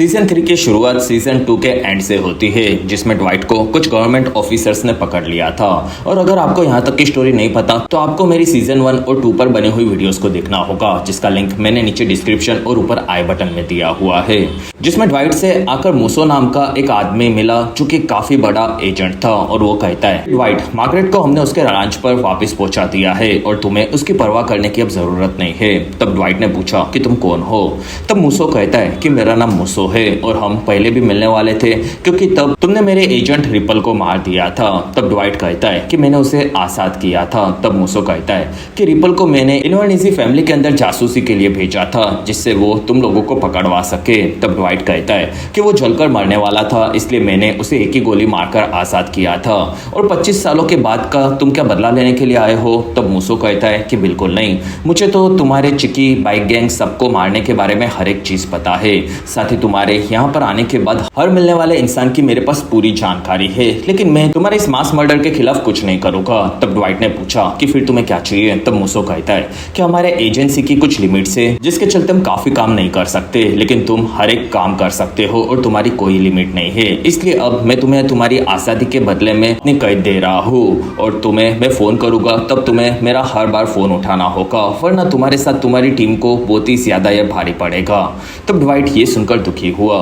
Season 3 की शुरुआत season 2 के एंड से होती है, जिसमें ड्वाइट को कुछ गवर्नमेंट ऑफिसर्स ने पकड़ लिया था। और अगर आपको यहाँ तक की स्टोरी नहीं पता तो आपको मेरी सीजन 1 और 2 पर बनी हुई वीडियोस को देखना होगा, जिसका लिंक मैंने नीचे डिस्क्रिप्शन और ऊपर आई बटन में दिया हुआ है। जिसमें ड्वाइट से आकर मूसो नाम का एक आदमी मिला जो कि काफी बड़ा एजेंट था, और वो कहता है ड्वाइट, मार्गरेट को हमने उसके रांच पर वापस पहुंचा दिया है और तुम्हें उसकी परवाह करने की अब जरूरत नहीं है। तब ड्वाइट ने पूछा कि तुम कौन हो? तब मूसो कहता है कि मेरा नाम मूसो है और हम पहले भी मिलने वाले थे, क्योंकि तब तुमने मेरे एजेंट रिपल को मार दिया था। तब ड्वाइट कहता है कि मैंने उसे आजाद किया था। तब मूसो कहता है कि रिपल को मैंने इन्वर्निजी फैमिली के अंदर जासूसी के लिए भेजा था, जिससे वो तुम लोगों को पकड़वा सके। तब ड्वाइट कहता है कि वो जलकर मरने वाला था, इसलिए मैंने उसे एक ही गोली मारकर आजाद किया था। और 25 सालों के बाद का तुम क्या बदला लेने के लिए आए हो? तब मूसो कहता है कि बिल्कुल नहीं, मुझे तो तुम्हारे चिकी, बाइक गैंग सबको मारने के बारे में हर एक चीज पता है। साथ ही तुम्हारे यहाँ पर आने के बाद हर मिलने वाले इंसान की मेरे पास पूरी जानकारी है, लेकिन मैं तुम्हारे इस मास मर्डर के खिलाफ कुछ नहीं करूंगा। तब ड्वाइट ने पूछा कि फिर तुम्हें क्या चाहिए? तब मूसो कहता है कि हमारे एजेंसी की कुछ लिमिट्स है, जिसके चलते हम काफी काम नहीं कर सकते, लेकिन तुम हर एक काम कर सकते हो और तुम्हारी कोई लिमिट नहीं है। इसलिए अब मैं तुम्हें तुम्हारी आजादी के बदले में अपनी कैद दे रहा हूँ, और तुम्हें मैं फोन करूंगा तब तुम्हें मेरा हर बार फोन उठाना होगा, वरना तुम्हारे साथ तुम्हारी टीम को बहुत ही ज्यादा यह भारी पड़ेगा। तब ड्वाइट ये सुनकर दुखी हुआ।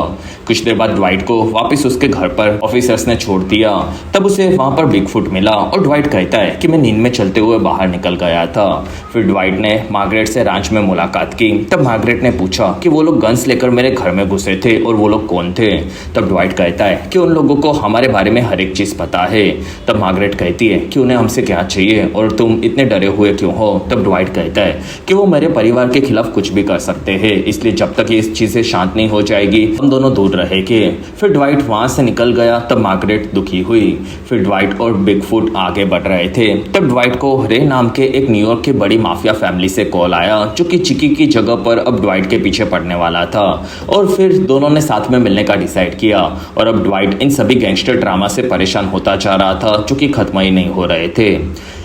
कुछ देर बाद ड्वाइट को वापस उसके घर पर ऑफिसर्स ने छोड़ दिया। तब उसे वहां पर बिगफुट मिला और ड्वाइट कहता है कि मैं नींद में चलते हुए बाहर निकल गया था। फिर ड्वाइट ने मार्गरेट से रांच में मुलाकात की। तब मार्गरेट ने पूछा कि वो लोग गन्स लेकर मेरे घर में घुसे थे और वो लोग कौन थे? तब ड्वाइट कहता है कि उन लोगों को हमारे बारे में हर एक चीज पता है। तब मार्गरेट कहती है कि उन्हें हमसे क्या चाहिए और तुम इतने डरे हुए क्यों हो? तब ड्वाइट कहता है कि वो मेरे परिवार के खिलाफ कुछ भी कर सकते हैं, इसलिए जब तक ये चीजें शांत नहीं हो जाएगी हम दोनों दूर रहेंगे। फिर ड्वाइट वहां से निकल गया। तब मार्गरेट दुखी हुई। फिर ड्वाइट और बिगफुट आगे बढ़ रहे थे। तब ड्वाइट को रे नाम के एक न्यूयॉर्क की बड़ी माफिया फैमिली से कॉल आया, जो कि चिकी की जगह पर अब ड्वाइट के पीछे पड़ने वाला था। और फिर दोनों ने साथ में मिलने का डिसाइड किया, और अब ड्वाइट इन सभी गैंगस्टर ड्रामा से परेशान होता जा रहा था, जो कि खत्म ही नहीं हो रहे थे।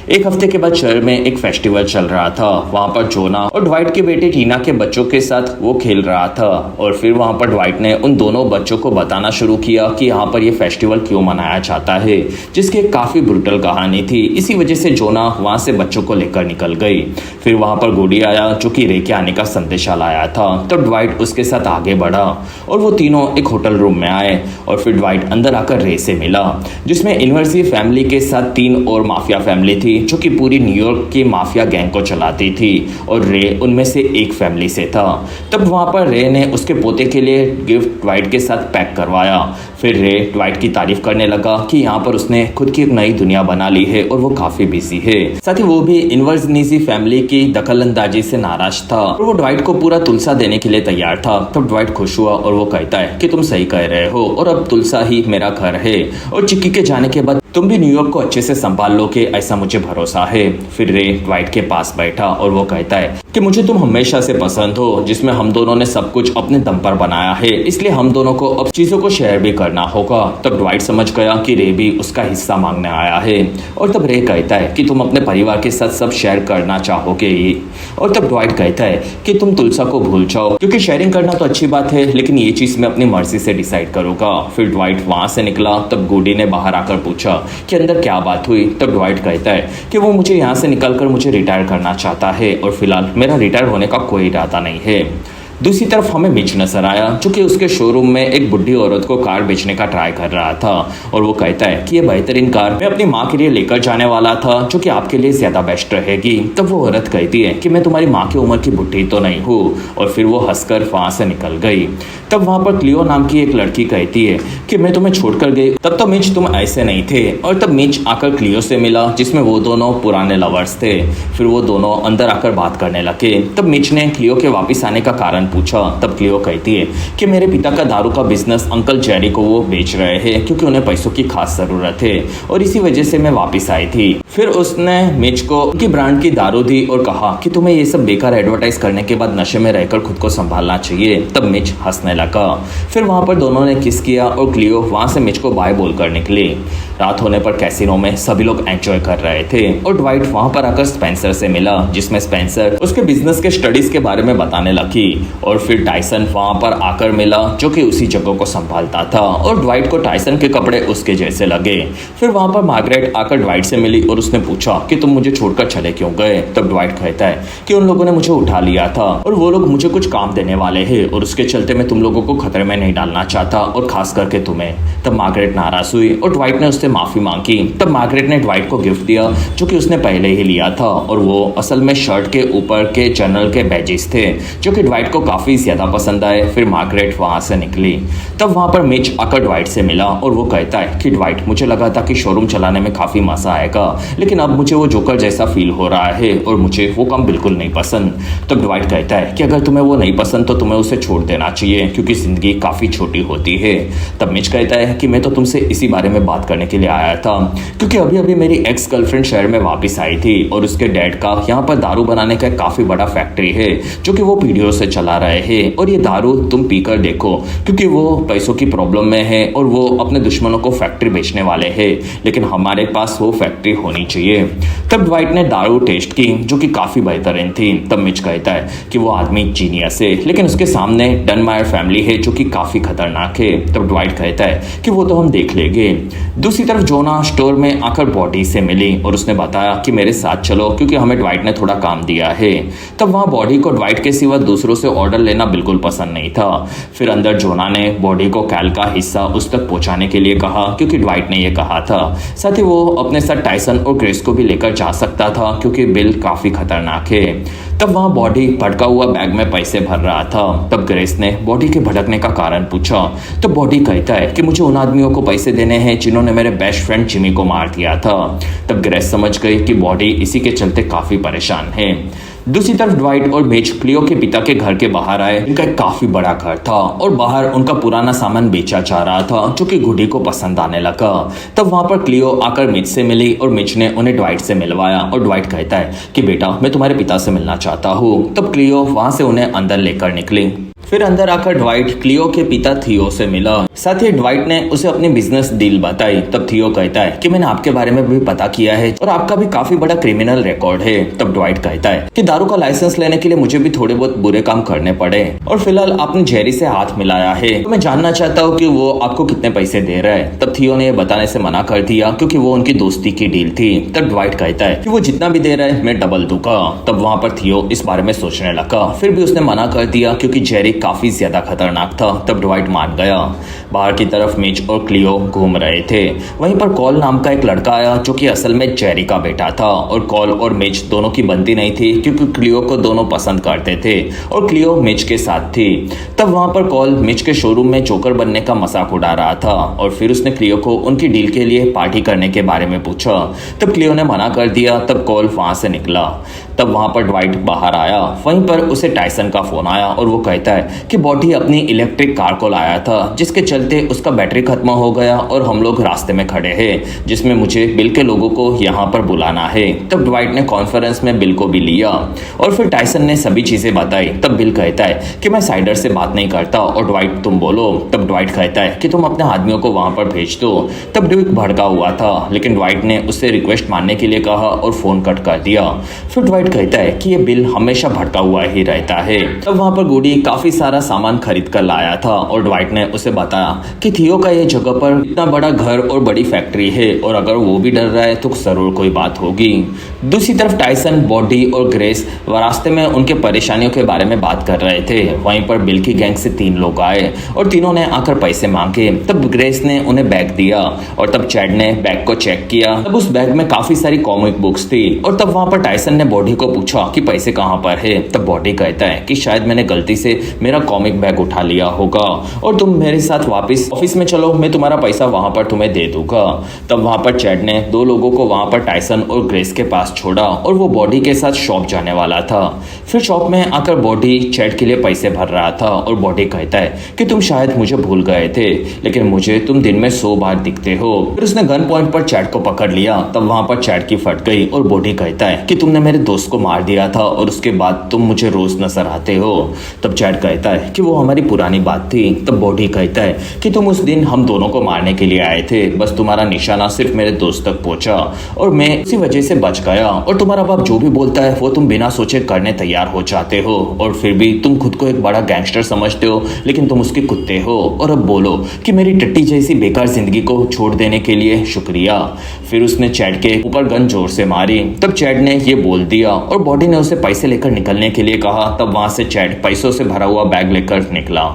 एक हफ्ते के बाद शहर में एक फेस्टिवल चल रहा था। वहां पर जोना और ड्वाइट के बेटे टीना के बच्चों के साथ वो खेल रहा था, और फिर वहां पर ड्वाइट ने उन दोनों बच्चों को बताना शुरू किया कि यहाँ पर ये फेस्टिवल क्यों मनाया जाता है, जिसकी एक काफी ब्रूटल कहानी थी। इसी वजह से जोना वहां से बच्चों को लेकर निकल गई। फिर वहां पर गोडी आया, जो कि रे के आने का संदेशा लाया था। तब ड्वाइट उसके साथ आगे बढ़ा और वो तीनों एक होटल रूम में आए, और फिर ड्वाइट अंदर आकर रे से मिला, जिसमें इन्वर्सी फैमिली के साथ 3 और माफिया फैमिली थी, जो कि पूरी न्यूयॉर्क की माफिया गैंग को चलाती थी, और रे उनमें से एक फैमिली से था। तब वहां पर रे ने उसके पोते के लिए गिफ्ट ड्वाइट के साथ पैक करवाया। फिर रे ड्वाइट की तारीफ करने लगा कि यहाँ पर उसने खुद की एक नई दुनिया बना ली है और वो काफी बिजी है। साथ ही वो भी इन्वर्निजी फैमिली की दखलंदाजी से नाराज था, और वो ड्वाइट को पूरा तुलसा देने के लिए तैयार था। तब ड्वाइट खुश हुआ और वो कहता है कि तुम सही कह रहे हो, और अब तुलसा ही मेरा घर है, और चिक्की के जाने के बाद तुम भी न्यूयॉर्क को अच्छे से संभाल लोगे, ऐसा मुझे भरोसा है। फिर रे ड्वाइट के पास बैठा और वो कहता है कि मुझे तुम हमेशा से पसंद हो, जिसमें हम दोनों ने सब कुछ अपने दम पर बनाया है, इसलिए हम दोनों को अब चीजों को शेयर भी करना होगा। तब ड्वाइट समझ गया कि रे भी उसका हिस्सा मांगने आया है, और तब रे कहता है कि तुम अपने परिवार के साथ सब शेयर करना चाहोगे ही। और तब ड्वाइट कहता है कि तुम तुलसा को भूल जाओ, क्योंकि शेयरिंग करना तो अच्छी बात है, लेकिन ये चीज मैं अपनी मर्जी से डिसाइड करूंगा। फिर ड्वाइट वहां से निकला। तब गोडी ने बाहर आकर पूछा कि अंदर क्या बात हुई? तब ड्वाइट कहता है कि वो मुझे यहाँ से निकलकर मुझे रिटायर करना चाहता है, और फिलहाल मेरा रिटायर होने का कोई इरादा नहीं है। दूसरी तरफ हमें मिच नजर आया, जो कि उसके शोरूम में एक बुढ़ी औरत को कार बेचने का ट्राई कर रहा था, और वो कहता है कि ये बेहतरीन कार मैं अपनी माँ के लिए लेकर जाने वाला था, जो कि आपके लिए ज्यादा बेस्ट रहेगी। तब वो औरत कहती है कि मैं तुम्हारी माँ की उम्र की बुढ़ी तो नहीं हूँ, और फिर वो हंसकर वहां से निकल गई। तब वहां पर क्लियो नाम की एक लड़की कहती है कि मैं तुम्हें छोड़कर गई, तब तो मिच तुम ऐसे नहीं थे। और तब मिच आकर क्लियो से मिला, जिसमें वो दोनों पुराने लवर्स थे। फिर वो दोनों अंदर आकर बात करने लगे। तब मिच ने क्लियो के वापिस आने का कारण पूछा। तब क्लियो कहती है कि मेरे पिता का दारू का बिजनेस अंकल जेरी को वो बेच रहे हैं, क्योंकि उन्हें पैसों की खास जरूरत है, और इसी वजह से मैं वापस आई थी। फिर उसने मिच को उनकी ब्रांड की दारू दी और कहा कि तुम्हें ये सब बेकार एडवर्टाइज करने के बाद नशे में रहकर खुद को संभालना चाहिए। तब मिच हंसने लगा। फिर वहां पर दोनों ने किस किया, और क्लियो वहां से मिच को बाय बोलकर निकली। रात होने पर कैसीनो में सभी लोग एंजॉय कर रहे थे, और ड्वाइट वहां पर आकर स्पेंसर से मिला, जिसमें स्पेंसर उसके बिजनेस के स्टडीज के बारे में बताने लगी। और फिर टाइसन वहां पर आकर मिला जो कि उसी जगह को संभालता था और ड्वाइट को टाइसन के कपड़े उसके जैसे लगे। फिर वहां पर मार्गरेट आकर ड्वाइट से मिली और उसने पूछा कि तुम मुझे छोड़कर चले क्यों गए। तब ड्वाइट कहता है कि उन लोगों ने मुझे उठा लिया था और वो लोग मुझे कुछ काम देने वाले हैं और उसके चलते मैं तुम लोगों को खतरे में नहीं डालना चाहता और खास करके तुम्हें। तब मार्गरेट नाराज हुई और ड्वाइट ने उससे माफी मांगी। तब मार्गरेट ने ड्वाइट को गिफ्ट दिया जो कि उसने पहले ही लिया था और वो असल में शर्ट के ऊपर के जनरल के बैजेस थे जो कि ड्वाइट को काफी ज्यादा पसंद आए। फिर मार्गरेट वहां से निकली। तब वहां पर मिच आकर ड्वाइट से मिला और वो कहता है कि ड्वाइट, मुझे लगा था कि शोरूम चलाने में काफी मजा आएगा लेकिन अब मुझे वो जोकर जैसा फील हो रहा है और मुझे वो काम बिल्कुल नहीं पसंद। तब ड्वाइट कहता है कि अगर तुम्हें वो नहीं पसंद तो तुम्हें उसे छोड़ देना चाहिए क्योंकि जिंदगी काफी छोटी होती है। तब मिच कहता है कि मैं तो तुमसे इसी बारे में बात करने के लिए आया था क्योंकि अभी अभी मेरी एक्स गर्लफ्रेंड शहर में वापस आई थी और उसके डैड का यहाँ पर दारू बनाने का काफी बड़ा फैक्ट्री है जो कि वो पीढ़ियों से चला रहे हैं और ये दारू तुम पीकर देखो क्योंकि वो पैसों की प्रॉब्लम में है और वो अपने दुश्मनों को फैक्ट्री बेचने वाले हैं लेकिन हमारे पास वो फैक्ट्री होनी चाहिए। तब ड्वाइट ने दारू टेस्ट की जो कि काफी बेहतरीन थी। तब मिच कहता है कि वो आदमी जीनियस है लेकिन उसके सामने डनमायर फैमिली है जो कि काफी खतरनाक है। तब ड्वाइट कहता है कि वो तो हम देख लेंगे। दूसरी तरफ जोना स्टोर में आकर बॉडी से मिली और उसने बताया कि मेरे साथ चलो क्योंकि हमें ड्वाइट ने थोड़ा काम दिया है। तब वहां बॉडी को ड्वाइट के सिवा दूसरों से ऑर्डर लेना बिल्कुल पसंद नहीं था। फिर अंदर जोना ने बॉडी को कैल का हिस्सा उस तक पहुंचाने के लिए कहा क्योंकि ड्वाइट ने यह कहा था। साथ ही वो अपने साथ टाइसन और ग्रेस को भी लेकर जा सकता था क्योंकि बिल काफी खतरनाक है। तब वहां बॉडी भटका हुआ बैग में पैसे भर रहा था। तब ग्रेस ने बॉडी के भटकने का कारण पूछा तो बॉडी कहता है कि मुझे उन आदमियों को पैसे देने हैं जिन्होंने मेरे बेस्ट फ्रेंड जिमी को मार दिया था। तब ग्रेस समझ गई कि बॉडी इसी के चलते काफी परेशान है। दूसरी तरफ ड्वाइट और मिच क्लियो के पिता के घर के बाहर आए। इनका एक काफी बड़ा घर था और बाहर उनका पुराना सामान बेचा जा रहा था जो कि गुडी को पसंद आने लगा। तब वहां पर क्लियो आकर मिच से मिली और मिच ने उन्हें ड्वाइट से मिलवाया और ड्वाइट कहता है कि बेटा मैं तुम्हारे पिता से मिलना चाहता हूँ। तब क्लियो वहां से उन्हें अंदर लेकर निकली। फिर अंदर आकर ड्वाइट क्लियो के पिता थियो से मिला। साथ ही ड्वाइट ने उसे अपनी बिजनेस डील बताई। तब थियो कहता है कि मैंने आपके बारे में भी पता किया है और आपका भी काफी बड़ा क्रिमिनल रिकॉर्ड है। तब ड्वाइट कहता है कि दारू का लाइसेंस लेने के लिए मुझे भी थोड़े बहुत बुरे काम करने पड़े और फिलहाल आपने जेरी से हाथ मिलाया है तो मैं जानना चाहता हूँ कि वो आपको कितने पैसे दे रहा है। तब थियो ने यह बताने से मना कर दिया क्योंकि वो उनकी दोस्ती की डील थी। तब ड्वाइट कहता है कि वो जितना भी दे रहा है मैं डबल दूंगा। तब वहां पर थियो इस बारे में सोचने लगा। फिर भी उसने मना कर दिया क्योंकि जेरी काफी ज्यादा खतरनाक था। तब ड्वाइट मान गया। बाहर की तरफ मिच और क्लियो घूम रहे थे। वहीं पर कॉल नाम का एक लड़का आया जो कि असल में जेरी का बेटा था और कॉल और मिच दोनों की बनती नहीं थी क्योंकि क्लियो को दोनों पसंद करते थे और क्लियो मिच के साथ थी। तब वहां पर कॉल मिच के शोरूम में जोकर बनने का मजाक उड़ा रहा था और फिर उसने क्लियो को उनकी डील के लिए पार्टी करने के बारे में पूछा। तब क्लियो ने मना कर दिया। तब कॉल वहां से निकला। तब वहां पर ड्वाइट बाहर आया। वहीं पर उसे टाइसन का फोन आया और वो कहता है कि बॉडी अपनी इलेक्ट्रिक कार को लाया था जिसके चलते उसका बैटरी खत्म हो गया और हम लोग रास्ते में खड़े हैं जिसमें मुझे बिल के लोगों को यहाँ पर बुलाना है। तब ड्वाइट ने कॉन्फ्रेंस में बिल को भी लिया और फिर टाइसन ने सभी चीजें बताई। तब बिल कहता है कि मैं साइडर से बात नहीं करता और ड्वाइट तुम बोलो। तब ड्वाइट कहता है कि तुम अपने आदमियों को वहां पर भेज दो। तब ड्यूक भड़का हुआ था लेकिन ड्वाइट ने उससे रिक्वेस्ट मानने के लिए कहा और फोन कट कर दिया। फिर ड्वाइट कहता है कि ये बिल हमेशा भटका हुआ ही रहता है। तब वहां पर गुडी काफी सारा सामान खरीद कर लाया था और ड्वाइट ने उसे बताया कि थियो का ये जगह पर इतना बड़ा घर और बड़ी फैक्ट्री है और अगर वो भी डर रहा है तो जरूर कोई बात होगी। दूसरी तरफ टाइसन, बॉडी और ग्रेस रास्ते में उनके परेशानियों के बारे में बात कर रहे थे। वहीं पर बिल की गैंग से 3 लोग आए और तीनों ने आकर पैसे मांगे। तब ग्रेस ने उन्हें बैग दिया और तब चैड ने बैग को चेक किया। तब उस बैग में काफी सारी कॉमिक बुक्स थी और तब वहां पर टाइसन ने बॉडी को पूछा कि पैसे कहां पर है। तब बॉडी कहता है कि शायद मैंने गलती से मेरा कॉमिक बैग उठा लिया होगा और तुम मेरे साथ वापस ऑफिस में चलो, मैं तुम्हारा पैसा वहां पर तुम्हें दे दूंगा। तब वहां पर चैड ने 2 लोगों को वहां पर टाइसन और ग्रेस के पास छोड़ा और वो बॉडी के साथ शॉप जाने वाला था। फिर शॉप में आकर बॉडी चैड के लिए पैसे भर रहा था और बॉडी कहता है कि तुम शायद मुझे भूल गए थे लेकिन मुझे तुम दिन में 100 बार दिखते हो। फिर उसने गन पॉइंट पर चैड को पकड़ लिया। तब वहां पर चैड की फट गई और बॉडी कहता है कि तुमने मेरे दोस्त उसको मार दिया था और उसके बाद तुम मुझे रोज नजर आते हो। तब चैड कहता है कि वो हमारी पुरानी बात थी। तब बॉडी कहता है कि तुम उस दिन हम दोनों को मारने के लिए आए थे, बस तुम्हारा निशाना सिर्फ मेरे दोस्त तक पहुंचा और मैं उसी वजह से बच गया। और तुम्हारा बाप जो भी बोलता है वो तुम बिना सोचे करने तैयार हो जाते हो और फिर भी तुम खुद को एक बड़ा गैंगस्टर समझते हो, लेकिन तुम उसके कुत्ते हो। और अब बोलो कि मेरी टट्टी जैसी बेकार जिंदगी को छोड़ देने के लिए शुक्रिया। फिर उसने चैड के ऊपर गन जोर से मारी। तब चैड ने ये बोल दिया और बॉडी ने उसे पैसे लेकर निकलने के लिए कहा। तब वहां से चैड पैसों से भरा हुआ बैग लेकर निकला।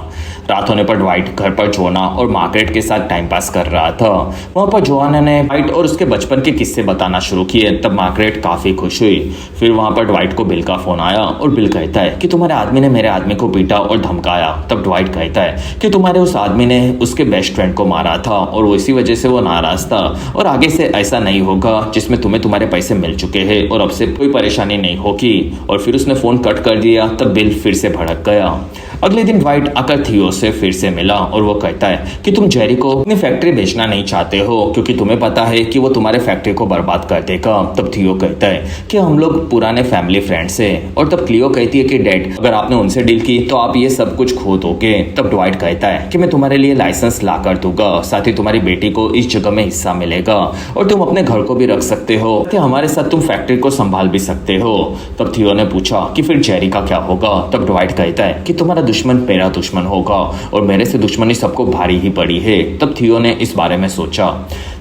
रात होने पर ड्वाइट घर पर जोना और मार्गरेट के साथ टाइम पास कर रहा था। वहां पर जोआना ने ड्वाइट और उसके बचपन के किस्से बताना शुरू किए। तब मार्गरेट काफी खुश हुई। फिर वहां पर ड्वाइट को बिल का फोन आया और बिल कहता है कि तुम्हारे आदमी ने मेरे आदमी को पीटा और धमकाया। तब ड्वाइट कहता है कि तुम्हारे उस आदमी ने उसके बेस्ट फ्रेंड को मारा था और वो इसी वजह से वो नाराज था और आगे से ऐसा नहीं होगा, जिसमें तुम्हें तुम्हारे पैसे मिल चुके हैं और अब से कोई परेशानी नहीं होगी। और फिर उसने फोन कट कर दिया। तब बिल फिर से भड़क गया। अगले दिन ड्वाइट आकर थियो से फिर से मिला और वो कहता है कि तुम जेरी को अपनी फैक्ट्री बेचना नहीं चाहते हो क्योंकि तुम्हें पता है कि वो तुम्हारे फैक्ट्री को बर्बाद कर देगा। तब थियो कहता है कि हम लोग पुराने फैमिली फ्रेंड्स हैं। और तब क्लियो कहती है कि डैड, अगर आपने उनसे डील की तो आप ये सब कुछ खो दोगे। तब ड्वाइट कहता है कि मैं तुम्हारे लिए लाइसेंस ला कर दूंगा, साथ ही तुम्हारी बेटी को इस जगह में हिस्सा मिलेगा और तुम अपने घर को भी रख सकते हो कि हमारे साथ तुम फैक्ट्री को संभाल भी सकते हो। तब थियो ने पूछा कि फिर जेरी का क्या होगा। तब ड्वाइट कहता है कि तुम्हारा दुश्मन मेरा दुश्मन होगा और मेरे से दुश्मनी सबको भारी ही पड़ी है। तब थियो ने इस बारे में सोचा।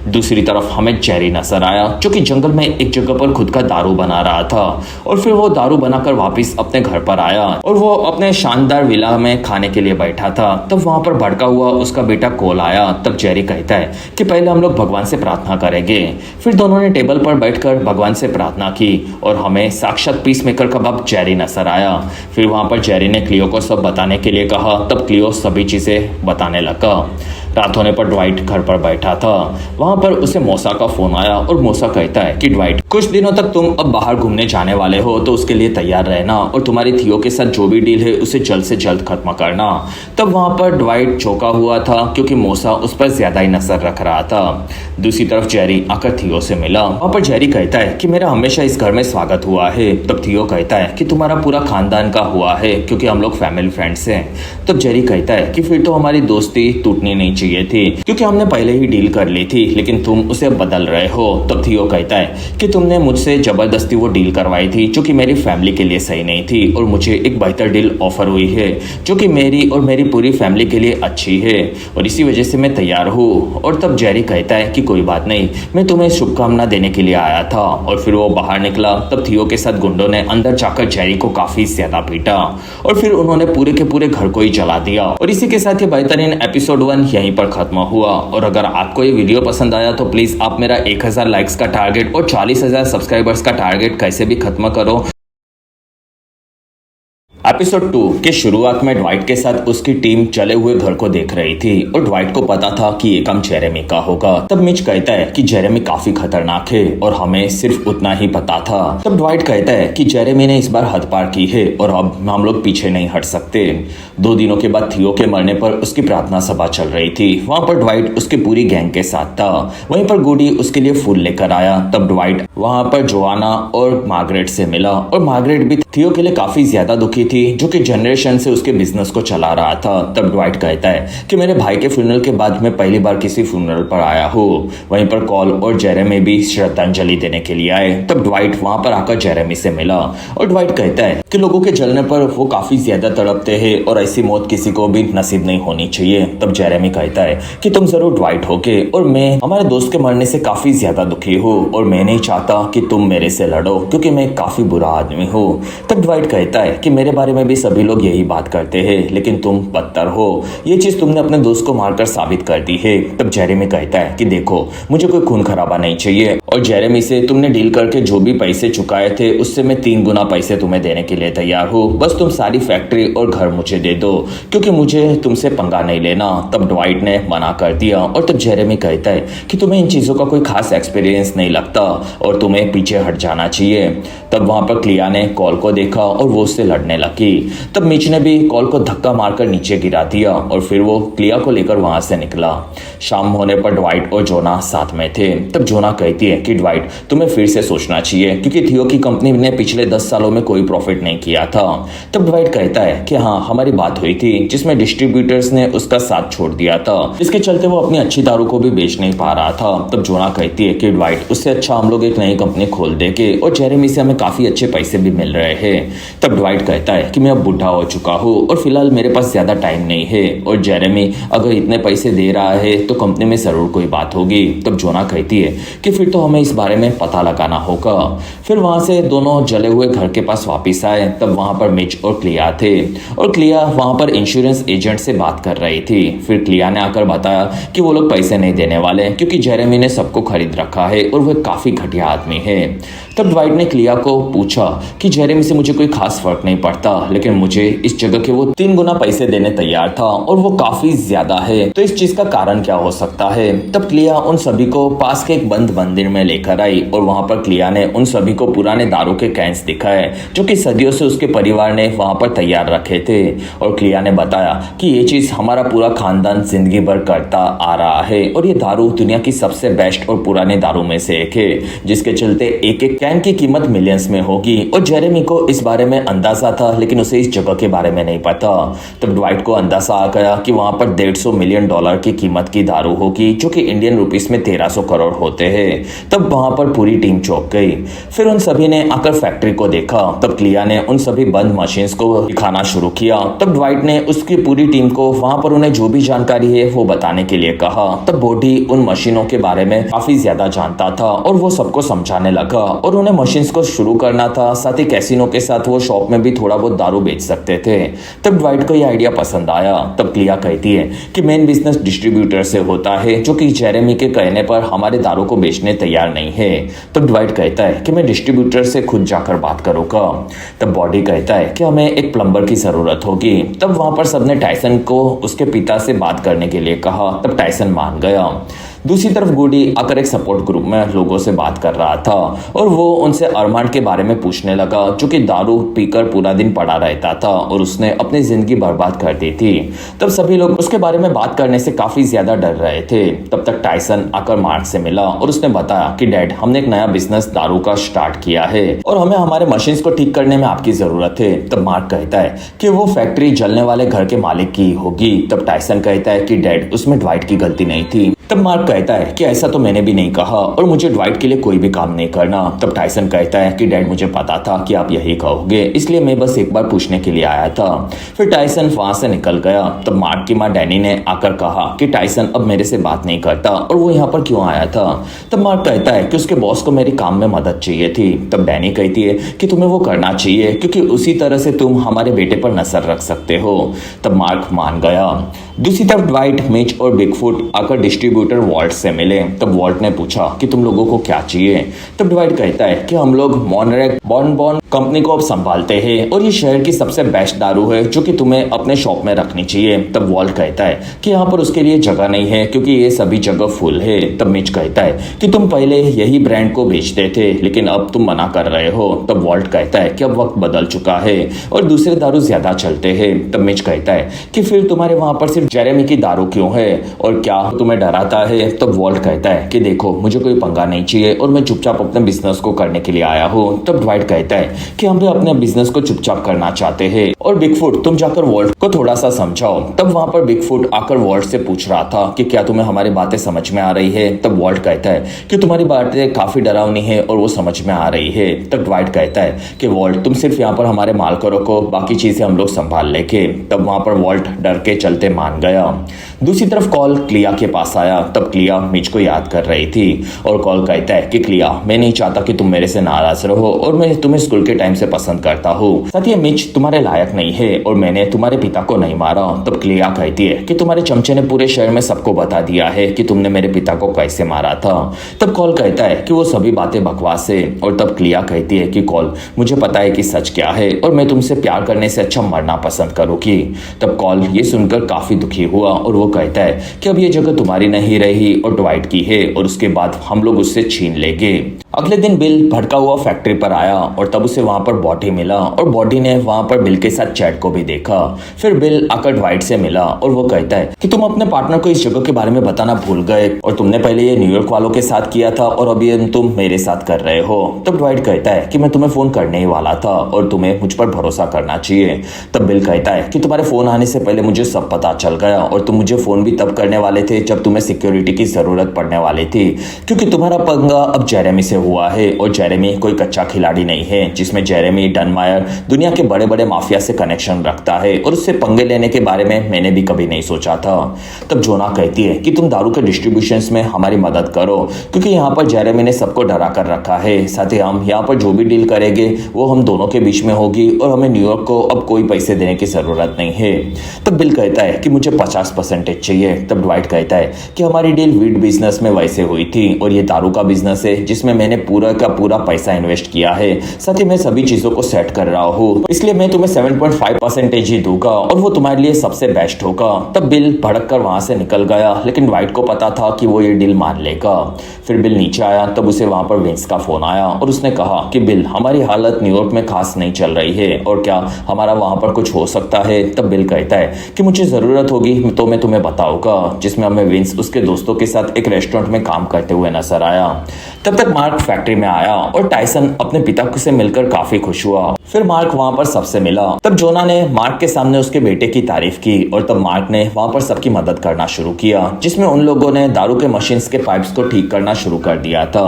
दूसरी तरफ हमें जेरी नजर आया जो कि जंगल में एक जगह पर खुद का दारू बना रहा था और फिर वो दारू बनाकर वापस अपने घर पर आया और वो अपने शानदार विला में खाने के लिए बैठा था। तब वहां पर भड़का हुआ उसका बेटा कोल आया। तब जेरी कहता है कि पहले हम लोग भगवान से प्रार्थना करेंगे। फिर दोनों ने टेबल पर बैठकर भगवान से प्रार्थना की और हमें साक्षात पीस मेकर का बाप जेरी नजर आया। फिर वहां पर जेरी ने क्लियो को सब बताने के लिए कहा। तब क्लियो सभी चीजें बताने लगा। रात होने पर ड्वाइट घर पर बैठा था। वहां पर उसे मोसा का फोन आया और मोसा कहता है कि ड्वाइट, कुछ दिनों तक तुम अब बाहर घूमने जाने वाले हो तो उसके लिए तैयार रहना और तुम्हारी थियो के साथ जो भी डील है उसे जल्द से जल्द खत्म करना। तब वहां पर ड्वाइट चौंका हुआ था क्योंकि मोसा उस पर ज्यादा ही नजर रख रहा था। दूसरी तरफ जेरी आकर थियो से मिला। वहां पर जेरी कहता है कि मेरा हमेशा इस घर में स्वागत हुआ है। तब थियो कहता है कि तुम्हारा पूरा खानदान का हुआ है क्योंकि हम लोग फैमिली फ्रेंड्स हैं। तब जेरी कहता है कि फिर तो हमारी दोस्ती टूटनी नहीं चाहिए थी क्योंकि हमने पहले ही डील कर ली थी, लेकिन तुम उसे बदल रहे हो। तब थियो कहता है कि तुमने मुझसे जबरदस्ती वो डील करवाई थी जो कि मेरी फैमिली के लिए सही नहीं थी और मुझे एक बेहतर डील ऑफर हुई है जो कि मेरी और मेरी पूरी फैमिली के लिए अच्छी है और इसी वजह से मैं तैयार हूँ। और तब जेरी कहता है कि कोई बात नहीं, मैं तुम्हें शुभकामना देने के लिए आया था। और फिर वो बाहर निकला। तब थियो के साथ गुंडों ने अंदर जाकर जेरी को काफी ज्यादा पीटा और फिर उन्होंने पूरे के पूरे घर को ही जला दिया। और इसी के साथ ये बेहतरीन एपिसोड 1 यहीं पर खत्म हुआ। और अगर आपको ये वीडियो पसंद आया तो प्लीज आप मेरा 1000 लाइक्स का टारगेट और 40,000 सब्सक्राइबर्स का टारगेट कैसे भी खत्म करो। एपिसोड 2 के शुरुआत में ड्वाइट के साथ उसकी टीम चले हुए घर को देख रही थी और ड्वाइट को पता था कि ये काम जेरेमी का होगा। तब मिच कहता है कि जेरेमी काफी खतरनाक है और हमें सिर्फ उतना ही पता था। तब ड्वाइट कहता है कि जेरेमी ने इस बार हद पार की है और अब हम लोग पीछे नहीं हट सकते। 2 दिनों के बाद थियो के मरने पर उसकी प्रार्थना सभा चल रही थी। वहां पर ड्वाइट उसकी पूरी गैंग के साथ था। वहीं पर गुडी उसके लिए फूल लेकर आया। तब ड्वाइट वहां पर जोआना और मार्गरेट से मिला और मार्गरेट भी थियो के लिए काफी ज्यादा दुखी थी जो कि जनरेशन से उसके बिजनेस को चला रहा था। तब ड्वाइट कहता है कि मेरे भाई के फ्यूनरल के बाद मैं पहली बार किसी फ्यूनरल पर आया हूँ। वहीं पर कॉल और जेरेमी भी श्रद्धांजलि देने के लिए आए। तब ड्वाइट वहां पर आकर जेरेमी से मिला और ड्वाइट कहता है कि लोगों के जलने पर वो काफी ज्यादा तड़पते हैं और ऐसी मौत किसी को भी नसीब नहीं होनी चाहिए। तब जेरेमी कहता है कि तुम जरूर ड्वाइट होगे और मैं हमारे दोस्त के मरने से काफी ज्यादा दुखी हूँ और मैं नहीं चाहता कि तुम मेरे से लड़ो क्योंकि मैं काफी बुरा आदमी हूँ। तब ड्वाइट कहता है कि मेरे बारे में भी सभी लोग यही बात करते हैं लेकिन तुम बदतर हो, ये चीज तुमने अपने दोस्त को मारकर साबित कर दी है। तब जेरेमी कहता है कि देखो, मुझे कोई खून खराबा नहीं चाहिए और जेरेमी से तुमने डील करके जो भी पैसे चुकाए थे उससे मैं 3 गुना पैसे तुम्हें देने के लिए तैयार हूँ। बस तुम सारी फैक्ट्री और घर मुझे दे दो क्योंकि मुझे तुमसे पंगा नहीं लेना। तब ड्वाइट ने मना कर दिया और तब जेरेमी कहता है कि तुम्हें इन चीजों का कोई खास एक्सपीरियंस नहीं लगता और तुम्हें पीछे हट जाना चाहिए। तब वहां पर क्लिया ने कॉल को देखा और वो उससे लड़ने लगा। की। तब मिच ने भी कॉल को धक्का मारकर नीचे गिरा दिया और फिर वो क्लिया को लेकर वहां से निकला। शाम होने पर ड्वाइट और जोना साथ में थे। तब जोना कहती है कि ड्वाइट, तुम्हें फिर से सोचना चाहिए क्योंकि थियो की कंपनी ने पिछले 10 सालों में कोई प्रॉफिट नहीं किया था। तब ड्वाइट कहता है कि हाँ, हमारी बात हुई थी जिसमें डिस्ट्रीब्यूटर्स ने उसका साथ छोड़ दिया था, जिसके चलते वो अपनी अच्छी दारू को भी बेच नहीं पा रहा था। तब जोना कहती है कि ड्वाइट, उससे अच्छा हम लोग एक नई कंपनी खोल देंगे और जेरेमी से हमें काफी अच्छे पैसे भी मिल रहे हैं। तब ड्वाइट कहता है कि मैं अब बुढ़ा हो चुका हूँ और फिलहाल मेरे पास ज्यादा टाइम नहीं है और जेरेमी अगर इतने पैसे दे रहा है तो कंपनी में जरूर कोई बात होगी। तब जोना कहती है कि फिर तो हमें इस बारे में पता लगाना होगा। फिर वहां से दोनों जले हुए घर के पास वापस आए। तब वहां पर मिच और क्लिया थे और क्लिया वहां पर इंश्योरेंस एजेंट से बात कर रही थी। फिर क्लिया ने आकर बताया कि वो लोग पैसे नहीं देने वाले क्योंकि जेरेमी ने सबको खरीद रखा है और वह काफी घटिया आदमी है। तब ड्वाइट ने क्लिया को पूछा कि जेरेमी से मुझे कोई खास फर्क नहीं पड़ता, लेकिन मुझे इस जगह के वो 3 गुना पैसे देने तैयार था और वो काफी ज्यादा है, तो इस चीज का कारण क्या हो सकता है। तब क्लिया उन सभी को पास के एक बंद मंदिर में लेकर आई और वहां पर क्लिया ने उन सभी को पुराने दारू के कैंस दिखाए जो कि सदियों से उसके परिवार ने वहां पर तैयार रखे थे। और क्लिया ने बताया कि ये चीज हमारा पूरा खानदान जिंदगी भर करता आ रहा है और ये दारू दुनिया की सबसे बेस्ट और पुराने दारू में से एक है, जिसके चलते एक एक कैन की कीमत मिलियंस में होगी। और जेरेमी को इस बारे में अंदाजा था लेकिन उसे इस जगह के बारे में नहीं पता। तब ड्वाइट को अंदाजा आ गया कि वहां पर $150 मिलियन की कीमत की दारू होगी जो कि इंडियन रुपीस में 1300 करोड़ होते हैं। तब वहां पर पूरी टीम चौंक गई। फिर उन सभी ने आकर फैक्ट्री को देखा। तब क्लिया ने उन सभी बंद मशीन्स को दिखाना शुरू किया। तब ड्वाइट ने उसकी पूरी टीम को वहां पर उन्हें जो भी जानकारी है वो बताने के लिए कहा। तब बॉडी उन मशीनों के बारे में काफी ज्यादा जानता था और वो सबको समझाने लगा और उन्हें मशीन्स को शुरू करना था, साथ ही कैसीनो के साथ वो शॉप में भी थोड़ा बहुत दारू बेच सकते थे। तब ड्वाइट को ये आइडिया पसंद आया। तब क्लिया कहती है कि मेन बिजनेस डिस्ट्रीब्यूटर से होता है जो कि जेरेमी के कहने पर हमारे दारू को बेचने तैयार नहीं है। तब ड्वाइट कहता है कि मैं डिस्ट्रीब्यूटर से खुद जाकर बात करूंगा। तब बॉडी कहता है कि हमें एक प्लम्बर की जरूरत होगी। तब वहां पर सबने टाइसन को उसके पिता से बात करने के लिए कहा। तब टाइसन मान गया। दूसरी तरफ गुडी आकर एक सपोर्ट ग्रुप में लोगों से बात कर रहा था और वो उनसे अरमांड के बारे में पूछने लगा जो कि दारू पीकर पूरा दिन पड़ा रहता था और उसने अपनी जिंदगी बर्बाद कर दी थी। तब सभी लोग उसके बारे में बात करने से काफी ज्यादा डर रहे थे। तब तक टाइसन आकर मार्क से मिला और उसने बताया कि डैड, हमने एक नया बिजनेस दारू का स्टार्ट किया है और हमें हमारे मशीन्स को ठीक करने में आपकी जरूरत है। तब मार्क कहता है कि वो फैक्ट्री जलने वाले घर के मालिक की होगी। तब टाइसन कहता है कि डैड, उसमें ड्वाइट की गलती नहीं थी। तब मार्क कहता है कि ऐसा तो मैंने भी नहीं कहा और मुझे ड्वाइट के लिए कोई भी काम नहीं करना। तब टाइसन कहता है कि डैड, मुझे पता था कि आप यही कहोगे, इसलिए मैं बस एक बार पूछने के लिए आया था। फिर टाइसन वहां से निकल गया। तब मार्क की माँ डैनी ने आकर कहा कि टाइसन अब मेरे से बात नहीं करता और वो यहाँ पर क्यों आया था। तब मार्क कहता है कि उसके बॉस को मेरे काम में मदद चाहिए थी। तब डैनी कहती है कि तुम्हें वो करना चाहिए क्योंकि उसी तरह से तुम हमारे बेटे पर नजर रख सकते हो। तब मार्क मान गया। दूसरी तरफ ड्वाइट, मिच और बिगफुट आकर डिस्ट्रीब्यूटर वॉल्ट से मिले। तब वॉल्ट ने पूछा कि तुम लोगों को क्या चाहिए। तब ड्वाइट कहता है कि हम लोग मॉनरेक बॉन कंपनी को अब संभालते हैं और ये शहर की सबसे बेस्ट दारू है जो कि तुम्हें अपने शॉप में रखनी चाहिए। तब वॉल्ट कहता है कि यहाँ पर उसके लिए जगह नहीं है क्योंकि ये सभी जगह फुल है। तब मिच कहता है कि तुम पहले यही ब्रांड को बेचते थे लेकिन अब तुम मना कर रहे हो। तब वॉल्ट कहता है कि अब वक्त बदल चुका है और दूसरे दारू ज्यादा चलते हैं। तब मिच कहता है कि फिर तुम्हारे वहां पर सिर्फ जेरेमी की दारू क्यों है और क्या तुम्हें डराता है। तब वॉल्ट कहता है कि देखो, मुझे कोई पंगा नहीं चाहिए और मैं चुपचाप अपने बिजनेस को करने के लिए आया हूँ। तब ड्वाइट कहता है कि हम भी अपने बिजनेस को चुपचाप करना चाहते हैं और बिगफुट, तुम जाकर वॉल्ट को थोड़ा सा समझाओ। तब वहां पर बिगफुट आकर वॉल्ट से पूछ रहा था कि क्या तुम्हें हमारी बातें समझ में आ रही है। तब वॉल्ट कहता है कि तुम्हारी बातें काफी डरावनी है और वो समझ में आ रही है। तब ड्वाइट कहता है कि वॉल्ट, तुम सिर्फ यहाँ पर हमारे माल करो को, बाकी चीजें हम लोग संभाल लेंगे। तब वहां पर वॉल्ट डर के चलते मान गया। दूसरी तरफ कॉल क्लिया के पास आया। तब क्लिया मिच को याद कर रही थी और कॉल कहता है कि क्लिया, मैं नहीं चाहता कि तुम मेरे से नाराज रहो और मैं तुम्हें स्कूल के टाइम से पसंद करता हूँ। साथ ही मिच तुम्हारे लायक नहीं है और मैंने तुम्हारे पिता को नहीं मारा। तब क्लिया कहती है कि तुम्हारे चमचे ने पूरे शहर में सबको बता दिया है कि तुमने मेरे पिता को कैसे मारा था। तब कॉल कहता है कि वो सभी बातें बकवास है और तब क्लिया कहती है कि कॉल, मुझे पता है कि सच क्या है और मैं तुमसे प्यार करने से अच्छा मरना पसंद करूंगी। तब कॉल ये सुनकर काफी दुखी हुआ और वो कहता है कि अब ये जगह तुम्हारी नहीं रही और ड्वाइट की है और उसके बाद हम लोग उससे छीन लेंगे। अगले दिन बिल भड़का हुआ फैक्ट्री पर आया और तब उसे वहां पर बॉडी मिला और बॉडी ने वहां पर बिल के साथ चैट को भी देखा। फिर बिल आकर ड्वाइट से मिला और वो कहता है कि तुम अपने पार्टनर को इस जगह के बारे में बताना भूल गए और तुमने पहले ये न्यूयॉर्क वालों के साथ किया था और अभी तुम मेरे साथ कर रहे हो। तब ड्वाइट कहता है कि मैं तुम्हें फोन करने ही वाला था और तुम्हें मुझ पर भरोसा करना चाहिए। तब बिल कहता है कि तुम्हारे फोन आने से पहले मुझे सब पता चल गया और तुम मुझे फोन भी तब करने वाले थे जब तुम्हें सिक्योरिटी की जरूरत पड़ने वाली थी, क्योंकि तुम्हारा पंगा अब जेरेमी से हुआ है और जेरेमी कोई कच्चा खिलाड़ी नहीं है, जिसमें जेरेमी डनमायर दुनिया के बड़े बड़े माफिया से कनेक्शन रखता है और उससे पंगे लेने के बारे में मैंने भी कभी नहीं सोचा था। तब जोना कहती है कि तुम दारू के डिस्ट्रीब्यूशंस में हमारी मदद करो, क्योंकि यहाँ पर जेरेमी ने सबको डरा कर रखा है। साथ ही हम यहाँ पर जो भी डील करेंगे वो हम दोनों के बीच में होगी और हमें न्यूयॉर्क को अब कोई पैसे देने की जरूरत नहीं है। तब बिल कहता है कि मुझे 50% चाहिए। तब ड्वाइट कहता है कि हमारी डील वीट बिजनेस में वैसे हुई थी और ये दारू का बिजनेस है जिसमें मैंने पूरा का पूरा पैसा इन्वेस्ट किया है, साथ ही मैं सभी चीजों को सेट कर रहा हूँ, इसलिए मैं तुम्हें 7.5% ही दूंगा और वो तुम्हारे लिए सबसे बेस्ट होगा। तब बिल भड़क कर वहां से निकल गया, लेकिन ड्वाइट को पता था कि वो ये डील मान लेगा। फिर बिल नीचे आया, तब उसे वहां पर विंस का फोन आया और उसने कहा कि बिल, हमारी हालत न्यूयॉर्क में खास नहीं चल रही है और क्या हमारा वहां पर कुछ हो सकता है। तब बिल कहता है कि मुझे जरूरत होगी तो मैं तुम्हें बताऊंगा, जिसमें हमें विंस उसके दोस्तों के साथ एक रेस्टोरेंट में काम करते हुए नजर आया। तब तक मार्क फैक्ट्री में आया और टाइसन अपने पिता से मिलकर काफी खुश हुआ। फिर मार्क वहां पर सबसे मिला। तब जोना ने मार्क के सामने उसके बेटे की तारीफ की और तब मार्क ने वहां पर सबकी मदद करना शुरू किया, जिसमें उन लोगों ने दारू के मशीन्स के पाइप्स को ठीक करना शुरू कर दिया था।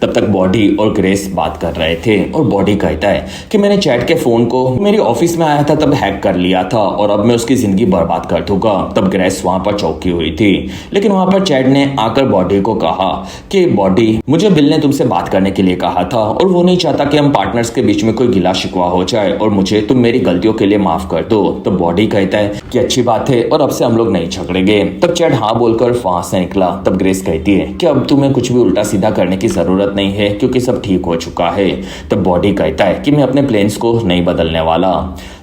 तब तक बॉडी और ग्रेस बात कर रहे थे और बॉडी कहता है कि मैंने चैट के फोन को मेरी ऑफिस में आया था तब हैक कर लिया था और अब मैं उसकी जिंदगी बर्बाद कर दूंगा। तब ग्रेस वहां पर चौंकी हुई थी, लेकिन वहां पर चैट ने आकर बॉडी को कहा कि बॉडी, मुझे बिल ने तुमसे बात करने के लिए कहा था और वो नहीं चाहता कि हम पार्टनर्स के बीच में कोई गिला शिकवा हो जाए और मुझे तुम मेरी गलतियों के लिए माफ कर दो। तो बॉडी कहता है कि अच्छी बात है और अब से हम लोग नहीं झगड़ेंगे। तब चैट हाँ बोलकर वहां से निकला। तब ग्रेस कहती है कि अब तुम्हें कुछ भी उल्टा सीधा करने की जरूरत नहीं है क्योंकि सब ठीक हो चुका है। तब बॉडी कहता है कि मैं अपने प्लान्स को नहीं बदलने वाला।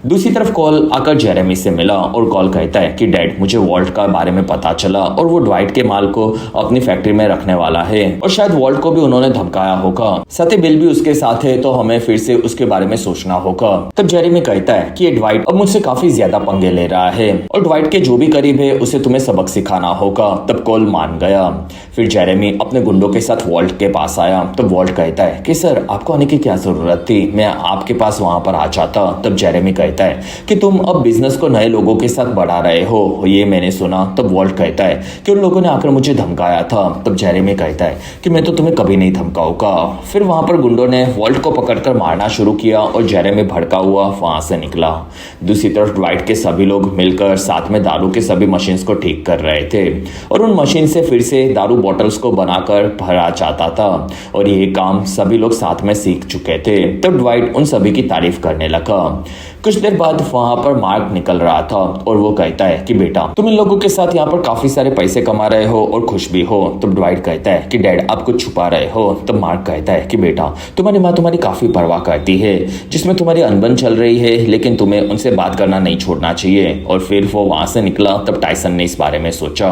दूसरी तरफ कॉल आकर जेरेमी से मिला और कॉल कहता है कि डैड, मुझे वॉल्ट का बारे में पता चला और वो ड्वाइट के माल को अपनी फैक्ट्री में रखने वाला है और शायद वॉल्ट को भी उन्होंने धमकाया होगा, साथ ही बिल भी उसके साथ है, तो हमें फिर से उसके बारे में सोचना होगा। तब जेरेमी कहता है कि ये ड्वाइट अब मुझसे काफी ज्यादा पंगे ले रहा है और ड्वाइट के जो भी करीब है उसे तुम्हें सबक सिखाना होगा। तब कॉल मान गया। फिर जेरेमी अपने गुंडों के साथ वॉल्ट के पास आया। तब वॉल्ट कहता है कि सर, आपको आने की क्या जरूरत थी, मैं आपके पास वहां पर आ जाता। तब जेरेमी कहता है कि तुम अब बिजनेस को नए लोगों के साथ बढ़ा रहे हो, ये मैंने सुना। तब वॉल्ट कहता है कि उन लोगों ने आकर मुझे धमकाया था। तब जेरेमी कहता है कि मैं तो तुम्हें कभी नहीं धमकाऊंगा। फिर वहां पर गुंडों ने वॉल्ट को पकड़कर मारना शुरू किया और जेरेमी भड़का हुआ वहां से निकला। दूसरी तरफ ड्वाइट के सभी लोग मिलकर साथ में दारू के सभी मशीन्स को ठीक कर रहे थे और उन मशीन से फिर से दारू बॉटल्स को बनाकर भरा जाता था और ये काम सभी लोग साथ में सीख चुके थे। तब ड्वाइट उन सभी की तारीफ करने लगा। कुछ देर बाद वहां पर मार्क निकल रहा था और वो कहता है कि बेटा, तुम इन लोगों के साथ यहाँ पर काफी सारे पैसे कमा रहे हो और खुश भी हो। तब ड्वाइट कहता है कि डैड, आप कुछ छुपा रहे हो। तब मार्क कहता है कि बेटा, तुम्हारी माँ तुम्हारी काफी परवाह करती है, जिसमें तुम्हारी अनबन चल रही है, लेकिन तुम्हें उनसे बात करना नहीं छोड़ना चाहिए। और फिर वो वहां से निकला। तब टाइसन ने इस बारे में सोचा।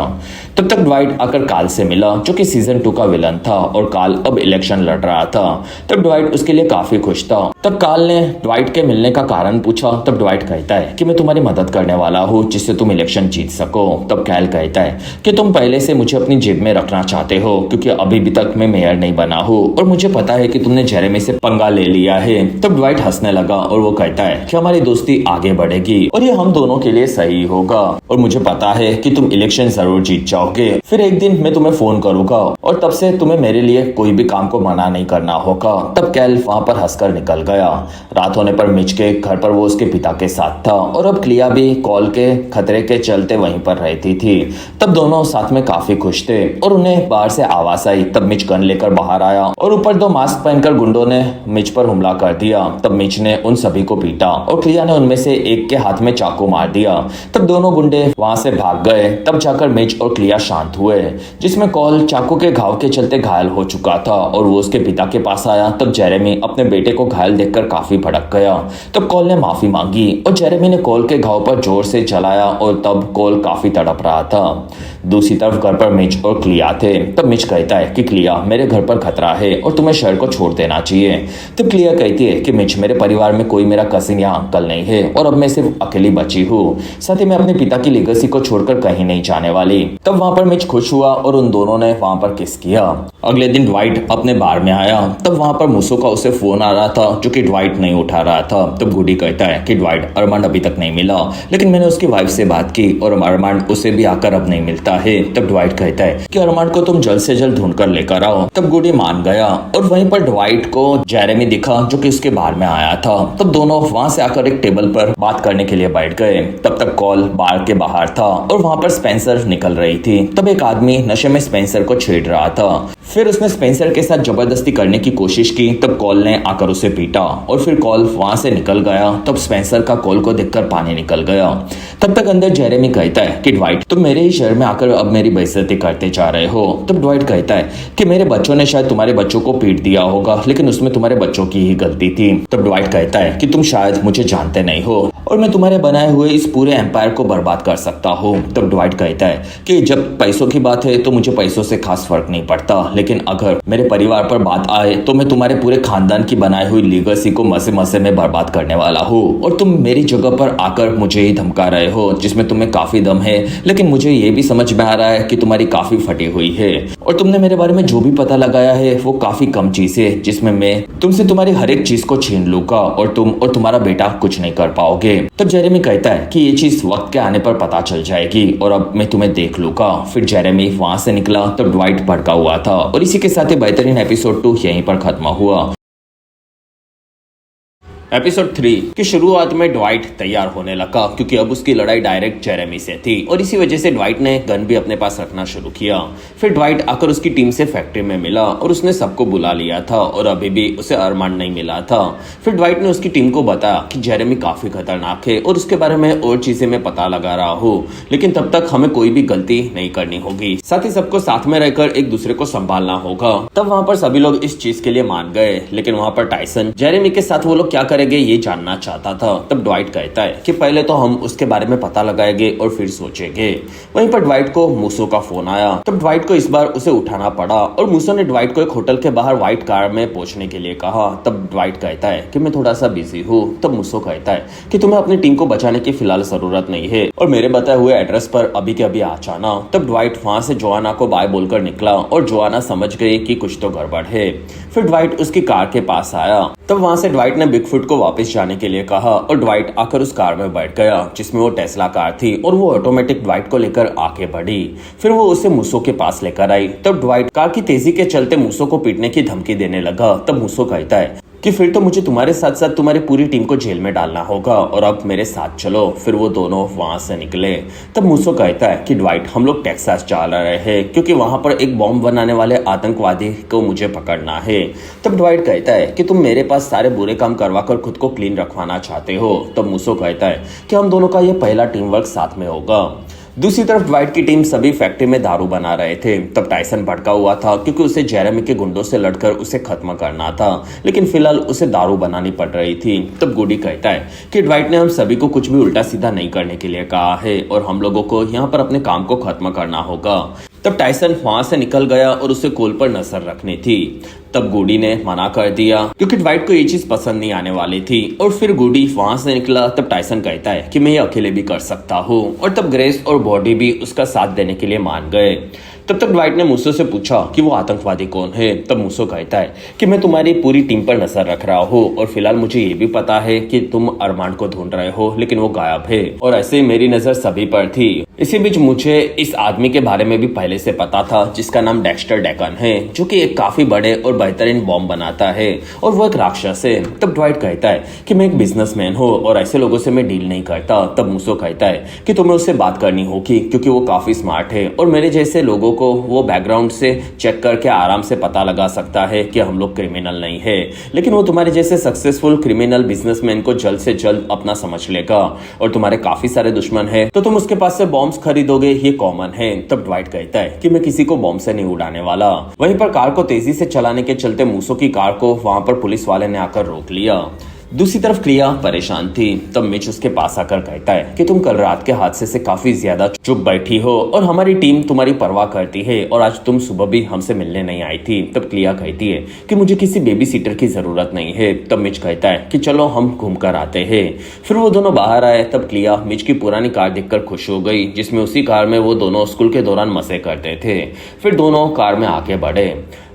तब तक ड्वाइट आकर काल से मिला, जो कि सीजन 2 का विलन था और काल अब इलेक्शन लड़ रहा था। तब ड्वाइट उसके लिए काफी खुश था। तब काल ने ड्वाइट के मिलने का कारण पूछा। तब ड्वाइट कहता है कि मैं तुम्हारी मदद करने वाला हूँ जिससे तुम इलेक्शन जीत सको। तब कैल कहता है कि तुम पहले से मुझे अपनी जेब में रखना चाहते हो, क्योंकि अभी भी तक मैं मेयर नहीं बना हूँ और मुझे पता है कि तुमने जेरेमी से पंगा ले लिया है। तब ड्वाइट हंसने लगा और वो कहता है कि हमारी दोस्ती आगे बढ़ेगी और ये हम दोनों के लिए सही होगा और मुझे पता है कि तुम इलेक्शन जरूर जीत जाओगे। फिर एक दिन मैं तुम्हें फोन करूंगा और तब से तुम्हें मेरे लिए कोई भी काम को मना नहीं करना होगा। तब कैल वहां पर हंसकर निकल गया। रात होने पर मिच के घर पर वो उसके पिता के साथ था और अब क्लिया भी कॉल के खतरे के चलते वहीं पर रहती थी। तब दोनों साथ में काफी खुश थे और उन्हें बाहर से आवाज आई। तब मिच गन लेकर बाहर आया और ऊपर 2 मास्क पहनकर गुंडों ने मिच पर हमला कर दिया। तब मिच ने उन सभी को पीटा और क्लिया ने उनमें से एक के हाथ में चाकू मार दिया। तब दोनों गुंडे वहां से भाग गए। तब जाकर मिच और क्लिया शांत हुए, जिसमें कॉल चाकू के घाव के चलते घायल हो चुका था और वो उसके पिता के पास आया। तब जेरेमी अपने बेटे को घायल देखकर काफी भड़क गया। तब कॉल ने माफी मांगी और जेरेमी ने कॉल के घाव पर जोर से चलाया और तब कॉल काफी तड़प रहा था। दूसरी तरफ घर पर मिच और क्लिया थे। तब मिच कहता है कि क्लिया, मेरे घर पर खतरा है और तुम्हें शहर को छोड़ देना चाहिए। तब क्लिया कहती है कि मिच, मेरे परिवार में कोई मेरा कजिन या अंकल नहीं है और अब मैं सिर्फ अकेली बची हूँ। साथ ही मैं अपने पिता की लेगेसी को छोड़कर कहीं नहीं जाने वाली। तब वहां पर मिच खुश हुआ और उन दोनों ने वहां पर किस किया। अगले दिन ड्वाइट अपने बार में आया। तब वहां पर मूसो का उसे फोन आ रहा था जो कि ड्वाइट नहीं उठा रहा था। तब गुडी कहता है कि ड्वाइट, अरमांड अभी तक नहीं मिला, लेकिन मैंने उसकी वाइफ से बात की और अरमांड उसे भी आकर अब नहीं मिलता है। तब ड्वाइट कहता है कि अरमांड को तुम जल्द से जल्द ढूंढ कर लेकर आओ। तब गुडी मान गया और वहीं पर ड्वाइट को जेरेमी दिखा जो कि उसके बार में आया था। तब दोनों वहां से आकर एक टेबल पर बात करने के लिए बैठ गए। तब तक कॉल बार के बाहर था और वहां पर स्पेंसर निकल रही थी। तब एक आदमी नशे में स्पेंसर को छेड़ रहा था। फिर उसने स्पेंसर के साथ जबरदस्ती करने की कोशिश की। तब कॉल ने आकर उसे पीटा और फिर कॉल वहां से निकल गया। तब स्पेंसर का कॉल को देखकर पानी निकल गया। तब तक अंदर जेरेमी कहता है कि ड्वाइट, तुम मेरे ही शहर में आकर अब मेरी बेइज्जती करते जा रहे हो। तब ड्वाइट कहता है कि मेरे बच्चों ने शायद तुम्हारे बच्चों को पीट दिया होगा, लेकिन उसमें तुम्हारे बच्चों की ही गलती थी। तब ड्वाइट कहता है कि तुम शायद मुझे जानते नहीं हो और मैं तुम्हारे बनाए हुए इस पूरे एम्पायर को बर्बाद कर सकता हूँ। तब ड्वाइट कहता है कि जब पैसों की बात है तो मुझे पैसों से खास फर्क नहीं पड़ता, लेकिन अगर मेरे परिवार पर बात आए तो मैं तुम्हारे पूरे खानदान की बनाई हुई लीगेसी को मसे मसे में बर्बाद करने वाला हूँ। और तुम मेरी जगह पर आकर मुझे ही धमका रहे हो जिसमें तुम्हें काफी दम है, लेकिन मुझे ये भी समझ में आ रहा है कि तुम्हारी काफी फटी हुई है और तुमने मेरे बारे में जो भी पता लगाया है वो काफी कम चीज है जिसमें मैं तुमसे तुम्हारी हर एक चीज को छीन लूंगा और तुम और तुम्हारा बेटा कुछ नहीं कर पाओगे। तब जेरेमी कहता है कि ये चीज वक्त के आने पर पता चल जाएगी और अब मैं तुम्हें देख लूंगा। फिर जेरेमी वहां से निकला। तब ड्वाइट भड़का हुआ था और इसी के साथ बेहतरीन एपिसोड 2 यहीं पर खत्म हुआ। एपिसोड 3 की शुरुआत में ड्वाइट तैयार होने लगा क्योंकि अब उसकी लड़ाई डायरेक्ट जेरेमी से थी और इसी वजह से ड्वाइट ने गन भी अपने पास रखना शुरू किया। फिर ड्वाइट आकर उसकी टीम से फैक्ट्री में मिला और उसने सबको बुला लिया था और अभी भी उसे अरमांड नहीं मिला था। फिर ड्वाइट ने उसकी टीम को बताया कि जेरेमी काफी खतरनाक है और उसके बारे में और चीजें मैं पता लगा रहा हूँ, लेकिन तब तक हमें कोई भी गलती नहीं करनी होगी। साथ ही सबको साथ में रहकर एक दूसरे को संभालना होगा। तब वहाँ पर सभी लोग इस चीज के लिए मान गए, लेकिन वहाँ पर टाइसन जेरेमी के साथ वो लोग क्या करेंगे ये जानना चाहता था। तब ड्वाइट कहता है कि पहले तो हम उसके बारे में पता लगाएंगे और फिर सोचेंगे। वहीं पर ड्वाइट को मूसो का फोन आया। तब ड्वाइट को इस बार उसे उठाना पड़ा और मूसो ने ड्वाइट को एक होटल के बाहर व्हाइट कार में पहुंचने के लिए कहा। तब ड्वाइट कहता है कि मैं थोड़ा सा बिजी हूँ। तब मूसो कहता है कि तुम्हें अपनी टीम को बचाने की फिलहाल जरूरत नहीं है और मेरे बताए हुए एड्रेस पर अभी के अभी आ जाना। तब ड्वाइट वहां से जोआना को बाय बोलकर निकला और जोआना समझ गई कि कुछ तो गड़बड़ है। फिर ड्वाइट उसकी कार के पास आया। तब वहां से ड्वाइट ने बिगफुट को वापस जाने के लिए कहा और ड्वाइट आकर उस कार में बैठ गया जिसमें वो टेस्ला कार थी और वो ऑटोमेटिक ड्वाइट को लेकर आगे बढ़ी। फिर वो उसे मूसो के पास लेकर आई। तब ड्वाइट कार की तेजी के चलते मूसो को पीटने की धमकी देने लगा। तब मूसो कहता है कि फिर तो मुझे तुम्हारे साथ साथ तुम्हारी पूरी टीम को जेल में डालना होगा और अब मेरे साथ चलो। फिर वो दोनों वहां से निकले। तब मूसो कहता है कि ड्वाइट, हम लोग टेक्सास जा रहे हैं क्योंकि वहां पर एक बॉम्ब बनाने वाले आतंकवादी को मुझे पकड़ना है। तब ड्वाइट कहता है कि तुम मेरे पास सारे बुरे काम करवाकर खुद को क्लीन रखवाना चाहते हो। तब मूसो कहता है कि हम दोनों का यह पहला टीम वर्क साथ में होगा। दूसरी तरफ ड्वाइट की टीम सभी फैक्ट्री में दारू बना रहे थे। तब टाइसन भड़का हुआ था क्योंकि उसे जेरेमी के गुंडों से लड़कर उसे खत्म करना था, लेकिन फिलहाल उसे दारू बनानी पड़ रही थी। तब गुडी कहता है कि ड्वाइट ने हम सभी को कुछ भी उल्टा सीधा नहीं करने के लिए कहा है और हम लोगों को यहाँ पर अपने काम को खत्म करना होगा। तब टाइसन वहां से निकल गया और उसे कोल पर नजर रखनी थी। तब गुडी ने मना कर दिया क्योंकि ड्वाइट को ये चीज पसंद नहीं आने वाली थी और फिर गुडी वहां से निकला। तब टाइसन कहता है कि मैं ये अकेले भी कर सकता हूँ और तब ग्रेस और बॉडी भी उसका साथ देने के लिए मान गए। तब तक ड्वाइट ने मूसो से पूछा कि वो आतंकवादी कौन है। तब मूसो कहता है कि मैं तुम्हारी पूरी टीम पर नजर रख रहा हूँ और फिलहाल मुझे ये भी पता है कि तुम अरमांड को ढूंढ रहे हो, लेकिन वो गायब है और ऐसे मेरी नजर सभी पर थी। इसी बीच मुझे इस आदमी के बारे में भी पहले से पता था जिसका नाम डेक्स्टर डेकन है, जो कि एक काफी बड़े और बेहतरीन बॉम्ब बनाता है और वो एक राक्षस है। तब ड्वाइट कहता है कि मैं एक बिजनेसमैन हूँ और ऐसे लोगों से मैं डील नहीं करता। तब मूसो कहता है कि तुम्हें उससे बात करनी होगी क्योंकि वो काफी स्मार्ट है और मेरे जैसे लोगों को वो बैकग्राउंड से चेक करके आराम से पता लगा सकता है कि हम लोग क्रिमिनल नहीं है, लेकिन वो तुम्हारे जैसे सक्सेसफुल क्रिमिनल बिजनेसमैन को जल्द से जल्द अपना समझ लेगा और तुम्हारे काफी सारे दुश्मन है तो तुम उसके पास से बॉम्ब्स खरीदोगे, ये कॉमन है। तब ड्वाइट कहता है कि मैं किसी को बॉम्ब से नहीं उड़ाने वाला। वहीं पर कार को तेजी से चलाने के चलते मूसो की कार को वहां पर पुलिस वाले ने आकर रोक लिया। दूसरी तरफ क्लिया परेशान थी। तब मिच उसके पास आकर कहता है कि तुम कल रात के हादसे से काफी ज्यादा चुप बैठी हो और हमारी टीम तुम्हारी परवाह करती है और आज तुम सुबह भी हमसे मिलने नहीं आई थी। तब क्लिया कहती है कि मुझे किसी बेबी सीटर की जरूरत नहीं है। तब मिच कहता है कि चलो हम घूम कर आते हैं। फिर वो दोनों बाहर आए। तब क्लिया मिच की पुरानी कार देखकर खुश हो गई, जिसमें उसी कार में वो दोनों स्कूल के दौरान मजे करते थे। फिर दोनों कार में आगे बढ़े।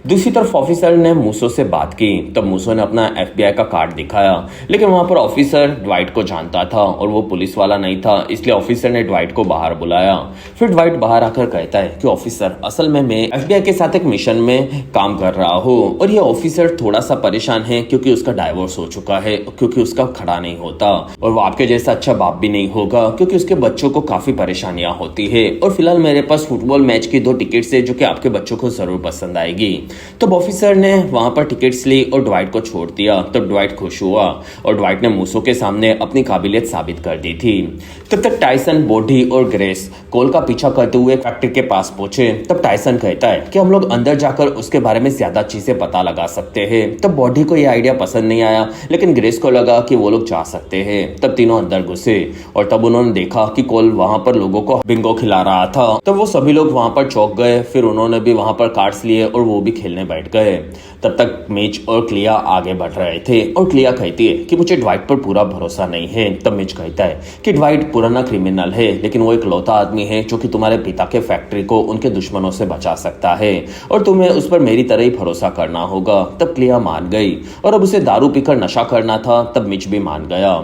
दूसरी तरफ ऑफिसर ने मूसो से बात की। तब मूसो ने अपना FBI का कार्ड दिखाया, लेकिन वहां पर ऑफिसर ड्वाइट को जानता था और वो पुलिस वाला नहीं था, इसलिए ऑफिसर ने ड्वाइट को बाहर बुलाया। फिर ड्वाइट बाहर आकर कहता है कि ऑफिसर, असल में मैं FBI के साथ एक मिशन में काम कर रहा हूँ और ये ऑफिसर थोड़ा सा परेशान है क्योंकि उसका डाइवोर्स हो चुका है, क्योंकि उसका खड़ा नहीं होता और वो आपके जैसा अच्छा बाप भी नहीं होगा क्योंकि उसके बच्चों को काफी परेशानियां होती है। और फिलहाल मेरे पास फुटबॉल मैच की 2 टिकट्स है जो कि आपके बच्चों को जरूर पसंद आएगी। तब ऑफिसर ने वहां पर टिकट्स ली और ड्वाइट को छोड़ दिया। तब ड्वाइट खुश हुआ और ड्वाइट ने मूसो के सामने अपनी काबिलियत साबित कर दी थी। तब तक टाइसन, बॉडी और ग्रेस कोल का पीछा करते हुए फैक्ट्री के पास पहुंचे। तब टाइसन कहता है कि हम लोग अंदर जाकर उसके बारे में ज्यादा चीजें पता लगा सकते हैं। तब बॉडी को यह आइडिया पसंद नहीं आया, लेकिन ग्रेस को लगा कि वो लोग जा सकते हैं। तब तीनों अंदर घुसे और तब उन्होंने देखा कि कोल वहां पर लोगों को बिंगो खिला रहा था। तब वो सभी लोग वहां पर चौंक गए। फिर उन्होंने भी वहां पर कार्ड्स लिए और वो भी खेलने बैठ गए। तब तक मिच और क्लिया आगे बढ़ रहे थे और क्लिया कहती है कि मुझे ड्वाइट पर पूरा भरोसा नहीं है। तब मिच कहता है कि ड्वाइट पुराना क्रिमिनल है, लेकिन वो एक लौता आदमी है जो कि तुम्हारे पिता के फैक्ट्री को उनके दुश्मनों से बचा सकता है और तुम्हें उस पर मेरी तरह ही भरोसा करना होगा। तब क्लिया मान गई और अब उसे दारू पीकर नशा करना था। तब मिच भी मान गया।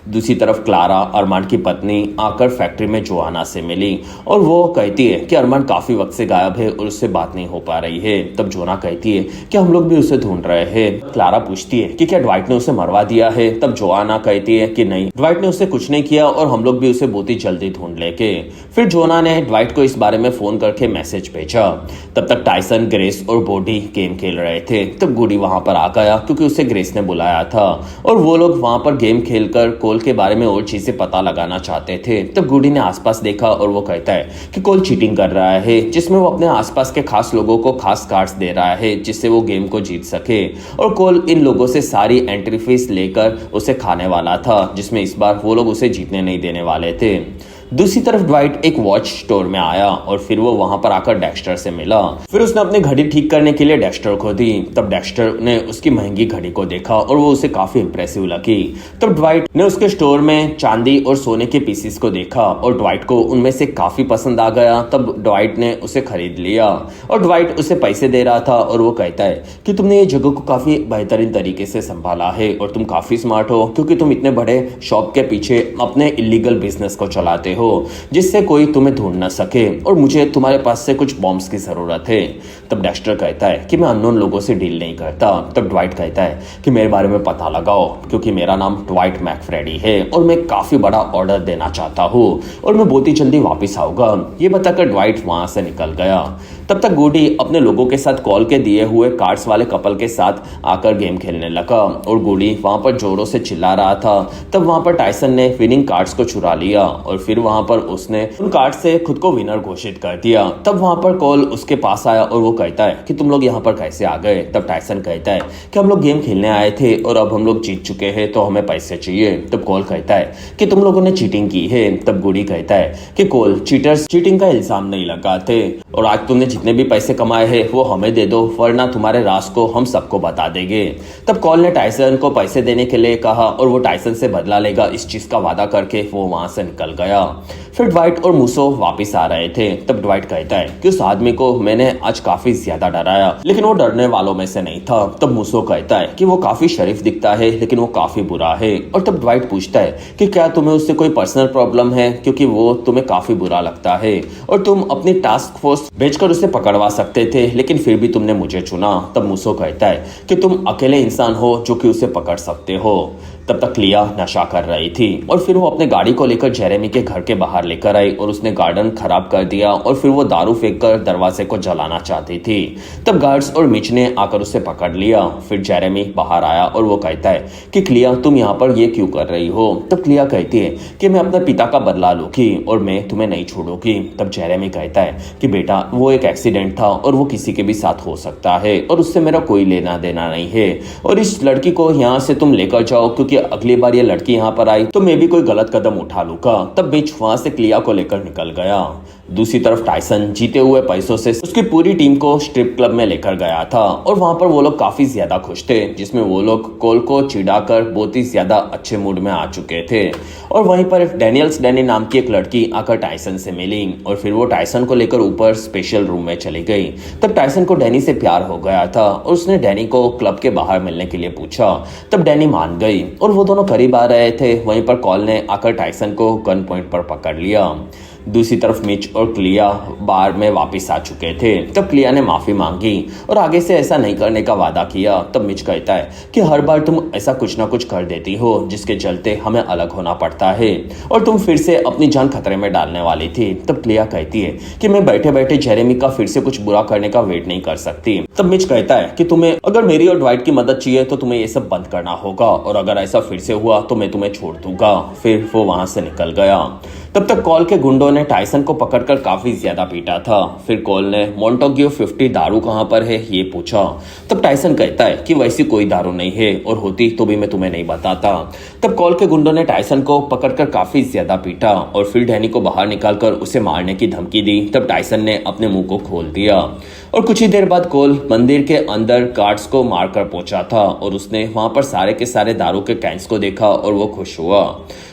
दूसरी तरफ क्लारा, अरमान की पत्नी, आकर फैक्ट्री में जोआना से मिली और वो कहती है कि अरमान काफी वक्त से गायब है और उससे बात नहीं हो पा रही है। तब जोना कहती है कि हम लोग भी उसे ढूंढ रहे हैं। क्लारा पूछती है कि क्या ड्वाइट ने उसे मरवा दिया है। तब जोआना कहती है कि नहीं, ड्वाइट ने उसे कुछ नहीं किया और हम लोग भी उसे बहुत ही जल्दी ढूंढ लेंगे। फिर जोना ने ड्वाइट को इस बारे में फोन करके मैसेज भेजा। तब तक टाइसन, ग्रेस और बॉडी गेम खेल रहे थे। तब गुडी वहां पर आ गया क्योंकि उसे ग्रेस ने बुलाया था और वो लोग वहां पर गेम खेलकर कोल के बारे में और चीजें पता लगाना चाहते थे। तब गुडी ने आसपास देखा और वो कहता है कि कोल चीटिंग कर रहा है, जिसमें वो अपने आसपास के खास लोगों को खास कार्ड्स दे रहा है जिससे वो गेम को जीत सके। और कोल इन लोगों से सारी एंट्री फीस लेकर उसे खाने वाला था, जिसमें इस बार वो लोग उसे जीतने नहीं देने वाले थे। दूसरी तरफ ड्वाइट एक वॉच स्टोर में आया और फिर वो वहां पर आकर डेक्स्टर से मिला। फिर उसने अपनी घड़ी ठीक करने के लिए डेक्स्टर को दी। तब डेक्स्टर ने उसकी महंगी घड़ी को देखा और वो उसे काफी इंप्रेसिव लगी। तब ड्वाइट ने उसके स्टोर में चांदी और सोने के पीसेस को देखा और ड्वाइट को उनमें से काफी पसंद आ गया। तब ड्वाइट ने उसे खरीद लिया और ड्वाइट उसे पैसे दे रहा था और वो कहता है कि तुमने ये जगह को काफी बेहतरीन तरीके से संभाला है और तुम काफी स्मार्ट हो क्योंकि तुम इतने बड़े शॉप के पीछे अपने इलीगल बिजनेस को चलाते हो जिससे कोई तुम्हें ढूंढ ना सके और मुझे तुम्हारे पास से कुछ बॉम्ब्स की जरूरत है। तब डेक्स्टर कहता है कि मैं अननोन लोगों से डील नहीं करता। तब ड्वाइट कहता है कि मेरे बारे में पता लगाओ क्योंकि मेरा नाम ड्वाइट मैकफ्रेडी है और मैं काफी बड़ा ऑर्डर देना चाहता हूँ और मैं बहुत ही जल्दी वापस आऊंगा। ये बताकर ड्वाइट वहां से निकल गया। तब तक गुडी अपने लोगों के साथ कॉल के दिए हुए कार्ड्स वाले कपल के साथ आकर गेम खेलने लगा और गुडी वहां पर जोरों से चिल्ला रहा था। तब वहां पर टाइसन ने विनिंग कार्ड्स को चुरा लिया और फिर वहां पर उसने उन कार्ड से खुद को विनर घोषित कर दिया। तब वहां पर कॉल उसके पास आया और वो कहता है कि तुम लोग यहाँ पर कैसे आ गए। तब टाइसन कहता है कि हम लोग गेम खेलने आए थे और अब हम लोग जीत चुके हैं तो हमें पैसे चाहिए। तब कॉल कहता है कि तुम लोगों ने चीटिंग की है। तब गुडी कहता है कि कॉल, चीटर्स चीटिंग का इल्जाम नहीं लगाते और आज तुमने जितने भी पैसे कमाए हैं वो हमें दे दो वरना तुम्हारे राज को हम सबको बता देंगे। तब कॉल ने टाइसन को पैसे देने के लिए कहा और वो टाइसन से बदला लेगा इस चीज का वादा करके वो वहां से निकल गया। फिर ड्वाइट और मूसो वापस आ रहे थे। तब ड्वाइट कहता है कि उस आदमी को मैंने आज काफी ज्यादा डराया लेकिन वो डरने वालों में से नहीं था। तब मूसो कहता है कि वो काफी शरीफ दिखता है लेकिन वो काफी बुरा है। और तब ड्वाइट पूछता है कि क्या तुम्हें उससे कोई पर्सनल प्रॉब्लम है क्योंकि वो तुम्हें काफी बुरा लगता है और तुम अपनी टास्क फोर्स भेजकर उसे पकड़वा सकते थे लेकिन फिर भी तुमने मुझे चुना। तब मूसो कहता है कि तुम अकेले इंसान हो जो कि उसे पकड़ सकते हो। तब तक क्लिया नशा कर रही थी और फिर वो अपने गाड़ी को लेकर जेरेमी के घर के बाहर लेकर आई और उसने गार्डन खराब कर दिया और फिर वो दारू फेंककर दरवाजे को जलाना चाहती थी। तब गार्ड्स और मिच ने आकर उसे पकड़ लिया। फिर जेरेमी बाहर आया और वो कहता है कि क्लिया तुम यहाँ पर ये क्यों कर रही हो। तब क्लिया कहती है कि मैं अपने पिता का बदला लूंगी और मैं तुम्हें नहीं छोड़ूंगी। तब जेरेमी कहता है कि बेटा वो एक एक्सीडेंट था और वो किसी के भी साथ हो सकता है और उससे मेरा कोई लेना देना नहीं है और इस लड़की को यहाँ से तुम लेकर जाओ, क्योंकि अगली बार ये लड़की यहाँ पर आई तो मैं भी कोई गलत कदम उठा लूंगा। तब मिच वहां से क्लिया को लेकर निकल गया। दूसरी तरफ टाइसन जीते हुए पैसों से उसकी पूरी टीम को स्ट्रिप क्लब में लेकर गया था और वहां पर वो लोग काफी ज्यादा खुश थे, जिसमें वो लोग कोल को चिढ़ाकर बहुत ही ज्यादा अच्छे मूड में आ चुके थे। और वहीं पर डैनी नाम की एक लड़की आकर टाइसन से मिली और फिर वो टाइसन को लेकर ऊपर स्पेशल रूम में चली गई। तब टाइसन को डैनी से प्यार हो गया था और उसने डैनी को क्लब के बाहर मिलने के लिए पूछा। तब डैनी मान गई और वो दोनों करीब आ रहे थे। वहीं पर कॉल ने आकर टाइसन को गन पॉइंट पर पकड़ लिया। दूसरी तरफ मिच और क्लिया बार में वापस आ चुके थे। तब क्लिया ने माफी मांगी और आगे से ऐसा नहीं करने का वादा किया। तब मिच कहता है कि हर बार तुम ऐसा कुछ ना कुछ कर देती हो जिसके चलते हमें अलग होना पड़ता है और तुम फिर से अपनी जान खतरे में डालने वाली थी। तब क्लिया कहती है कि मैं बैठे बैठे जेरेमी का फिर से कुछ बुरा करने का वेट नहीं कर सकती। तब मिच कहता है कि तुम्हें अगर मेरी और ड्वाइट की मदद चाहिए तो तुम्हें ये सब बंद करना होगा और अगर ऐसा फिर से हुआ तो मैं तुम्हें छोड़ दूंगा। फिर वो वहां से निकल गया। तब तक कॉल के गुंडों ने टाइसन को पकड़कर काफी ज्यादा पीटा था। फिर कॉल ने मोंटेग्यू 50 दारू कहां पर है ये पूछा। तब टाइसन कहता है कि वैसी कोई दारू नहीं है और होती तो भी मैं तुम्हें नहीं बताता। तब कॉल के गुंडों ने टाइसन को पकड़कर काफी ज्यादा पीटा और फिर डैनी को बाहर निकालकर उसे मारने की धमकी दी। तब टाइसन ने अपने मुंह को खोल दिया और कुछ ही देर बाद कॉल मंदिर के अंदर गार्ड्स को मारकर पहुंचा था और उसने वहां पर सारे के सारे दारू के कैंस को देखा और वो खुश हुआ।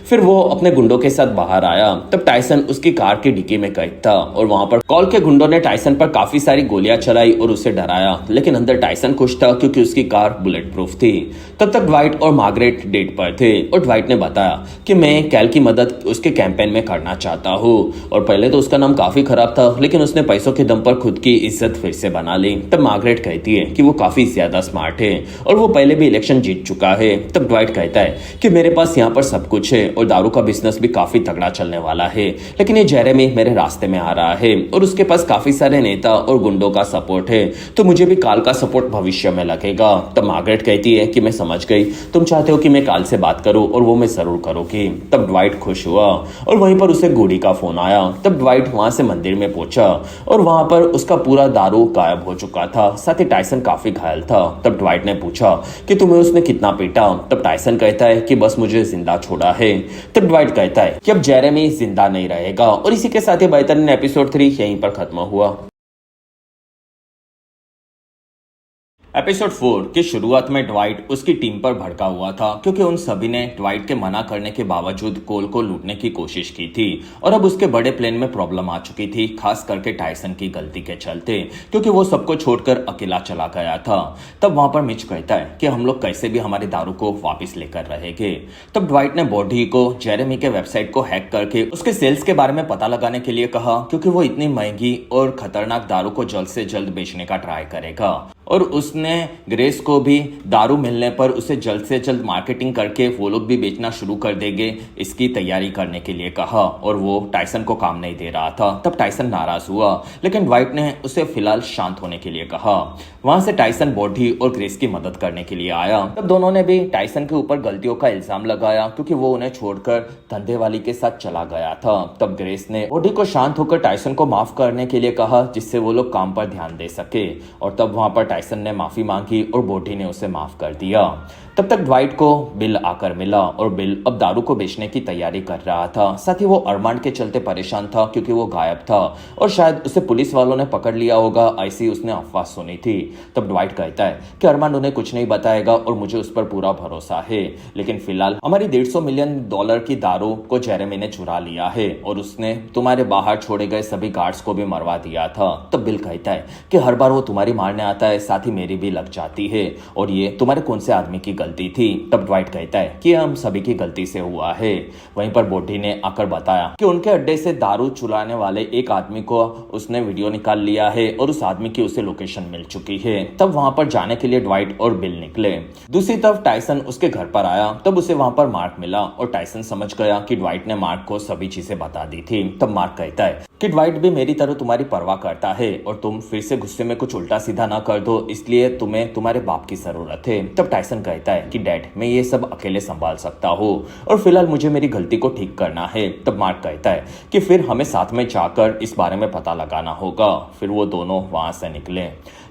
फिर वो अपने गुंडों के साथ बाहर आया। तब टाइसन उसकी कार की डिक्की में कैद था और वहां पर कॉल के गुंडों ने टाइसन पर काफी सारी गोलियां चलाई और उसे डराया, लेकिन अंदर टाइसन खुश था क्योंकि उसकी कार बुलेट प्रूफ थी। तब तक ड्वाइट और मार्गरेट डेट पर थे और ड्वाइट ने बताया कि मैं कैल की मदद उसके कैंपेन में करना चाहता हूँ। और पहले तो उसका नाम काफी खराब था, लेकिन उसने पैसों के दम पर खुद की इज्जत फिर से बना ली। तब मार्गरेट कहती है कि वो काफी ज्यादा स्मार्ट है और वो पहले भी इलेक्शन जीत चुका है। तब ड्वाइट कहता है कि मेरे पास यहाँ पर सब कुछ है और दारू का बिजनेस भी काफी तगड़ा चलने वाला है, लेकिन ये जेरेमी मेरे रास्ते में आ रहा है और उसके पास काफी सारे नेता और गुंडों का सपोर्ट है, तो मुझे भी काल का सपोर्ट भविष्य में लगेगा। तब मार्गरेट कहती है कि मैं समझ गई, तुम चाहते हो कि मैं काल से बात करूं और वो मैं जरूर करूंगी। तब ड्वाइट खुश हुआ और वहीं पर उसे गोडी का फोन आया। तब ड्वाइट वहां से मंदिर में पहुंचा और वहां पर उसका पूरा दारू गायब हो चुका था, साथ ही टाइसन काफी घायल था। तब ड्वाइट ने पूछा कि तुम्हें उसने कितना पीटा। तब टाइसन कहता है कि बस मुझे जिंदा छोड़ा है। तब ड्वाइट कहता है कि अब जेरेमी जिंदा नहीं रहेगा। और इसी के साथ ही बेहतरीन एपिसोड 3 यहीं पर खत्म हुआ। एपिसोड 4 की शुरुआत में ड्वाइट उसकी टीम पर भड़का हुआ था क्योंकि उन सभी ने ड्वाइट के मना करने के बावजूद कोल को लूटने की कोशिश की थी और अब उसके बड़े प्लान में प्रॉब्लम आ चुकी थी, खास करके टाइसन की गलती के चलते, क्योंकि वो सबको छोड़कर अकेला चला गया था। तब वहां पर मिच कहता है कि हम लोग कैसे भी हमारी दारू को वापस लेकर रहेंगे। तब ड्वाइट ने बॉडी को जेरेमी के वेबसाइट को हैक करके उसके सेल्स के बारे में पता लगाने के लिए कहा, क्योंकि वो इतनी महंगी और खतरनाक दारू को जल्द से जल्द बेचने का ट्राई करेगा। और उसने ग्रेस को भी दारू मिलने पर उसे जल्द से जल्द मार्केटिंग करके वो लोग भी बेचना शुरू कर देंगे, इसकी तैयारी करने के लिए कहा। और वो टाइसन को काम नहीं दे रहा था। तब टाइसन नाराज हुआ, लेकिन ड्वाइट ने उसे फिलहाल शांत होने के लिए कहा। वहां से टाइसन बॉडी और ग्रेस की मदद करने के लिए आया। तब दोनों ने भी टाइसन के ऊपर गलतियों का इल्जाम लगाया क्योंकि वो उन्हें छोड़कर धंधे वाली के साथ चला गया था। तब ग्रेस ने बॉडी को शांत होकर टाइसन को माफ करने के लिए कहा, जिससे वो लोग काम पर ध्यान दे सके। और तब वहां पर टाइसन ने माफी मांगी और बॉडी ने उसे माफ कर दिया। तब तक ड्वाइट को बिल आकर मिला और बिल अब दारू को बेचने की तैयारी कर रहा था। साथ ही वो अरमांड के चलते परेशान था क्योंकि वो गायब था और शायद उसे पुलिस वालों ने पकड़ लिया होगा, ऐसी उसने अफवाह सुनी थी। तब ड्वाइट कहता है कि अरमांड उन्हें कुछ नहीं बताएगा और मुझे उस पर पूरा भरोसा है, लेकिन फिलहाल हमारी $150 मिलियन की दारू को जेरेमी ने चुरा लिया है और उसने तुम्हारे बाहर छोड़े गए सभी गार्ड्स को भी मरवा दिया था। तब बिल कहता है कि हर बार वो तुम्हारी मारने आता है, साथ ही मेरी भी लग जाती है और ये तुम्हारे कौन से आदमी की गलती थी। तब ड्वाइट कहता है कि हम सभी की गलती से हुआ है। वहीं पर बोटी ने आकर बताया कि उनके अड्डे से दारू चुराने वाले एक आदमी को उसने वीडियो निकाल लिया है और उस आदमी की उसे लोकेशन मिल चुकी है। तब वहां पर जाने के लिए ड्वाइट और बिल निकले। दूसरी तरफ टाइसन उसके घर पर आया। तब उसे वहां पर मार्क मिला और टाइसन समझ गया कि ड्वाइट ने मार्क को सभी चीजें बता दी थी। तब मार्क कहता है कि ड्वाइट भी मेरी तरह तुम्हारी परवाह करता है और तुम फिर से गुस्से में कुछ उल्टा सीधा ना कर दो, इसलिए तुम्हें तुम्हारे बाप की जरूरत है। तब टाइसन कहता है कि डैड, मैं ये सब अकेले संभाल सकता हूँ और फिलहाल मुझे मेरी गलती को ठीक करना है। तब मार्क कहता है कि फिर हमें साथ में जाकर इस बारे में पता लगाना होगा। फिर वो दोनों वहां से निकले।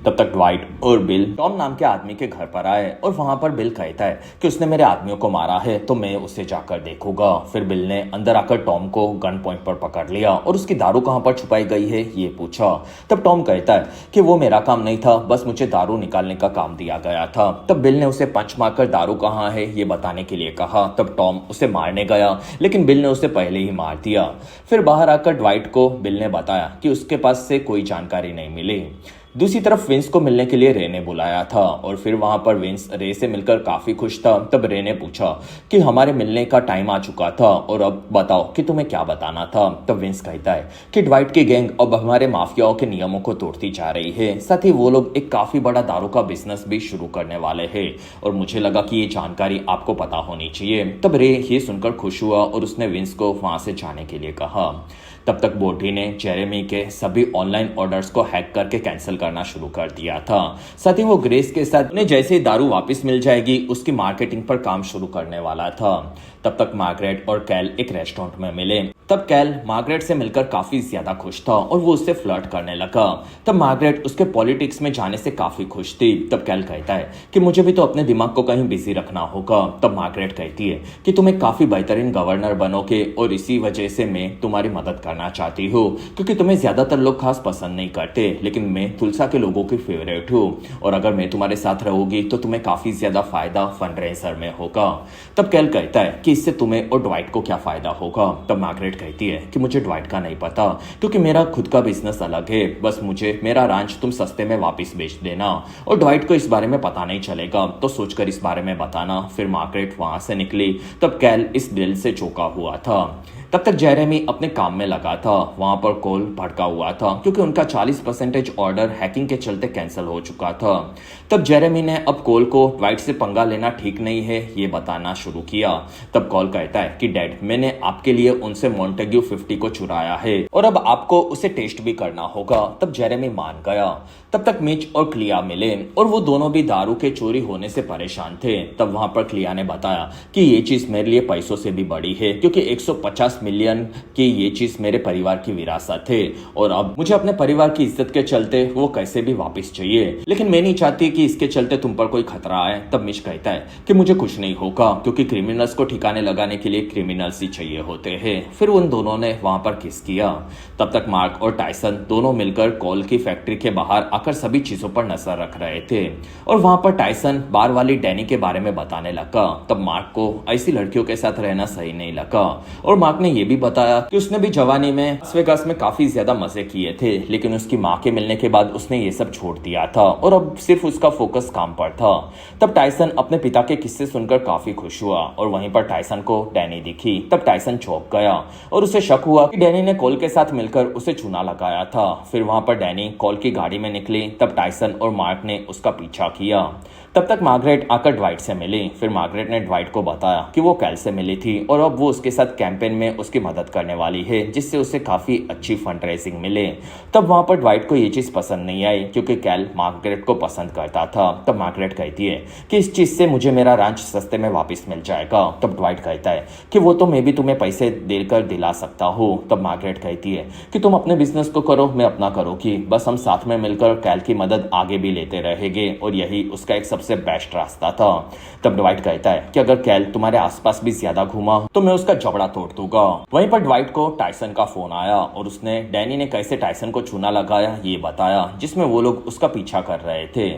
तब तक ड्वाइट और बिल टॉम नाम के आदमी के घर पर आए और वहां पर बिल कहता है कि उसने मेरे आदमियों को मारा है तो मैं उसे जाकर देखूंगा। फिर बिल ने अंदर आकर टॉम को गन पॉइंट पर पकड़ लिया और उसकी दारू कहां पर छुपाई गई है ये पूछा। तब टॉम कहता है कि वो मेरा काम नहीं था, बस मुझे दारू निकालने का काम दिया गया था। तब बिल ने उसे पंच मारकर दारू कहां है ये बताने के लिए कहा। तब टॉम उसे मारने गया लेकिन बिल ने उसे पहले ही मार दिया। फिर बाहर आकर ड्वाइट को बिल ने बताया कि उसके पास से कोई जानकारी नहीं मिली। दूसरी तरफ विंस को मिलने के लिए रे ने बुलाया था और फिर वहां पर विंस रे से मिलकर काफी खुश था। तब रे ने पूछा कि हमारे मिलने का टाइम आ चुका था और अब बताओ कि तुम्हें क्या बताना था। तब विंस कहता है कि ड्वाइट की गैंग अब हमारे माफियाओं के नियमों को तोड़ती जा रही है, साथ ही वो लोग एक काफी बड़ा दारू का बिजनेस भी शुरू करने वाले हैं और मुझे लगा कि ये जानकारी आपको पता होनी चाहिए। तब रे ये सुनकर खुश हुआ और उसने विंस को वहां से जाने के लिए कहा। तब तक बोटी ने जेरेमी के सभी ऑनलाइन ऑर्डर्स को हैक करके कैंसिल करना शुरू कर दिया था। साथ ही वो ग्रेस के साथ उन्हें जैसे ही दारू वापस मिल जाएगी उसकी मार्केटिंग पर काम शुरू करने वाला था। तब तक मार्गरेट और कैल एक रेस्टोरेंट में मिले। तब कैल मार्गरेट से मिलकर काफी ज्यादा खुश था और वो उससे फ्लर्ट करने लगा। तब मार्गरेट उसके पॉलिटिक्स में जाने से काफी खुश थी। तब कैल कहता है कि मुझे भी तो अपने दिमाग को कहीं बिजी रखना होगा। तब मार्गरेट कहती है कि तुम एक काफी बेहतरीन गवर्नर बनोगे और इसी वजह से मैं तुम्हारी मदद करना चाहती हूँ, क्योंकि तुम्हें ज्यादातर लोग खास पसंद नहीं करते लेकिन मैं तुलसा के लोगों की फेवरेट हूँ और अगर मैं तुम्हारे साथ रहूंगी तो तुम्हें काफी ज्यादा फायदा फंडरेजर में होगा। तब कैल कहता है कि इससे तुम्हें और ड्वाइट को क्या फायदा होगा। तब मार्गरेट कहती है कि मुझे ड्वाइट का नहीं पता क्योंकि मेरा खुद का बिजनेस अलग है, बस मुझे मेरा रांच तुम सस्ते में वापस बेच देना और ड्वाइट को इस बारे में पता नहीं चलेगा तो सोचकर इस बारे में बताना। फिर मार्गरेट वहां से निकली। तब कैल इस दिल से चौंका हुआ था। तब तक जेरेमी अपने काम में लगा था। वहां पर कोल भड़का हुआ था क्योंकि उनका 40% ऑर्डर हैकिंग के चलते कैंसिल हो चुका था। तब जेरेमी ने अब कोल को ड्वाइट से पंगा लेना ठीक नहीं है ये बताना शुरू किया। तब कोल कहता है कि डैड, मैंने आपके लिए उनसे मॉन्टेग्यू 50 को चुराया है और अब आपको उसे टेस्ट भी करना होगा। तब जेरेमी मान गया। तब तक मिच और क्लिया मिले और वो दोनों भी दारू के चोरी होने से परेशान थे। तब वहां पर क्लिया ने बताया कि ये चीज मेरे लिए पैसों से भी बड़ी है क्योंकि 150 मिलियन की ये चीज मेरे परिवार की विरासत है और अब मुझे अपने परिवार की इज्जत के चलते वो कैसे भी वापस चाहिए, लेकिन मैं नहीं चाहती कि इसके चलते तुम पर कोई खतरा आए। तब मिच कहता है कि मुझे कुछ नहीं होगा क्योंकि क्रिमिनल्स को ठिकाने लगाने के लिए क्रिमिनल्स ही चाहिए होते हैं। फिर उन दोनों ने वहां पर किस किया। तब तक मार्क और टाइसन दोनों मिलकर कोल की फैक्ट्री के बाहर आकर सभी चीजों पर नजर रख रहे थे और वहां पर टाइसन बार वाली डैनी के बारे में बताने लगा। तब मार्क को ऐसी लड़कियों के साथ रहना सही नहीं लगा और मार्क ने ये भी बताया कि उसने भी जवानी में लास वेगास में काफी ज्यादा मजे किए थे लेकिन उसकी माँ के मिलने के बाद उसने ये सब छोड़ दिया था और अब सिर्फ उसका फोकस काम पर था। तब टाइसन अपने पिता के किस्से सुनकर काफी खुश हुआ और वहीं पर टाइसन को डैनी दिखी। तब टाइसन चौंक गया और उसे शक हुआ कि डैनी ने कोल के साथ मिलकर उसे चूना लगाया था। फिर वहां पर डैनी कोल की गाड़ी में निकली। तब टाइसन और मार्क ने उसका पीछा किया। तब तक मार्गरेट आकर ड्वाइट से मिली। फिर मार्गरेट ने ड्वाइट को बताया कि वो कैल से मिली थी और अब वो उसके साथ कैंपेन में उसकी मदद करने वाली है जिससे उसे काफी अच्छी फंड रेजिंग मिले। तब वहां पर ड्वाइट को ये चीज पसंद नहीं आई क्योंकि कैल मार्गरेट को पसंद करता था। तब मार्गरेट कहती है कि इस चीज से मुझे मेरा रांच सस्ते में वापस मिल जाएगा। तब ड्वाइट कहता है कि वो तो मैं भी तुम्हें पैसे देकर दिला सकता हूँ। तब मार्गरेट कहती है कि तुम अपने बिजनेस को करो, मैं अपना करूँगी, बस हम साथ में मिलकर कैल की मदद आगे भी लेते रहेंगे और यही उसका एक सबसे बेस्ट रास्ता था। तब ड्वाइट कहता है कि अगर कैल तुम्हारे आसपास भी ज्यादा घूमा तो मैं उसका जबड़ा तोड़ दूंगा वहीं पर ड्वाइट को टायसन का फोन आया और उसने डैनी ने कैसे टायसन को चूना लगाया ये बताया, जिसमें वो लोग उसका पीछा कर रहे थे।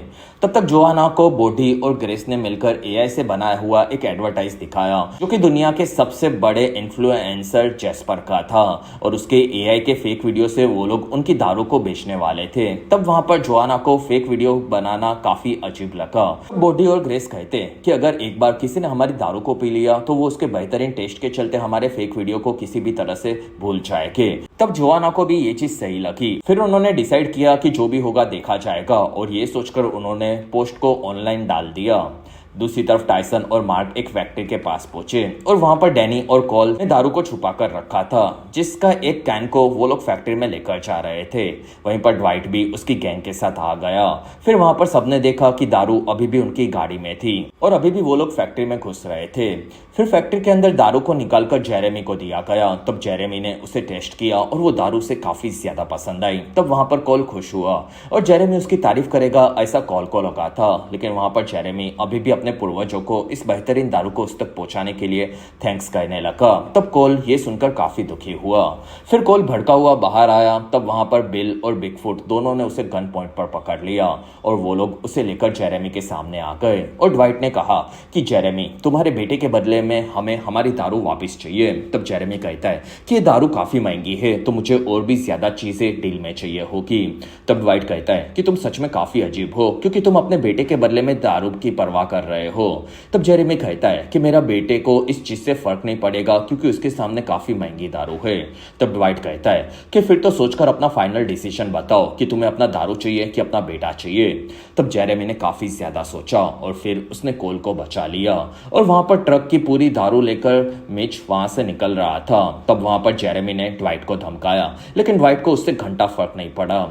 तब तक जोआना को बोडी और ग्रेस ने मिलकर एआई से बनाया हुआ एक एडवर्टाइज दिखाया जो कि दुनिया के सबसे बड़े इन्फ्लुएंसर जेस्पर का था और उसके एआई के फेक वीडियो से वो लोग उनकी दारू को बेचने वाले थे। तब वहां पर जोआना को फेक वीडियो बनाना काफी अजीब लगा। बोडी और ग्रेस कहते कि अगर एक बार किसी ने हमारी दारू को पी लिया तो वो उसके बेहतरीन टेस्ट के चलते हमारे फेक वीडियो को किसी भी तरह से भूल जाएंगे। तब जोआना को भी ये चीज सही लगी। फिर उन्होंने डिसाइड किया कि जो भी होगा देखा जाएगा और ये सोचकर उन्होंने पोस्ट को ऑनलाइन डाल दिया। दूसरी तरफ टायसन और मार्क एक फैक्ट्री के पास पहुंचे और वहां पर डैनी और कॉल ने दारू को छुपा कर रखा था, जिसका एक कैन को वो लोग फैक्ट्री में लेकर जा रहे थे। वहीं पर ड्वाइट भी उसकी गैंग के साथ आ गया। फिर वहां पर सबने देखा कि दारू अभी भी उनकी गाड़ी में थी और अभी भी वो लोग फैक्ट्री में घुस रहे थे। फिर फैक्ट्री के अंदर दारू को निकालकर जेरेमी को दिया गया। तब जेरेमी ने उसे टेस्ट किया और वो दारू से काफी ज्यादा पसंद आई। तब वहां पर कॉल खुश हुआ और जेरेमी उसकी तारीफ करेगा ऐसा कॉल को लगा था, लेकिन वहां पर जेरेमी अभी भी अपने पूर्वजों को इस बेहतरीन दारू को उस तक पहुंचाने के लिए थैंक्स कहने लगा। तब कॉल ये सुनकर काफी दुखी हुआ। फिर कॉल भड़का हुआ बाहर आया। तब वहां पर बिल और बिगफुट दोनों ने उसे गन पॉइंट पर पकड़ लिया और वो लोग उसे लेकर जेरेमी के सामने आ गए और ड्वाइट ने कहा कि जेरेमी, तुम्हारे बेटे के बदले में हमें हमारी दारू वापस चाहिए। तब जेरेमी कहता है कि ये दारू काफी महंगी है तो मुझे और भी ज्यादा चीजें डील में चाहिए होगी। तब ड्वाइट कहता है कि तुम सच में काफी अजीब हो क्योंकि तुम अपने बेटे के बदले में दारू की परवाह कर रहे हो। तब जेरेमी कहता है कि मेरा बेटे को इस चीज से फर्क नहीं पड़ेगा क्योंकि उसके सामने काफी महंगी दारू है। तब ड्वाइट कहता है कि फिर तो सोचकर अपना फाइनल डिसीजन बताओ कि तुम्हें अपना दारू चाहिए कि अपना बेटा चाहिए। तब जेरेमी ने काफी ज्यादा सोचा और फिर उसने कोल को बचा लिया और वहां पर ट्रक की पूरी दारू लेकर मिच वहां से निकल रहा था। तब वहां पर जेरेमी ने ड्वाइट को धमकाया, लेकिन ड्वाइट को उससे घंटा फर्क नहीं पड़ा।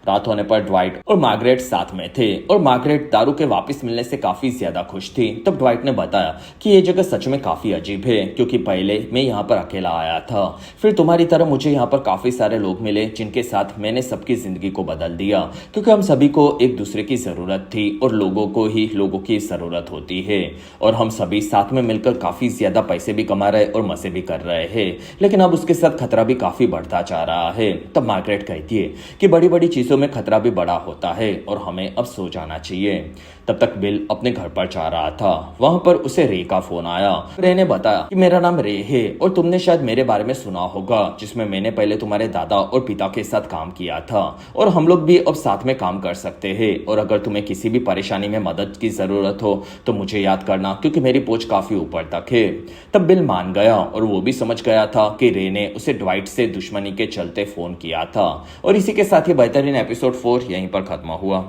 रात होने पर ड्वाइट और मार्गरेट साथ में थे और मार्गरेट दारू के वापस मिलने से काफी ज्यादा खुश थी। तब ड्वाइट ने बताया कि ये जगह सच में काफी अजीब है क्योंकि पहले मैं यहाँ पर अकेला आया था, फिर तुम्हारी तरह मुझे यहाँ पर काफी सारे लोग मिले जिनके साथ मैंने सबकी जिंदगी को बदल दिया क्योंकि हम सभी को एक दूसरे की जरूरत थी और लोगों को ही लोगों की जरूरत होती है और हम सभी साथ में मिलकर काफी ज्यादा पैसे भी कमा रहे और मजे भी कर रहे हैं, लेकिन अब उसके साथ खतरा भी काफी बढ़ता जा रहा है। तब मार्गरेट कहती है कि बड़ी बड़ी चीजों में खतरा भी बड़ा होता है और हमें अब सो जाना चाहिए। तब तक बिल अपने घर पर जा रहा था। वहां पर उसे रे का फोन आया। रे ने बताया कि मेरा नाम रे है और तुमने शायद मेरे बारे में सुना होगा जिसमें मैंने पहले तुम्हारे दादा और पिता के साथ काम किया था और हम लोग भी अब साथ में काम कर सकते हैं और अगर तुम्हें किसी भी परेशानी में मदद की जरूरत हो तो मुझे याद करना क्योंकि मेरी पहुंच काफी ऊपर तक है। तब बिल मान गया और वो भी समझ गया था कि रे ने उसे ड्वाइट से दुश्मनी के चलते फोन किया था और इसी के साथ ही बेहतरीन एपिसोड 4 यहीं पर खत्म हुआ।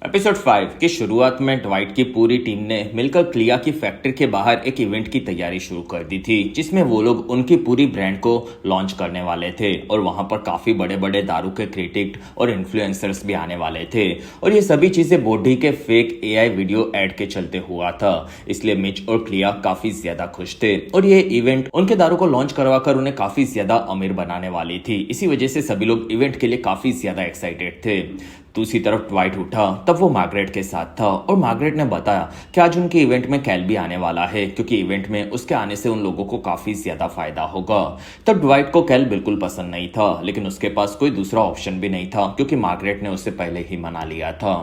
एपिसोड 5 की शुरुआत में ड्वाइट की पूरी टीम ने मिलकर क्लिया की फैक्ट्री के बाहर एक इवेंट की तैयारी शुरू कर दी थी जिसमें वो लोग उनकी पूरी ब्रांड को लॉन्च करने वाले थे और वहां पर काफी बड़े बड़े दारू के क्रिटिक और इन्फ्लुएंसर्स भी आने वाले थे और ये सभी चीजें बॉडी के फेक एआई वीडियो एड के चलते हुआ था, इसलिए मिच और क्लिया काफी ज्यादा खुश थे और ये इवेंट उनके दारू को लॉन्च करवाकर उन्हें काफी ज्यादा अमीर बनाने वाली थी। इसी वजह से सभी लोग इवेंट के लिए काफी ज्यादा एक्साइटेड थे। दूसरी तरफ ड्वाइट उठा। तब वो मार्गरेट के साथ था और मार्गरेट ने बताया कि आज उनके इवेंट में कैल भी आने वाला है क्योंकि इवेंट में उसके आने से उन लोगों को काफी ज्यादा फायदा होगा। तब ड्वाइट को कैल बिल्कुल पसंद नहीं था, लेकिन उसके पास कोई दूसरा ऑप्शन भी नहीं था क्योंकि मार्गरेट ने उसे पहले ही मना लिया था।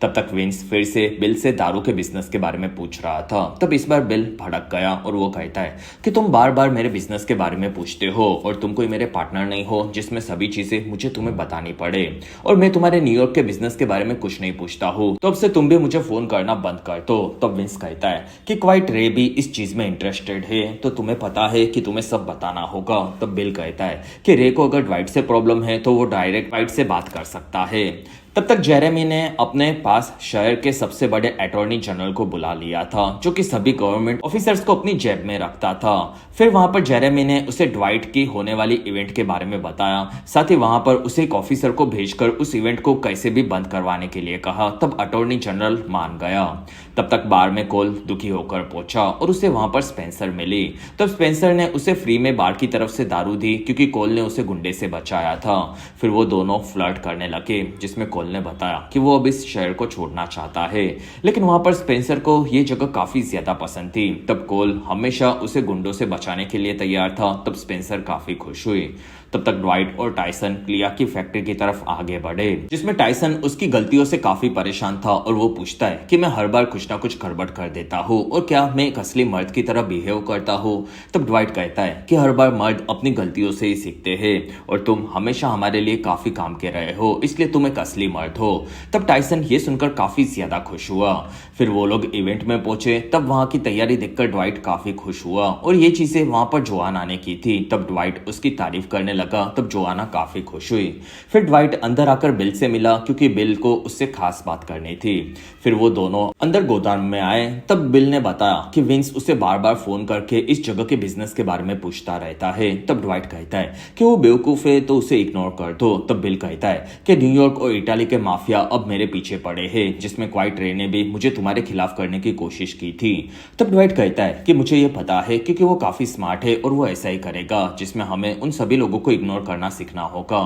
तब तक विंस फिर से बिल से दारू के बिजनेस के बारे में पूछ रहा था। तब इस बार बिल भड़क गया और वो कहता है कि तुम बार बार मेरे बिजनेस के बारे में पूछते हो और तुम कोई मेरे पार्टनर नहीं हो जिसमें सभी चीजें मुझे तुम्हें बतानी पड़े और मैं तुम्हारे न्यूयॉर्क के बिजनेस के बारे में कुछ नहीं पूछता हूँ, तो अब से तुम भी मुझे फोन करना बंद कर दो। तब विंस कहता है कि क्वाइट रे भी इस चीज में इंटरेस्टेड है तो तुम्हें पता है कि तुम्हें सब बताना होगा। तब बिल कहता है कि रे को अगर ड्वाइट से प्रॉब्लम है तो वो डायरेक्ट ड्वाइट से बात कर सकता है। तब तक जेरेमी ने अपने पास शहर के सबसे बड़े अटॉर्नी जनरल को बुला लिया था जो कि सभी गवर्नमेंट ऑफिसर्स को अपनी जेब में रखता था। फिर वहां पर जेरेमी ने उसे ड्वाइट की होने वाली इवेंट के बारे में बताया, साथ ही वहां पर उसे एक ऑफिसर को भेजकर उस इवेंट को कैसे भी बंद करवाने के लिए कहा। तब अटॉर्नी जनरल मान गया। तब तक बार में कोल दुखी होकर पहुंचा और उसे वहां पर स्पेंसर मिली। तब स्पेंसर ने उसे फ्री में बार की तरफ से दारू दी क्योंकि कोल ने उसे गुंडे से बचाया था। फिर वो दोनों फ्लर्ट करने लगे जिसमें कोल ने बताया कि वो अब इस शहर को छोड़ना चाहता है, लेकिन वहां पर स्पेंसर को ये जगह काफी ज्यादा पसंद थी। तब कोल हमेशा उसे गुंडों से बचाने के लिए तैयार था। तब स्पेंसर काफी खुश हुई। तब तक ड्वाइट और टाइसन क्लिया की फैक्ट्री की तरफ आगे बढ़े, जिसमें टाइसन उसकी गलतियों से काफी परेशान था और वो पूछता है कि मैं हर बार कुछ ना कुछ गड़बड़ कर देता हूँ और क्या मैं एक असली मर्द की तरह बिहेव करता हूँ। तब ड्वाइट कहता है कि हर बार मर्द अपनी गलतियों से ही सीखते हैं और तुम हमेशा हमारे लिए काफी काम के रहे हो, इसलिए तुम एक असली मर्द हो। तब टाइसन ये सुनकर काफी ज्यादा खुश हुआ। फिर वो लोग इवेंट में पहुंचे। तब वहां की तैयारी देखकर ड्वाइट काफी खुश हुआ और ये चीजें वहां पर जोआन आने की थी। तब ड्वाइट उसकी तारीफ करने लगा। तब जोआना काफी खुश हुई। फिर ड्वाइट अंदर आकर बिल से मिला क्योंकि बिल को उससे खास बात करनी थी। फिर वो दोनों अंदर गोदाम में आए। तब बिल ने बताया कि विंस उसे बार बार फोन करके इस जगह के बिजनेस के बारे में पूछता रहता है। तब ड्वाइट कहता है कि वो बेवकूफ है तो उसे इग्नोर कर दो। तब बिल कहता है कि न्यूयॉर्क और इटाली के माफिया अब मेरे पीछे पड़े हैं, जिसमें क्वाइट रे ने भी मुझे तुम्हारे खिलाफ करने की कोशिश की थी। तब ड्वाइट कहता है कि मुझे ये पता है क्योंकि वो काफी स्मार्ट है और वो ऐसा ही करेगा, जिसमें हमें उन सभी लोगों को इग्नोर करना सीखना होगा।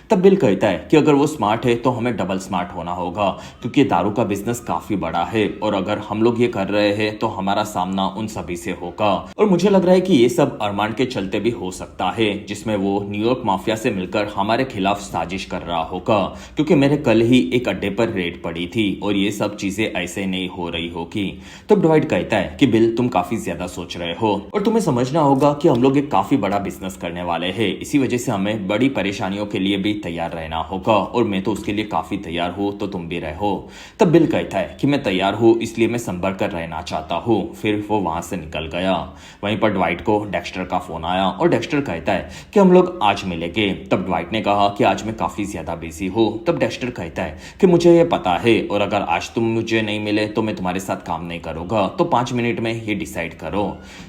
तब बिल कहता है कि अगर वो स्मार्ट है तो हमें डबल स्मार्ट होना होगा, क्योंकि दारू का बिजनेस काफी बड़ा है और अगर हम लोग ये कर रहे हैं तो हमारा सामना उन सभी से होगा। और मुझे लग रहा है कि ये सब अरमान के चलते भी हो सकता है, जिसमें वो न्यूयॉर्क माफिया से मिलकर हमारे खिलाफ साजिश कर रहा होगा, क्योंकि मेरे कल ही एक अड्डे पर रेड पड़ी थी और ये सब चीजें ऐसे नहीं हो रही होगी। तब ड्वाइट कहता है कि बिल तुम काफी ज्यादा सोच रहे हो और तुम्हें समझना होगा कि हम लोग एक काफी बड़ा बिजनेस करने वाले हैं, इसी वजह से हमें बड़ी परेशानियों के लिए भी तैयार रहना होगा और मैं तो उसके लिए काफी तैयार हूँ, तो तुम भी रहो। तब बिल कहता है कि मैं तैयार हूँ, इसलिए मैं संभल कर रहना चाहता हूँ। फिर वो वहां से निकल गया। वहीं पर ड्वाइट को डेक्स्टर का फोन आया और डेक्स्टर कहता है कि हम लोग आज मिलेंगे। तब ड्वाइट ने कहा कि आज मैं काफी ज्यादा बिजी हूँ। तब डेक्स्टर कहता है कि मुझे ये पता है और अगर आज तुम मुझे नहीं मिले तो मैं तुम्हारे साथ काम नहीं करूंगा, तो 5 मिनट में ये डिसाइड करो।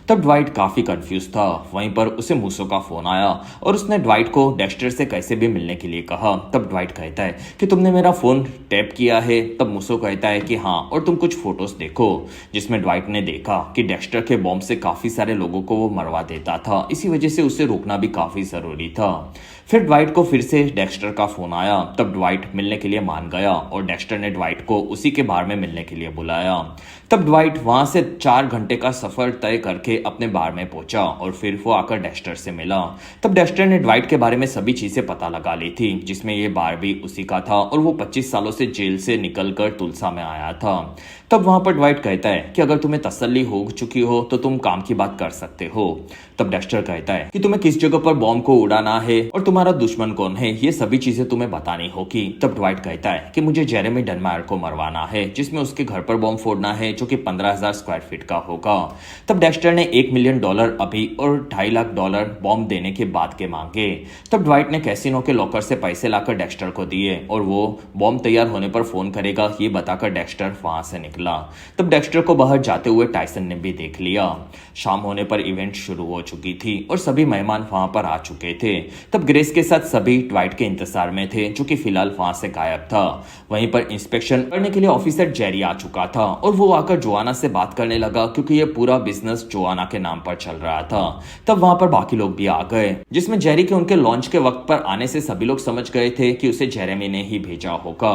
तब ड्वाइट काफी कंफ्यूज था। वहीं पर उसे मूसो का फोन आया और उसने ड्वाइट को डेक्स्टर से कैसे भी मिलने के लिए कहा। तब ड्वाइट कहता है कि तुमने मेरा फोन टैप किया है। तब मूसो कहता है कि हाँ, और तुम कुछ फोटोज देखो, जिसमें ड्वाइट ने देखा कि डेक्स्टर के बॉम्ब से काफी सारे लोगों को वो मरवा देता था, इसी वजह से उसे रोकना भी काफी जरूरी था। फिर ड्वाइट को फिर से डेक्स्टर का फोन आया। तब ड्वाइट मिलने के लिए मान गया और डेक्स्टर ने ड्वाइट को उसी के बार में मिलने के लिए बुलाया। तब ड्वाइट वहां से 4 घंटे का सफर तय करके अपने बार में पहुंचा और फिर वो आकर डेक्स्टर से मिला। तब डेक्स्टर ने ड्वाइट के बारे में सभी चीजें पता लगा ली थी, जिसमें ये बार भी उसी का था और वो 25 सालों से जेल से निकलकर तुलसा में आया था। तब वहां पर ड्वाइट कहता है कि अगर तुम्हें तसल्ली हो चुकी हो तो तुम काम की बात कर सकते हो। तब डेक्स्टर कहता है कि तुम्हें किस जगह पर बॉम्ब को उड़ाना है और तुम्हारा दुश्मन कौन है, ये सभी चीजें तुम्हें बतानी होगी। तब ड्वाइट कहता है कि मुझे जेरेमी डेनमायर को मरवाना है, जिसमें उसके घर पर बॉम्ब फोड़ना है, जो कि 15,000 स्क्वायर फीट का होगा। तब डेक्स्टर ने $1 मिलियन अभी और $2.5 लाख बॉम्ब देने के बाद के मांगे। तब ड्वाइट ने कैसीनो के लॉकर से पैसे लाकर डेक्स्टर को दिए और वो बॉम्ब तैयार होने पर फोन करेगा, ये बताकर डेक्स्टर वहां से निकला। तब डेक्स्टर को बाहर जाते हुए टाइसन ने भी देख लिया। शाम होने पर इवेंट शुरू हो चुकी थी और सभी मेहमान वहां पर आ चुके थे। तब ग्रेस के साथ सभी ड्वाइट के इंतजार में थे, जो कि फिलहाल वहां से गायब था। वहीं पर इंस्पेक्शन करने के लिए ऑफिसर जेरी आ चुका था और वो आकर जोआना से बात करने लगा, क्योंकि ये पूरा बिजनेस जोआना के नाम पर चल रहा था। तब वहां पर बाकी लोग भी आ गए, जिसमें जेरी के उनके लॉन्च के वक्त पर आने से सभी लोग समझ गए थे कि उसे जेरेमी ने ही भेजा होगा।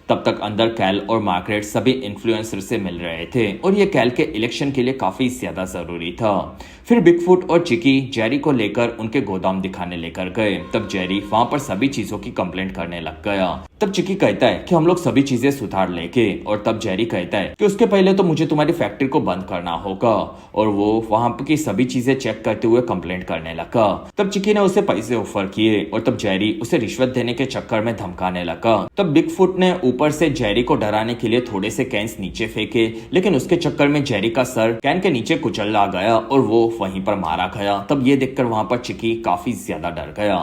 तब तक अंदर कैल और मार्गरेट सभी इन्फ्लुएंसर से मिल रहे थे और ये कैल के इलेक्शन के लिए काफी ज्यादा जरूरी था। फिर बिगफुट और चिकी जेरी को लेकर उनके गोदाम दिखाने लेकर गए। तब जेरी वहां पर सभी चीजों की कंप्लेंट करने लग गया। तब चिकी कहता है कि हम लोग सभी चीजें सुधार लेंगे और तब जेरी कहता है कि उसके पहले तो मुझे तुम्हारी फैक्ट्री को बंद करना होगा और वो वहां की सभी चीजें चेक करते हुए कंप्लेंट करने लगा। तब चिकी ने उसे पैसे ऑफर किए और तब जेरी उसे रिश्वत देने के चक्कर में धमकाने लगा। तब बिगफुट ने ऊपर से जेरी को डराने के लिए थोड़े से कैंस नीचे फेंके, लेकिन उसके चक्कर में जेरी का सर कैन के नीचे कुचल गया और वो वहीं पर मारा गया। तब ये देखकर वहां पर चिकी काफी ज्यादा डर गया।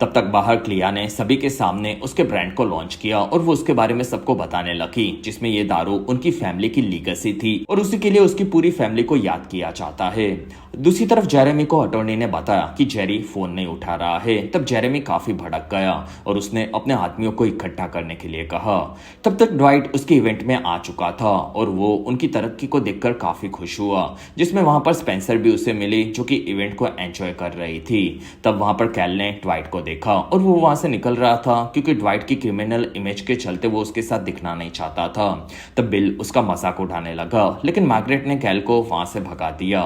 तब तक बाहर क्लिया ने सभी के सामने उसके ब्रांड को लॉन्च किया और वो उसके बारे में सबको बताने लगी, जिसमें ये दारू उनकी फैमिली की लीगेसी थी और उसी के लिए उसकी पूरी फैमिली को याद किया जाता है। दूसरी तरफ जेरेमी को अटॉर्नी ने बताया कि जेरी फोन नहीं उठा रहा है। तब जेरेमी काफी भड़क गया और उसने अपने आदमियों को इकट्ठा करने के लिए कहा। तब तक ड्वाइट उसके इवेंट में आ चुका था और वो उनकी तरक्की को देखकर काफी खुश हुआ, जिसमें वहां पर स्पेंसर भी उसे मिली, जो कि इवेंट को एंजॉय कर रही थी। तब वहां पर कैल ने ड्वाइट को देखा और वो वहां से निकल रहा था, क्योंकि ड्वाइट की क्रिमिनल क्रिमिनल इमेज के चलते वो उसके साथ दिखना नहीं चाहता था। तब बिल उसका मजाक उठाने लगा, लेकिन मार्गरेट ने कैल को वहां से भगा दिया।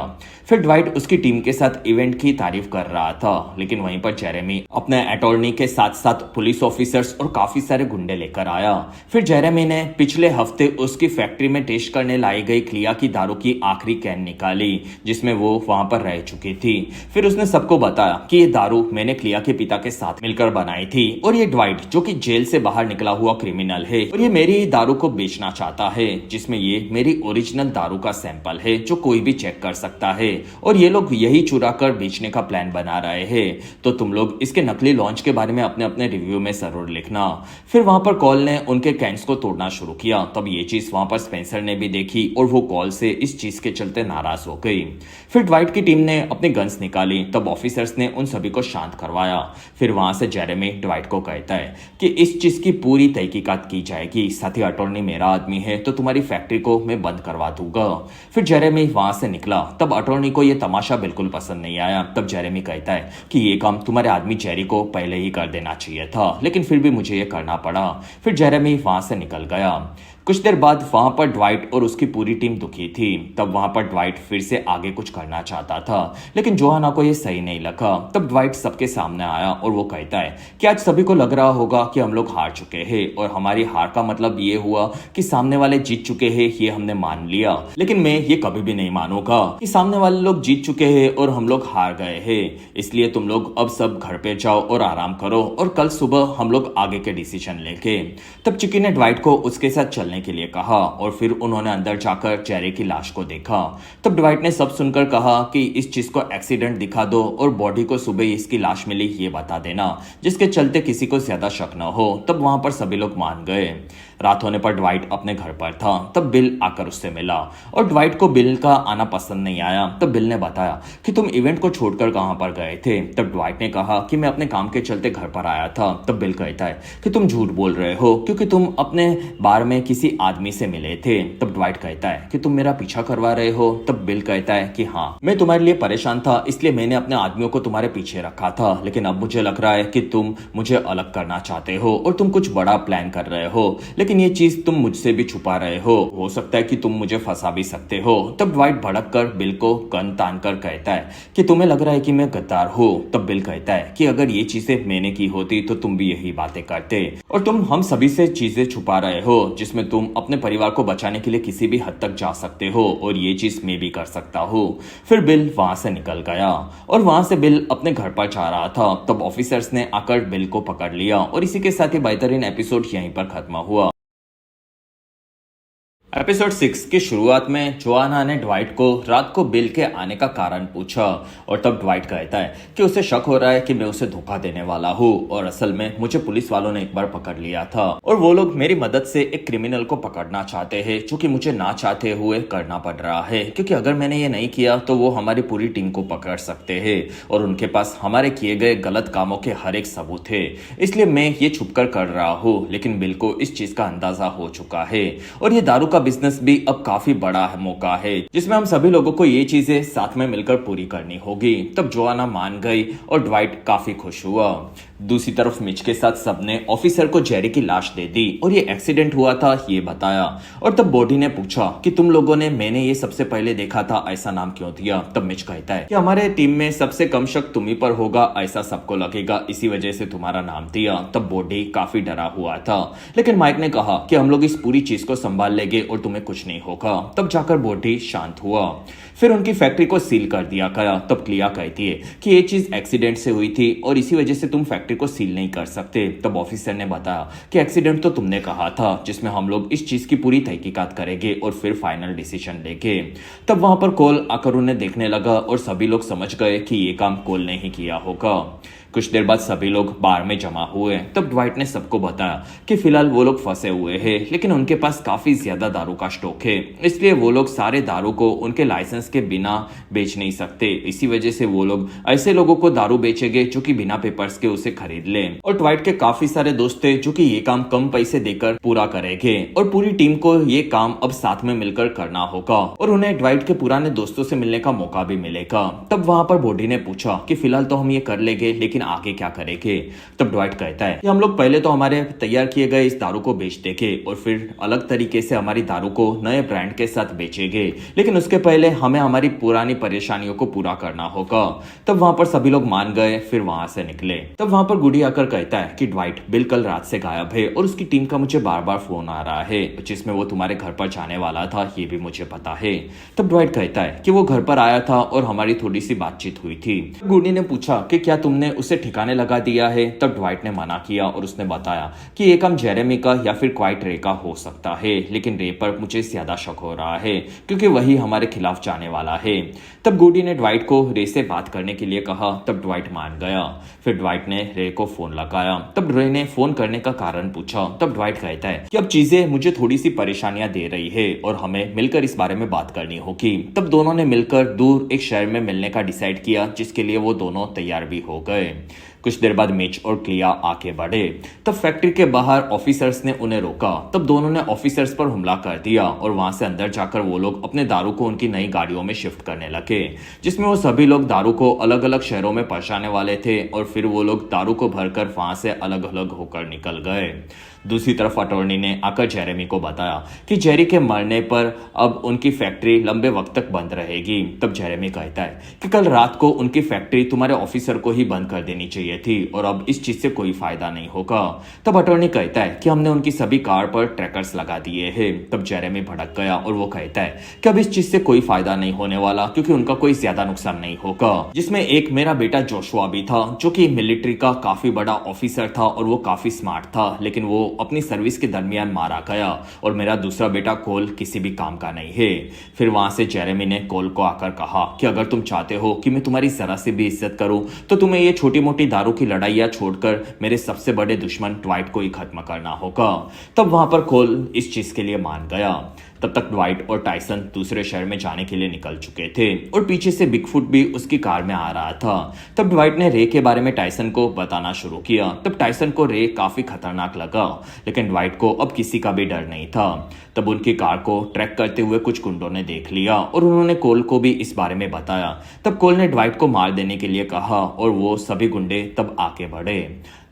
फिर ड्वाइट उसकी टीम के साथ इवेंट की तारीफ कर रहा था, लेकिन वहीं पर जेरेमी अपने अटॉर्नी के साथ साथ पुलिस ऑफिसर्स और काफी सारे गुंडे लेकर आया। फिर जेरेमी ने पिछले हफ्ते उसकी फैक्ट्री में टेस्ट करने लाई गई क्लिया की दारू की आखिरी कैन निकाली, जिसमें वो वहां पर रह चुकी थी। फिर उसने सबको बताया कि ये दारू मैंने क्लिया के पिता के साथ मिलकर बनाई थी, और ये ड्वाइट जो कि जेल से बाहर निकला हुआ क्रिमिनल है, और ये मेरी दारू को बेचना चाहता है, जिसमें ये मेरी ओरिजिनल दारू का सैंपल है जो कोई भी चेक कर सकता है, और ये लोग यही चुरा कर बेचने का प्लान बना रहे हैं। तो तुम लोग इसके नकली लॉन्च के बारे में अपने अपने रिव्यू में जरूर लिखना। फिर वहां पर कॉल ने उनके कैंस को तोड़ना शुरू किया। तब ये चीज वहां पर स्पेंसर ने भी देखी और वो कॉल से इस चीज के चलते नाराज हो गई। फिर ड्वाइट की टीम ने अपनी गन्स निकाली। तब ऑफिसर्स ने उन सभी को शांत करवाया। फिर वहां से जेरेमी ड्वाइट को कहता है कि इस चीज की पूरी तहकीकात की जाएगी, साथ ही अटॉर्नी मेरा आदमी है तो तुम्हारी फैक्ट्री को मैं बंद करवा दूंगा। फिर जेरेमी वहां से निकला। तब अटॉर्नी को यह तमाशा बिल्कुल पसंद नहीं आया। तब जेरेमी कहता है कि ये काम तुम्हारे आदमी जेरी को पहले ही कर देना चाहिए था, लेकिन फिर भी मुझे ये करना पड़ा। फिर जेरेमी वहां से निकल गया। कुछ देर बाद वहां पर ड्वाइट और उसकी पूरी टीम दुखी थी। तब वहां पर ड्वाइट फिर से आगे कुछ करना चाहता था, लेकिन जोहाना को यह सही नहीं लगा। तब ड्वाइट सबके सामने आया और वो कहता है कि आज सभी को लग रहा होगा कि हम लोग हार चुके हैं, और हमारी हार का मतलब ये हुआ कि सामने वाले जीत चुके हैं, ये हमने मान लिया। लेकिन मैं ये कभी भी नहीं मानूंगा कि सामने वाले लोग जीत चुके हैं और हम लोग हार गए हैं। इसलिए तुम लोग अब सब घर पे जाओ और आराम करो, और कल सुबह हम लोग आगे के डिसीजन लेंगे। तब चिकी ने ड्वाइट को उसके साथ चलने के लिए कहा, और फिर उन्होंने अंदर जाकर जेरी की लाश को देखा। तब ड्वाइट ने सब सुनकर कहा कि इस चीज को एक्सीडेंट दिखा दो, और बॉडी को सुबह इसकी लाश मिली ये बता देना, जिसके चलते किसी को ज्यादा शक न हो। तब वहां पर सभी लोग मान गए। रात होने पर ड्वाइट अपने घर पर था। तब बिल आकर उससे मिला, और ड्वाइट को बिल का आना पसंद नहीं आया। तब बिल ने बताया कि तुम इवेंट को छोड़कर कहां पर गए थे। तब ड्वाइट ने कहा कि मैं अपने काम के चलते घर पर आया था। तब बिल कहता है कि तुम झूठ बोल रहे हो, क्योंकि तुम अपने बार में किसी आदमी से मिले थे। तब ड्वाइट कहता है कि तुम मेरा पीछा करवा रहे हो। तब बिल कहता है कि हाँ, मैं तुम्हारे लिए परेशान था, इसलिए मैंने अपने आदमियों को तुम्हारे पीछे रखा था, लेकिन अब मुझे लग रहा है कि तुम मुझे अलग करना चाहते हो और तुम कुछ बड़ा प्लान कर रहे हो, लेकिन ये चीज तुम मुझसे भी छुपा रहे हो सकता है कि तुम मुझे फंसा भी सकते हो। तब ड्वाइट भड़क कर बिल को गन तान कर कहता है कि तुम्हें लग रहा है कि मैं गद्दार हूँ। तब बिल कहता है कि अगर ये चीजें मैंने की होती तो तुम भी यही बातें करते, और तुम हम सभी से चीजें छुपा रहे हो, जिसमें तुम अपने परिवार को बचाने के लिए किसी भी हद तक जा सकते हो, और ये चीज मैं भी कर सकता हूँ। फिर बिल वहां से निकल गया, और वहां से बिल अपने घर पर जा रहा था। तब ऑफिसर्स ने आकर बिल को पकड़ लिया, और इसी के साथ ही बेहतरीन एपिसोड यहीं पर खत्म हुआ। एपिसोड 6 की शुरुआत में जोआना ने ड्वाइट को रात को बिल के आने का कारण पूछा, और तब ड्वाइट कहता है कि उसे शक हो रहा है कि मैं उसे धोखा देने वाला हूँ, और असल में मुझे पुलिस वालों ने एक बार पकड़ लिया था, और वो लोग मेरी मदद से एक क्रिमिनल को पकड़ना चाहते हैं, जो कि मुझे ना चाहते हुए करना पड़ रहा है, क्योंकि अगर मैंने ये नहीं किया तो वो हमारी पूरी टीम को पकड़ सकते हैं, और उनके पास हमारे किए गए गलत कामों के हर एक सबूत है। इसलिए मैं ये छुपकर कर रहा हूँ। लेकिन बिल को इस चीज का अंदाजा हो चुका है, और ये दारू का बिजनेस भी अब काफी बड़ा है मौका है, जिसमें हम सभी लोगों को ये चीजें साथ में मिलकर पूरी करनी होगी। तब जोआना मान गई, और ड्वाइट काफी खुश हुआ। दूसरी तरफ मिच के साथ सबने ऑफिसर को जेरी की लाश दे दी, और ये एक्सीडेंट हुआ था ये बताया। और तब बॉडी ने पूछा कि तुम लोगों ने मैंने ये सबसे पहले देखा था ऐसा नाम क्यों दिया। तब मिच कहता है कि हमारे टीम में सबसे कम शक तुम ही पर होगा, ऐसा सबको लगेगा, इसी वजह से तुम्हारा नाम दिया। तब बॉडी काफी डरा हुआ था, लेकिन माइक ने कहा कि हम लोग इस पूरी चीज को संभाल लेंगे और तुम्हें कुछ नहीं होगा। तब जाकर बॉडी शांत हुआ। फिर उनकी फैक्ट्री को सील कर दिया गया। तब क्लिया कहती है कि ये चीज एक्सीडेंट से हुई थी, और इसी वजह से तुम फैक्ट्री को सील नहीं कर सकते। तब ऑफिसर ने बताया कि एक्सीडेंट तो तुमने कहा था, जिसमें हम लोग इस चीज की पूरी तहकीकात करेंगे और फिर फाइनल डिसीजन लेंगे। तब वहां पर कोल आकर उन्हें देखने लगा, और सभी लोग समझ गए कि ये काम कोल ने ही किया होगा। कुछ देर बाद सभी लोग बार में जमा हुए। तब ड्वाइट ने सबको बताया कि फिलहाल वो लोग फंसे हुए हैं, लेकिन उनके पास काफी ज्यादा दारू का स्टॉक है, इसलिए वो लोग सारे दारू को उनके लाइसेंस के बिना बेच नहीं सकते। इसी वजह से वो लोग ऐसे लोगों को दारू बेचेंगे जो कि बिना पेपर्स के उसे खरीद ले। और ड्वाइट के काफी सारे दोस्त थे जो कि ये काम कम पैसे देकर पूरा करेंगे, और पूरी टीम को ये काम अब साथ में मिलकर करना होगा, और उन्हें ड्वाइट के पुराने दोस्तों से मिलने का मौका भी मिलेगा। तब वहां पर बॉडी ने पूछा कि फिलहाल तो हम ये कर लेंगे, लेकिन आगे क्या करेंगे। तब ड्वाइट कहता है कि हम लोग पहले तो हमारे तैयार किए गए इस दारू को बेच देंगे और फिर अलग तरीके से हमारी दारू को नए ब्रांड के साथ बेचेंगे, लेकिन उसके पहले हमें हमारी पुरानी परेशानियों को पूरा करना होगा। तब वहां पर सभी लोग मान गए, फिर वहां से निकले। तब वहां पर गुडी आकर कहता है कि ड्वाइट, बिल कल रात से गायब है और उसकी टीम का मुझे बार बार फोन आ रहा है जिसमें वो तुम्हारे घर पर जाने वाला था, ये भी मुझे पता है। तब ड्वाइट कहता है कि वो घर पर आया था और हमारी थोड़ी सी बातचीत हुई थी। गुडी ने पूछा कि क्या तुमने उसे ठिकाने लगा दिया है। तब ड्वाइट ने मना किया और उसने बताया कि ये काम जेरेमी का या फिर क्वाइट रे का हो सकता है, लेकिन रे पर मुझे ज्यादा शक हो रहा है क्योंकि वही हमारे खिलाफ जाने वाला है। तब गुडी ने ड्वाइट को रे से बात करने के लिए कहा। तब ड्वाइट मान गया। फिर ड्वाइट ने रे को फोन लगाया। तब रे ने फोन करने का कारण पूछा। तब ड्वाइट कहता है कि अब चीजें मुझे थोड़ी सी परेशानियां दे रही है और हमें मिलकर इस बारे में बात करनी होगी। तब दोनों ने मिलकर दूर एक शहर में मिलने का डिसाइड किया, जिसके लिए वो दोनों तैयार भी हो गए। कुछ देर बाद मिच और क्लिया आगे बढ़े। तब फैक्ट्री के बाहर ऑफिसर्स ने उन्हें रोका। तब दोनों ने ऑफिसर्स पर हमला कर दिया और वहां से अंदर जाकर वो लोग अपने दारू को उनकी नई गाड़ियों में शिफ्ट करने लगे, जिसमें वो सभी लोग दारू को अलग अलग शहरों में पहुंचाने वाले थे और फिर वो लोग दारू को भरकर वहां से अलग अलग होकर निकल गए। दूसरी तरफ अटॉर्नी ने आकर जेरेमी को बताया कि जेरी के मरने पर अब उनकी फैक्ट्री लंबे वक्त तक बंद रहेगी। तब जेरेमी कहता है कि कल रात को उनकी फैक्ट्री तुम्हारे ऑफिसर को ही बंद कर देनी चाहिए थी और अब इस चीज से कोई फायदा नहीं होगा। तब अटॉर्नी कहता है कि हमने उनकी सभी कार पर ट्रैकर्स लगा दिए हैं। तब जेरेमी भड़क गया और वो कहता है कि अब इस चीज से कोई फायदा नहीं होने वाला क्योंकि उनका कोई ज्यादा नुकसान नहीं होगा, जिसमें एक मेरा बेटा जोशुआ भी था जो कि मिलिट्री का काफी बड़ा ऑफिसर था और वो काफी स्मार्ट था, लेकिन वो अपनी सर्विस के दरमियान मारा गया और मेरा दूसरा बेटा कोल किसी भी काम का नहीं है। फिर वहां से जेरेमी ने कोल को आकर कहा कि अगर तुम चाहते हो कि मैं तुम्हारी जरा से भी इज्जत करूं तो तुम्हें ये छोटी मोटी दारू की लड़ाइयां छोड़कर मेरे सबसे बड़े दुश्मन ड्वाइट को ही खत्म करना होगा। तब वहां पर कोल इस चीज के लिए मान गया। तब तक ड्वाइट और टाइसन दूसरे शहर में जाने के लिए निकल चुके थे और पीछे से बिगफुट भी उसकी कार में आ रहा था। तब ड्वाइट ने रे के बारे में टाइसन को बताना शुरू किया। तब टाइसन को रे काफी खतरनाक लगा, लेकिन ड्वाइट को अब किसी का भी डर नहीं था। तब उनकी कार को ट्रैक करते हुए कुछ गुंडों ने देख लिया और उन्होंने कोल को भी इस बारे में बताया। तब कोल ने ड्वाइट को मार देने के लिए कहा और वो सभी गुंडे तब आगे बढ़े।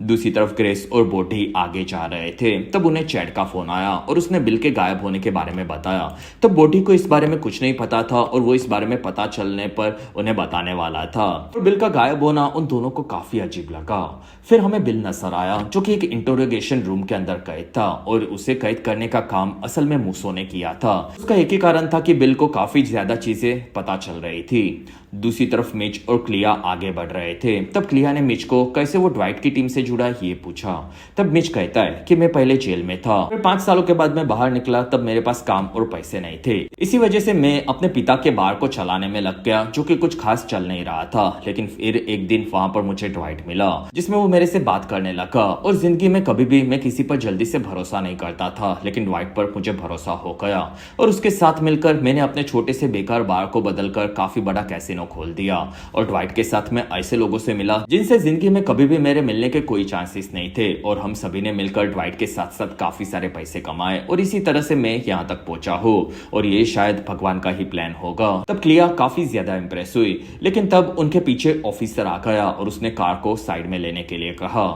दूसरी तरफ ग्रेस और बोटी आगे जा रहे थे। तब उन्हें चैट का फोन आया और उसने बिल के गायब होने के बारे में बताया। तब बोटी को इस बारे में कुछ नहीं पता था और वो इस बारे में पता चलने पर उन्हें बताने वाला था। और बिल का गायब होना उन दोनों को काफी अजीब लगा। फिर हमें बिल नजर आया जो कि एक इंटरोगेशन रूम के अंदर कैद था और उसे कैद करने का काम असल में मूसो ने किया था। उसका एक ही कारण था कि बिल को काफी ज्यादा चीजें पता चल रही थी। दूसरी तरफ मिच और क्लिया आगे बढ़ रहे थे। तब क्लिया ने मिच को कैसे वो ड्वाइट की टीम से जुड़ा ये पूछा। तब मिच कहता है कि मैं पहले जेल में था, फिर 5 सालों के बाद मैं बाहर निकला। तब मेरे पास काम और पैसे नहीं थे, इसी वजह से मैं अपने पिता के बार को चलाने में लग गया जो कि कुछ खास चल नहीं रहा था। लेकिन फिर एक दिन वहां पर मुझे ड्वाइट मिला जिसमें वो मेरे से बात करने लगा और जिंदगी में कभी भी मैं किसी पर जल्दी से भरोसा नहीं करता था, लेकिन ड्वाइट पर मुझे भरोसा हो गया और उसके साथ मिलकर मैंने अपने छोटे से बेकार बार को बदलकर काफी बड़ा कैसीनो खोल दिया। और ड्वाइट के साथ मैं ऐसे लोगों से मिला जिनसे जिंदगी में कभी भी मेरे मिलने के कोई चांसेस नहीं थे और हम सभी ने मिलकर ड्वाइट के साथ साथ काफी सारे पैसे कमाए और इसी तरह से मैं यहाँ तक पहुंचा हूँ और ये शायद भगवान का ही प्लान होगा। तब क्लिया काफी ज्यादा इंप्रेस हुई, लेकिन तब उनके पीछे ऑफिसर आ गया और उसने कार को साइड में लेने के लिए कहा।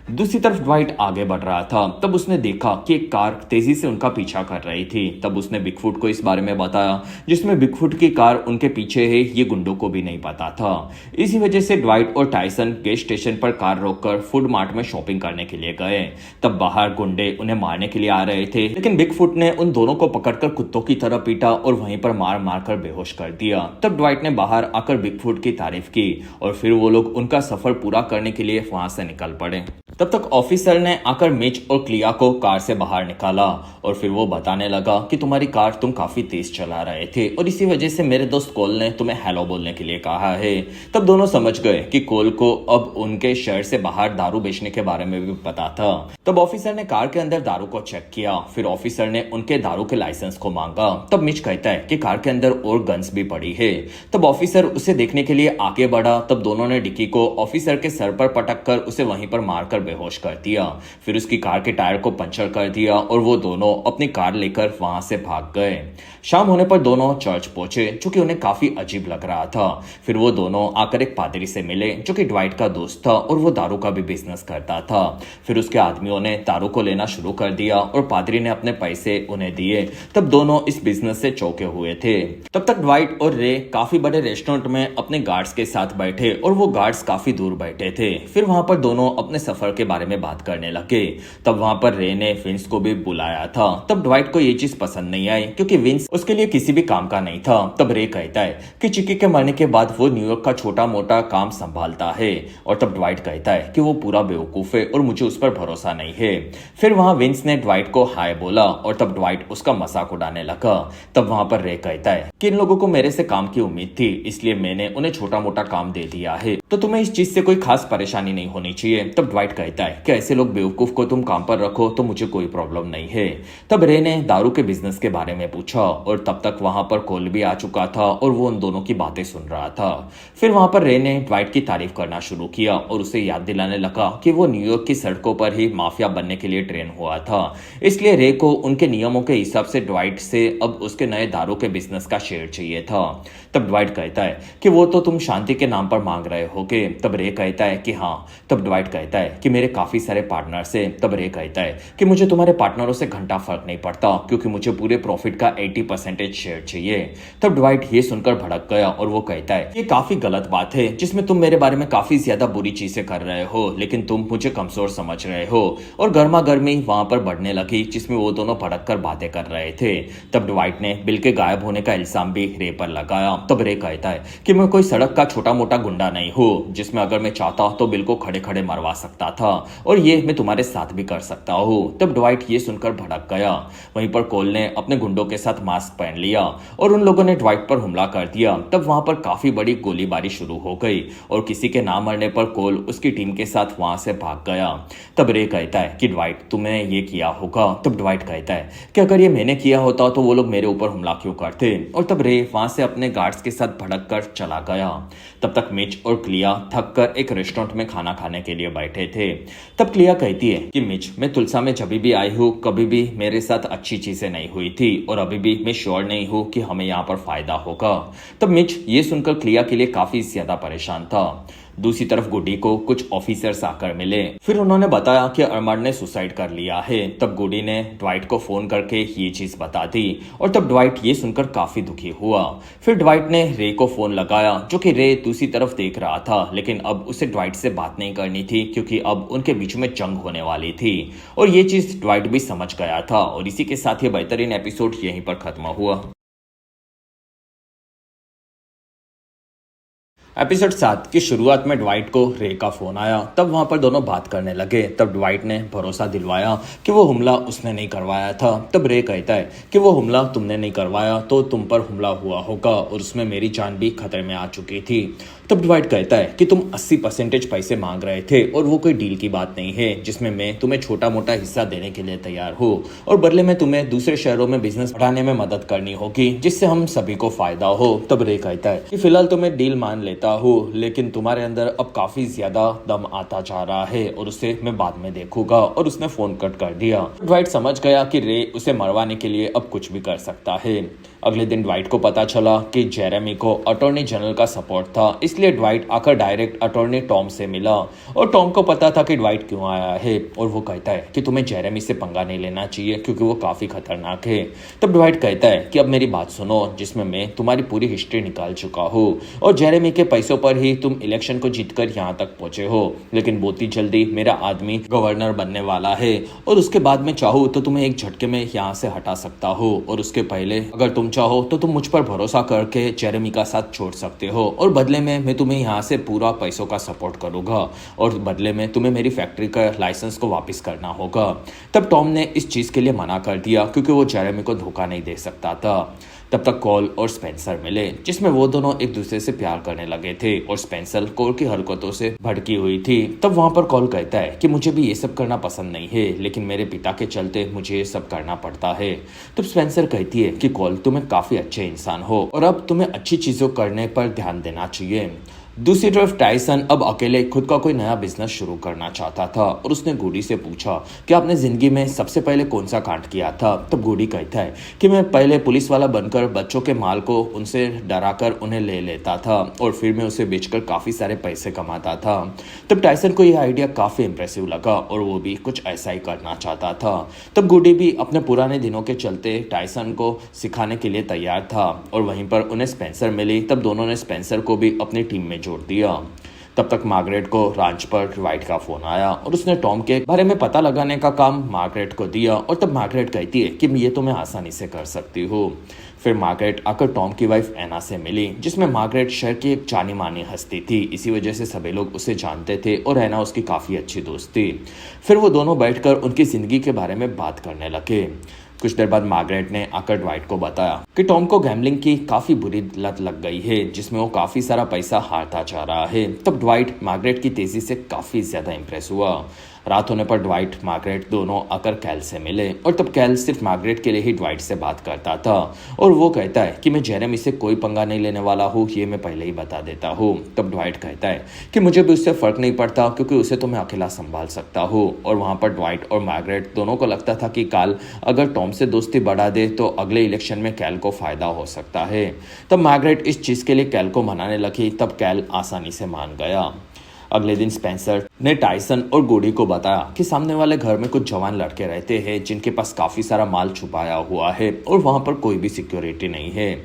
दूसरी तरफ ड्वाइट आगे बढ़ रहा था। तब उसने देखा कि एक कार तेजी से उनका पीछा कर रही थी। तब उसने बिगफुट को इस बारे में बताया, जिसमें बिगफुट की कार उनके पीछे है ये गुंडों को भी नहीं पता था। इसी वजह से ड्वाइट और टाइसन गैस स्टेशन पर कार रोककर फूड मार्ट में शॉपिंग करने के लिए गए। तब बाहर गुंडे उन्हें मारने के लिए आ रहे थे, लेकिन बिगफुट ने उन दोनों को पकड़कर कुत्तों की तरह पीटा और वहीं पर मार मार कर बेहोश कर दिया। तब ड्वाइट ने बाहर आकर बिगफुट की तारीफ की और फिर वो लोग उनका सफर पूरा करने के लिए वहां से निकल पड़े। तब तक ऑफिसर ने आकर मिच और क्लिया को कार से बाहर निकाला और फिर वो बताने लगा कि तुम्हारी कार तुम काफी तेज चला रहे थे और इसी वजह से मेरे दोस्त कोल ने तुम्हें हेलो बोलने के लिए कहा है। तब दोनों समझ गए कि कोल को अब उनके शहर से बाहर दारू बेचने के बारे में भी पता था। तब ऑफिसर ने कार के अंदर दारू को चेक किया। फिर ऑफिसर ने उनके दारू के लाइसेंस को मांगा। तब मिच कहता है कि कार के अंदर और गन्स भी पड़ी है। तब ऑफिसर उसे देखने के लिए आगे बढ़ा। तब दोनों ने डिक्की को ऑफिसर के सर पर पटक कर उसे वहीं पर मारकर बेहोश कर दिया। फिर उसकी कार के टायर को पंचर कर दिया और वो दोनों अपनी कार लेकर वहां से भाग गए। शाम होने पर दोनों चर्च पहुंचे, जो कि उन्हें काफी अजीब लग रहा था। फिर वो दोनों आकर एक पादरी से मिले, जो कि ड्वाइट का दोस्त था और वो दारू का भी बिजनेस करता था। फिर उसके आदमियों ने दारू को लेना शुरू कर दिया और पादरी ने अपने पैसे उन्हें दिए। तब दोनों इस बिजनेस से चौंके हुए थे। तब तक ड्वाइट और रे काफी बड़े रेस्टोरेंट में अपने गार्ड्स के साथ बैठे और वो गार्ड्स काफी दूर बैठे थे। फिर वहां पर दोनों अपने सफर के बारे में बात करने लगे। तब वहां पर रे ने विंस को भी बुलाया था। तब ड्वाइट को ये चीज पसंद नहीं आई, क्योंकि विंस उसके लिए किसी भी काम का नहीं था। तब रे कहता है कि चिक्की के मरने के बाद वो न्यूयॉर्क का छोटा मोटा काम संभालता है। और तब ड्वाइट कहता है कि वो पूरा बेवकूफ है और मुझे उस पर भरोसा नहीं है। फिर वहां विंस ने ड्वाइट को हाय बोला और तब ड्वाइट उसका मजाक उड़ाने लगा। तब वहां पर रे कहता है कि इन लोगों को मेरे से काम की उम्मीद थी, इसलिए मैंने उन्हें छोटा मोटा काम दे दिया है, तो तुम्हें इस चीज से कोई खास परेशानी नहीं होनी चाहिए। तब ड्वाइट कहता है कि ऐसे लोग बेवकूफ को तुम काम पर रखो तो मुझे कोई प्रॉब्लम नहीं है। तब रे ने दारू के बिजनेस के बारे में पूछा और तब तक वहां पर कोल भी आ चुका था और वो उन दोनों की बातें सुन रहा था। फिर वहां पर रे ने ड्वाइट की तारीफ करना शुरू किया और उसे याद दिलाने लगा कि वो न्यूयॉर्क की सड़कों पर ही माफिया बनने के लिए ट्रेन हुआ था, इसलिए रे को उनके नियमों के हिसाब से ड्वाइट से अब उसके नए दारू के बिजनेस का शेयर चाहिए था। तब ड्वाइट कहता है कि वो तो तुम शांति के नाम पर मांग रहे होगे। तब रे कहता है कि हाँ। तब ड्वाइट कहता है कि मेरे काफी सारे पार्टनर्स हैं। तब रे कहता है कि मुझे तुम्हारे पार्टनरों से घंटा फर्क नहीं पड़ता, क्योंकि मुझे पूरे प्रॉफिट का 80% शेयर चाहिए। तब ड्वाइट ये सुनकर भड़क गया और वो कहता है ये काफी गलत बात है, जिसमें तुम मेरे बारे में काफी ज्यादा बुरी चीजें कर रहे हो, लेकिन तुम मुझे कमजोर समझ रहे हो। और गर्मा गर्मी वहां पर बढ़ने लगी, जिसमें वो दोनों भड़क कर बातें कर रहे थे। तब ड्वाइट ने बिल के गायब होने का इल्जाम भी रे पर लगाया। तब रे कहता है कि मैं कोई सड़क का छोटा मोटा गुंडा नहीं हूँ, जिसमें अगर मैं चाहता तो बिल को खड़े खड़े मरवा सकता था, और ये मैं तुम्हारे साथ भी कर सकता हूँ। तब ड्वाइट ये सुनकर भड़क गया। वहीं पर कोल ने अपने गुंडों के साथ मास्क पहन लिया और उन लोगों ने ड्वाइट पर हमला कर दिया। तब वहां पर काफी बड़ी गोलीबारी शुरू हो गई और किसी के ना मरने पर कोल उसकी टीम के साथ वहां से भाग गया। तब रे कहता है कि ड्वाइट तुमने ये किया होगा। तब ड्वाइट कहता है कि अगर ये मैंने किया होता तो वो लोग मेरे ऊपर हमला क्यों करते। और तब रे वहां से अपने गार्ड्स के साथ भड़क कर चला गया। तब तक मिच और क्लिया थक कर एक रेस्टोरेंट में खाना खाने के लिए बैठे थे। तब क्लिया कहती है कि मिच, मैं तुलसा में जब भी आई हूँ कभी भी मेरे साथ अच्छी चीजें नहीं हुई थी और अभी भी मैं श्योर नहीं हूँ कि हमें यहाँ पर फायदा होगा। तब मिच ये सुनकर क्लिया के लिए काफी ज्यादा परेशान था। दूसरी तरफ गुडी को कुछ ऑफिसर्स आकर मिले। फिर उन्होंने बताया कि अरमांड ने सुसाइड कर लिया है। तब गुडी ने ड्वाइट को फोन करके ये चीज बता दी और तब ड्वाइट ये सुनकर काफी दुखी हुआ। फिर ड्वाइट ने रे को फोन लगाया, जो कि रे दूसरी तरफ देख रहा था, लेकिन अब उसे ड्वाइट से बात नहीं करनी थी, क्योंकि अब उनके बीच में जंग होने वाली थी। और ये चीज ड्वाइट भी समझ गया था। और इसी के साथ ये बेहतरीन एपिसोड यहीं पर खत्म हुआ। एपिसोड 7 की शुरुआत में ड्वाइट को रे का फोन आया। तब वहां पर दोनों बात करने लगे। तब ड्वाइट ने भरोसा दिलवाया कि वो हमला उसने नहीं करवाया था। तब रे कहता है कि वो हमला तुमने नहीं करवाया तो तुम पर हमला हुआ होगा और उसमें मेरी जान भी खतरे में आ चुकी थी। तब ड्वाइट कहता है कि तुम 80% पैसे मांग रहे थे और वो कोई डील की बात नहीं है, जिसमें मैं तुम्हें छोटा मोटा हिस्सा देने के लिए तैयार हूँ और बदले में तुम्हें दूसरे शहरों में बिजनेस बढ़ाने में मदद करनी होगी, जिससे हम सभी को फायदा हो। तब रे कहता है कि फिलहाल तो मैं डील मान लेता हूँ, लेकिन तुम्हारे अंदर अब काफी ज्यादा दम आता जा रहा है और उसे मैं बाद में देखूंगा। और उसने फोन कट कर दिया। ड्वाइट समझ गया कि रे उसे मरवाने के लिए अब कुछ भी कर सकता है। अगले दिन ड्वाइट को पता चला कि जेरेमी को अटॉर्नी जनरल का सपोर्ट था, इसलिए ड्वाइट आकर डायरेक्ट अटॉर्नी टॉम से मिला और टॉम को पता था कि ड्वाइट क्यों आया है और वो कहता है कि तुम्हें जेरेमी से पंगा नहीं लेना चाहिए क्योंकि वो काफी खतरनाक है। तब ड्वाइट कहता है कि अब मेरी बात सुनो, जिसमें मैं तुम्हारी पूरी हिस्ट्री निकाल चुका हूँ और जेरेमी के पैसों पर ही तुम इलेक्शन को जीतकर यहाँ तक पहुंचे हो, लेकिन बहुत ही जल्दी मेरा आदमी गवर्नर बनने वाला है और उसके बाद में चाहूँ तो तुम्हें एक झटके में यहाँ से हटा सकता हूँ और उसके पहले अगर तुम चाहो तो तुम मुझ पर भरोसा करके जेरेमी का साथ छोड़ सकते हो और बदले में मैं तुम्हें यहाँ से पूरा पैसों का सपोर्ट करूंगा और बदले में तुम्हें मेरी फैक्ट्री का लाइसेंस को वापस करना होगा। तब टॉम ने इस चीज के लिए मना कर दिया क्योंकि वो जेरेमी को धोखा नहीं दे सकता था। तब तक कॉल और स्पेंसर मिले, जिसमें वो दोनों एक दूसरे से प्यार करने लगे थे और स्पेंसर कॉल की हरकतों से भड़की हुई थी। तब वहां पर कॉल कहता है कि मुझे भी ये सब करना पसंद नहीं है, लेकिन मेरे पिता के चलते मुझे ये सब करना पड़ता है। तब स्पेंसर कहती है कि कॉल, तुम्हें काफी अच्छे इंसान हो और अब तुम्हें अच्छी चीजों करने पर ध्यान देना चाहिए। दूसरी तरफ टाइसन अब अकेले खुद का कोई नया बिजनेस शुरू करना चाहता था और उसने गूडी से पूछा कि आपने जिंदगी में सबसे पहले कौन सा कांड किया था। तब गूडी कहता है कि मैं पहले पुलिस वाला बनकर बच्चों के माल को उनसे डराकर उन्हें ले लेता था और फिर मैं उसे बेचकर काफी सारे पैसे कमाता था। तब टाइसन को यह आइडिया काफी इंप्रेसिव लगा और वो भी कुछ ऐसा ही करना चाहता था। तब गूडी भी अपने पुराने दिनों के चलते टाइसन को सिखाने के लिए तैयार था और वहीं पर उन्हें स्पेंसर मिली। तब दोनों ने स्पेंसर को भी अपनी टीम में जोड़ दिया। तब तक मार्गरेट को रांच पर वाइट का फोन आया और उसने टॉम के बारे में पता लगाने का काम मार्गरेट को दिया और तब मार्गरेट कहती है कि ये तो मैं आसानी से कर सकती हूँ। फिर मार्गरेट आकर टॉम की वाइफ एना से मिली, जिसमें मार्गरेट शहर की एक जानी मानी हस्ती थी। इसी वजह से सभी लोग उसे जानते थे और एना उसकी काफ़ी अच्छी दोस्त थी। फिर वो दोनों बैठकर उनकी ज़िंदगी के बारे में बात करने लगे। कुछ देर बाद मार्गरेट ने आकर ड्वाइट को बताया कि टॉम को गैम्बलिंग की काफी बुरी लत लग गई है, जिसमें वो काफी सारा पैसा हारता जा रहा है। तब ड्वाइट मार्गरेट की तेजी से काफी ज्यादा इंप्रेस हुआ। रात होने पर ड्वाइट मार्गरेट दोनों आकर कैल से मिले और तब कैल सिर्फ मार्गरेट के लिए ही ड्वाइट से बात करता था और वो कहता है कि मैं जेरेमी से कोई पंगा नहीं लेने वाला हूँ, ये मैं पहले ही बता देता हूँ। तब ड्वाइट कहता है कि मुझे भी उससे फर्क नहीं पड़ता क्योंकि उसे तो मैं अकेला संभाल सकता हूँ। और वहाँ पर ड्वाइट और मार्गरेट दोनों को लगता था कि काल अगर टॉम से दोस्ती बढ़ा दे तो अगले इलेक्शन में कैल को फायदा हो सकता है। तब मार्गरेट इस चीज़ के लिए कैल को मनाने लगी। तब कैल आसानी से मान गया। अगले दिन स्पेंसर ने टाइसन और गूडी को बताया कि सामने वाले घर में कुछ जवान लड़के रहते हैं जिनके पास काफी सारा माल छुपाया हुआ है और वहां पर कोई भी सिक्योरिटी नहीं है।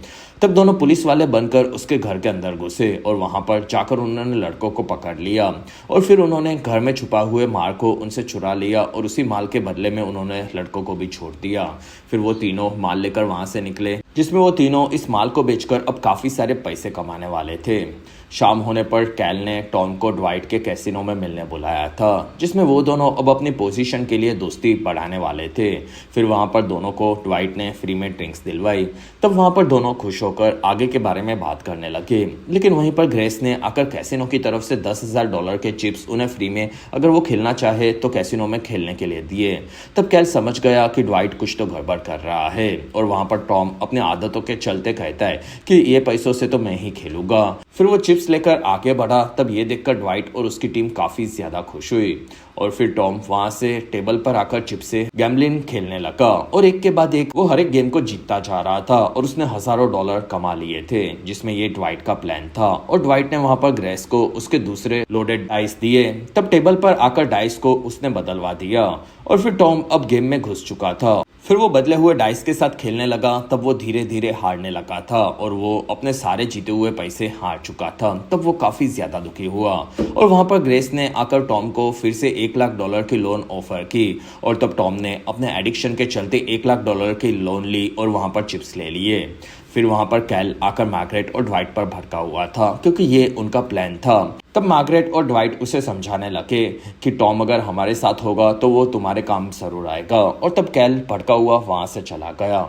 तब दोनों पुलिस वाले बनकर उसके घर के अंदर घुसे और वहां पर जाकर उन्होंने लड़कों को पकड़ लिया और फिर उन्होंने घर में छुपा हुए माल को उनसे चुरा लिया और उसी माल के बदले में उन्होंने लड़कों को भी छोड़ दिया। फिर वो तीनों माल लेकर वहां से निकले, जिसमें वो तीनों इस माल को बेचकर अब काफी सारे पैसे कमाने वाले थे। शाम होने पर कैल ने टॉम को ड्वाइट के कैसीनो में मिलने बुलाया था, जिसमें वो दोनों अब अपनी पोजीशन के लिए दोस्ती बढ़ाने वाले थे। फिर वहां पर दोनों को ड्वाइट ने फ्री में ड्रिंक्स दिलवाई। तब वहां पर दोनों खुश होकर आगे के बारे में बात करने लगे, लेकिन वहीं पर ग्रेस ने आकर कैसीनो की तरफ से $10,000 के चिप्स उन्हें फ्री में अगर वो खेलना चाहे तो कैसीनो में खेलने के लिए दिए। तब कैल समझ गया कि ड्वाइट कुछ तो गड़बड़ कर रहा है और वहां पर टॉम अपनी आदतों के चलते कहता है कि ये पैसों से तो मैं ही खेलूंगा। फिर वो चिप्स लेकर आगे बढ़ा। तब ये देखकर ड्वाइट और उसकी टीम काफी ज्यादा खुश हुई और फिर टॉम वहां से टेबल पर आकर चिप्स से गैम्बलिंग खेलने लगा और एक के बाद एक वो हर एक गेम को जीतता जा रहा था और उसने हजारों डॉलर कमा लिए थे, जिसमें ये ड्वाइट का प्लान था। और ड्वाइट ने वहां पर ग्रेस को उसके दूसरे लोडेड डाइस दिए। तब टेबल पर आकर डाइस को उसने बदलवा दिया और फिर टॉम अब गेम में घुस चुका था। फिर वो बदले हुए डाइस के साथ खेलने लगा। तब वो धीरे धीरे हारने लगा था और वो अपने सारे जीते हुए पैसे हार चुका था। तब वो काफी ज्यादा दुखी हुआ और वहां पर ग्रेस ने आकर टॉम को फिर से $1,00,000 की लोन ऑफर की और तब टॉम ने अपने एडिक्शन के चलते $1,00,000 की लोन ली और वहां पर चिप्स ले लिए। फिर वहां पर कैल आकर मार्गरेट और ड्वाइट पर भड़का हुआ था क्योंकि ये उनका प्लान था। तब मार्गरेट और ड्वाइट उसे समझाने लगे कि टॉम अगर हमारे साथ होगा तो वो तुम्हारे काम जरूर आएगा और तब कैल भड़का हुआ वहां से चला गया।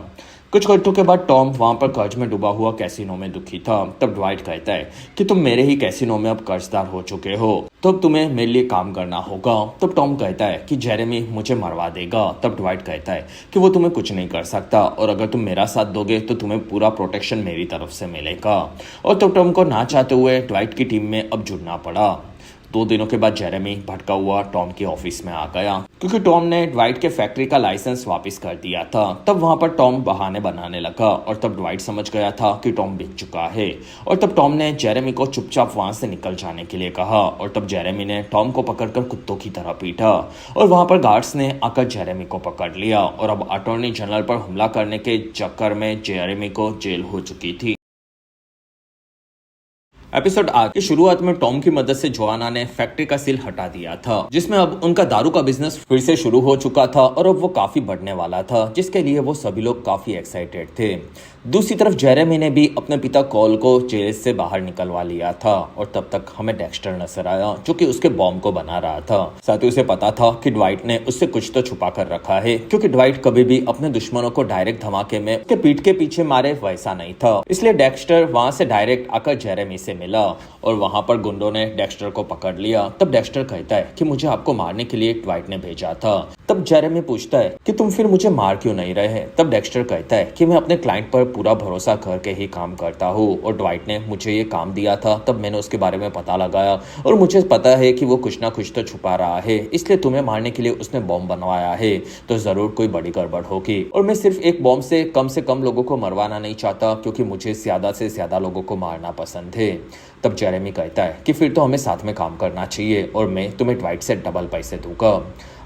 कुछ घंटों के बाद टॉम वहां पर कर्ज में डूबा हुआ कैसीनो में दुखी था। तब ड्वाइट कहता है कि तुम मेरे ही कैसीनो में अब कर्जदार हो चुके हो, तो अब तुम्हें मेरे लिए काम करना होगा। तब टॉम कहता है कि जेरेमी मुझे मरवा देगा। तब ड्वाइट कहता है कि वो तुम्हें कुछ नहीं कर सकता और अगर तुम मेरा साथ दोगे तो तुम्हें पूरा प्रोटेक्शन मेरी तरफ से मिलेगा। और तब टॉम को ना चाहते हुए ड्वाइट की टीम में अब जुड़ना पड़ा। 2 दिनों के बाद जेरेमी भटका हुआ टॉम के ऑफिस में आ गया क्योंकि टॉम ने ड्वाइट के फैक्ट्री का लाइसेंस वापस कर दिया था। तब वहां पर टॉम बहाने बनाने लगा और तब ड्वाइट समझ गया था कि टॉम बिक चुका है और तब टॉम ने जेरेमी को चुपचाप वहां से निकल जाने के लिए कहा और तब जेरेमी ने टॉम को पकड़कर कुत्तों की तरह पीटा और वहां पर गार्ड्स ने आकर जेरेमी को पकड़ लिया और अब अटॉर्नी जनरल पर हमला करने के चक्कर में जेरेमी को जेल हो चुकी थी। एपिसोड 8 की शुरुआत में टॉम की मदद से जोआना ने फैक्ट्री का सील हटा दिया था, जिसमें अब उनका दारू का बिजनेस फिर से शुरू हो चुका था और अब वो काफी बढ़ने वाला था, जिसके लिए वो सभी लोग काफी एक्साइटेड थे। दूसरी तरफ जेरेमी ने भी अपने पिता कॉल को जेल से बाहर निकलवा लिया था और तब तक हमें डेक्स्टर नजर आया जो कि उसके बॉम्ब को बना रहा था। साथ ही उसे पता था कि ड्वाइट ने उससे कुछ तो छुपा कर रखा है, क्योंकि ड्वाइट कभी भी अपने दुश्मनों को डायरेक्ट धमाके में उसके पीठ के पीछे मारे वैसा नहीं था। इसलिए डेक्स्टर वहां से डायरेक्ट आकर जेरेमी से मिला और वहां पर गुंडों ने डेक्स्टर को पकड़ लिया। तब डेक्स्टर कहता है कि मुझे आपको मारने के लिए ड्वाइट ने भेजा था। तब जेरेमी पूछता है कि तुम फिर मुझे मार क्यों नहीं रहे। तब डेक्स्टर कहता है कि मैं अपने क्लाइंट पर पूरा भरोसा करके ही काम करता हूँ और ड्वाइट ने मुझे ये काम दिया था, तब मैंने उसके बारे में पता लगाया और मुझे पता है कि वो कुछ ना कुछ तो छुपा रहा है, इसलिए तुम्हें मारने के लिए उसने बॉम्ब बनवाया है, तो ज़रूर कोई बड़ी गड़बड़ होगी। और मैं सिर्फ एक बॉम्ब से कम लोगों को मरवाना नहीं चाहता, क्योंकि मुझे ज़्यादा से ज़्यादा लोगों को मारना पसंद है। तब जेरेमी कहता है कि फिर तो हमें साथ में काम करना चाहिए और मैं तुम्हें ड्वाइट से डबल पैसे दूंगा।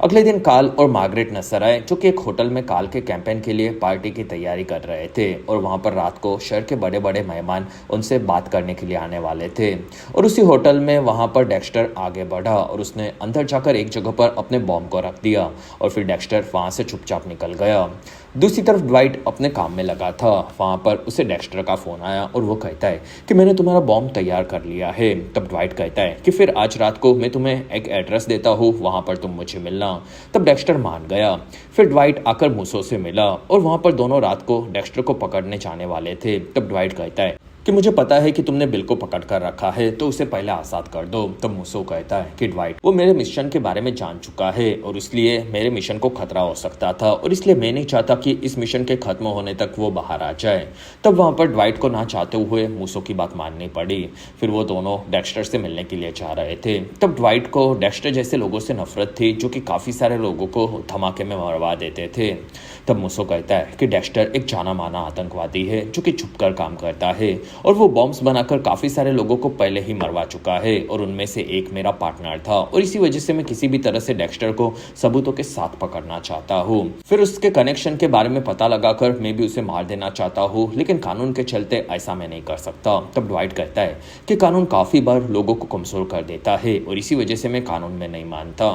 अगले दिन कार्ल और मार्गरेट नजर आए, जो कि एक होटल में कार्ल के कैंपेन के लिए पार्टी की तैयारी कर रहे थे और वहां पर रात को शहर के बड़े बड़े मेहमान उनसे बात करने के लिए आने वाले थे। और उसी होटल में वहां पर डेक्स्टर आगे बढ़ा और उसने अंदर जाकर एक जगह पर अपने बॉम्ब को रख दिया और फिर डेक्स्टर वहां से चुपचाप निकल गया। दूसरी तरफ ड्वाइट अपने काम में लगा था। वहां पर उसे डेक्स्टर का फोन आया और वो कहता है कि मैंने तुम्हारा बॉम्ब तैयार कर लिया है। तब ड्वाइट कहता है कि फिर आज रात को मैं तुम्हें एक एड्रेस देता हूँ, वहां पर तुम मुझे मिलना। तब डेक्स्टर मान गया। फिर ड्वाइट आकर मूसो से मिला और वहां पर दोनों रात को डेक्स्टर को पकड़ने जाने वाले थे। तब ड्वाइट कहता है कि मुझे पता है कि तुमने बिल को पकड़ कर रखा है, तो उसे पहले आजाद कर दो। तब मूसो कहता है कि ड्वाइट वो मेरे मिशन के बारे में जान चुका है और इसलिए मेरे मिशन को खतरा हो सकता था और इसलिए मैं नहीं चाहता कि इस मिशन के खत्म होने तक वो बाहर आ जाए। तब वहां पर ड्वाइट को ना चाहते हुए मूसो की बात माननी पड़ी। फिर वो दोनों डेक्स्टर से मिलने के लिए जा रहे थे। तब ड्वाइट को डेक्स्टर जैसे लोगों से नफरत थी, जो कि काफी सारे लोगों को धमाके में मरवा देते थे। तब मूसो कहता है कि डेक्स्टर एक जाना माना आतंकवादी है, जो कि छुपकर काम करता है और वो बॉम्ब्स बनाकर काफी सारे लोगों को पहले ही मरवा चुका है और उनमें से एक मेरा पार्टनर था और इसी वजह से मैं किसी भी तरह से डेक्स्टर को सबूतों के साथ पकड़ना चाहता हूँ। फिर उसके कनेक्शन के बारे में पता लगाकर मैं भी उसे मार देना चाहता हूँ, लेकिन कानून के चलते ऐसा मैं नहीं कर सकता। तब ड्वाइट कहता है कि कानून काफी बार लोगों को कमजोर कर देता है और इसी वजह से मैं कानून में नहीं मानता।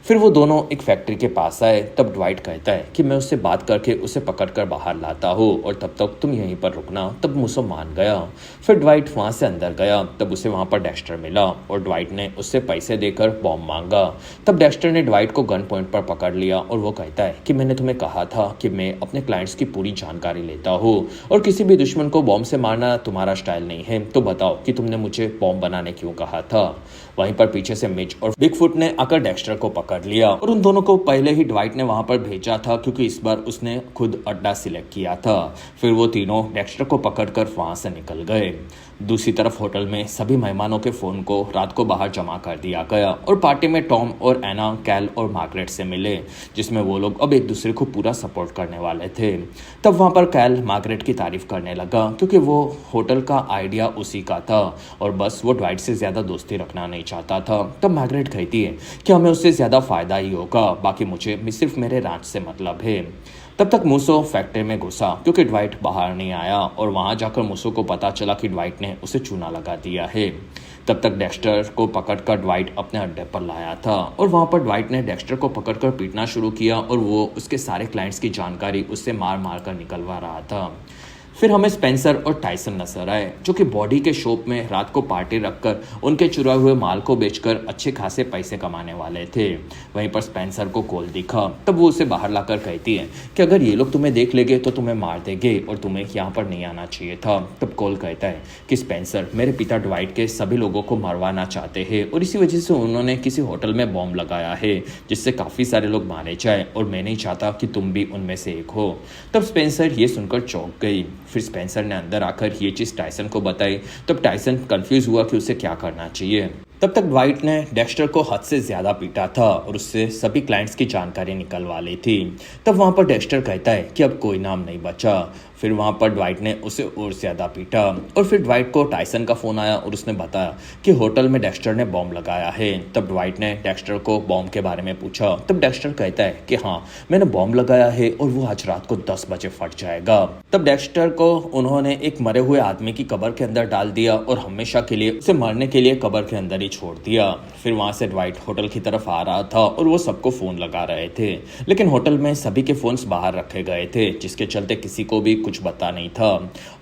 फिर वो दोनों एक फैक्ट्री के पास आए। तब ड्वाइट कहता है कि मैं उससे बात करके उसे पकड़कर बाहर लाता हूँ और तब तक तुम यहीं पर रुकना। तब मूसो मान गया। फिर ड्वाइट वहां से अंदर गया। तब उसे वहां पर डेक्स्टर मिला और ड्वाइट ने उससे पैसे देकर बॉम्ब मांगा। तब डेक्स्टर ने ड्वाइट को गन पॉइंट पर पकड़ लिया और वो कहता है कि मैंने तुम्हें कहा था कि मैं अपने क्लाइंट्स की पूरी जानकारी लेता हूँ और किसी भी दुश्मन को बॉम्ब से मारना तुम्हारा स्टाइल नहीं है, तो बताओ कि तुमने मुझे बॉम्ब बनाने क्यों कहा था। वहीं पर पीछे से मिच और बिगफुट ने आकर डेक्स्टर को पकड़ लिया और उन दोनों को पहले ही ड्वाइट ने वहां पर भेजा था, क्योंकि इस बार उसने खुद अड्डा सिलेक्ट किया था। फिर वो तीनों डेक्स्टर को पकड़कर वहां से निकल गए। दूसरी तरफ होटल में सभी मेहमानों के फोन को रात को बाहर जमा कर दिया गया और पार्टी में टॉम और एना, कैल और मार्गरेट से मिले, जिसमें वो लोग अब एक दूसरे को पूरा सपोर्ट करने वाले थे। तब वहां पर कैल मार्गरेट की तारीफ करने लगा, क्योंकि वो होटल का आइडिया उसी का था और बस वो ड्वाइट से ज्यादा दोस्ती रखना नहीं चाहता था। तब मार्गरेट कहती है कि हमें उससे ज्यादा फायदा ही होगा, बाकी मुझे सिर्फ मेरे राज से मतलब है। तब तक मूसो फैक्ट्री में घुसा, क्योंकि ड्वाइट बाहर नहीं आया और वहां जाकर मूसो को पता चला कि ड्वाइट ने उसे चूना लगा दिया है। तब तक डेक्स्टर को पकड़कर ड्वाइट अपने अड्डे पर लाया था और वहां पर ड्वाइट ने डेक्स्टर को पकड़कर पीटना शुरू किया और वो उसके सारे क्लाइंट्स की जानकारी उससे मार मार कर निकलवा रहा था। फिर हमें स्पेंसर और टाइसन नजर आए, जो कि बॉडी के शॉप में रात को पार्टी रखकर उनके चुराए हुए माल को बेचकर अच्छे खासे पैसे कमाने वाले थे। वहीं पर स्पेंसर को कॉल दिखा। तब वो उसे बाहर लाकर कहती है कि अगर ये लोग तुम्हें देख लेंगे तो तुम्हें मार देंगे और तुम्हें यहाँ पर नहीं आना चाहिए था। तब कॉल कहता है कि स्पेंसर मेरे पिता ड्वाइट के सभी लोगों को मरवाना चाहते हैं और इसी वजह से उन्होंने किसी होटल में बॉम्ब लगाया है, जिससे काफी सारे लोग मारे जाए और मैं नहीं चाहता कि तुम भी उनमें से एक हो। तब स्पेंसर ये सुनकर चौंक गई। फिर स्पेंसर ने अंदर आकर ये चीज टाइसन को बताई। तब टाइसन कंफ्यूज हुआ कि उसे क्या करना चाहिए। तब तक ड्वाइट ने डेक्स्टर को हद से ज्यादा पीटा था और उससे सभी क्लाइंट्स की जानकारी निकलवा ली थी। तब वहां पर डेक्स्टर कहता है कि अब कोई नाम नहीं बचा। फिर वहां पर ड्वाइट ने उसे और ज्यादा पीटा और फिर ड्वाइट को टाइसन का फोन आया और उसने बताया कि होटल में डेक्स्टर ने बॉम्ब लगाया है। तब ड्वाइट ने डेक्स्टर को बॉम्ब के बारे में पूछा। तब डेक्स्टर कहता है कि हाँ, मैंने बॉम्ब लगाया है और वो आज रात को 10 बजे फट जाएगा। तब डेक्स्टर को उन्होंने एक मरे हुए आदमी की कब्र के अंदर डाल दिया और हमेशा के लिए उसे मरने के लिए कब्र के अंदर ही छोड़ दिया। फिर वहां से ड्वाइट होटल की तरफ आ रहा था और वो सबको फोन लगा रहे थे, लेकिन होटल में सभी के फोन्स बाहर रखे गए थे, जिसके चलते किसी को भी कुछ पता नहीं था।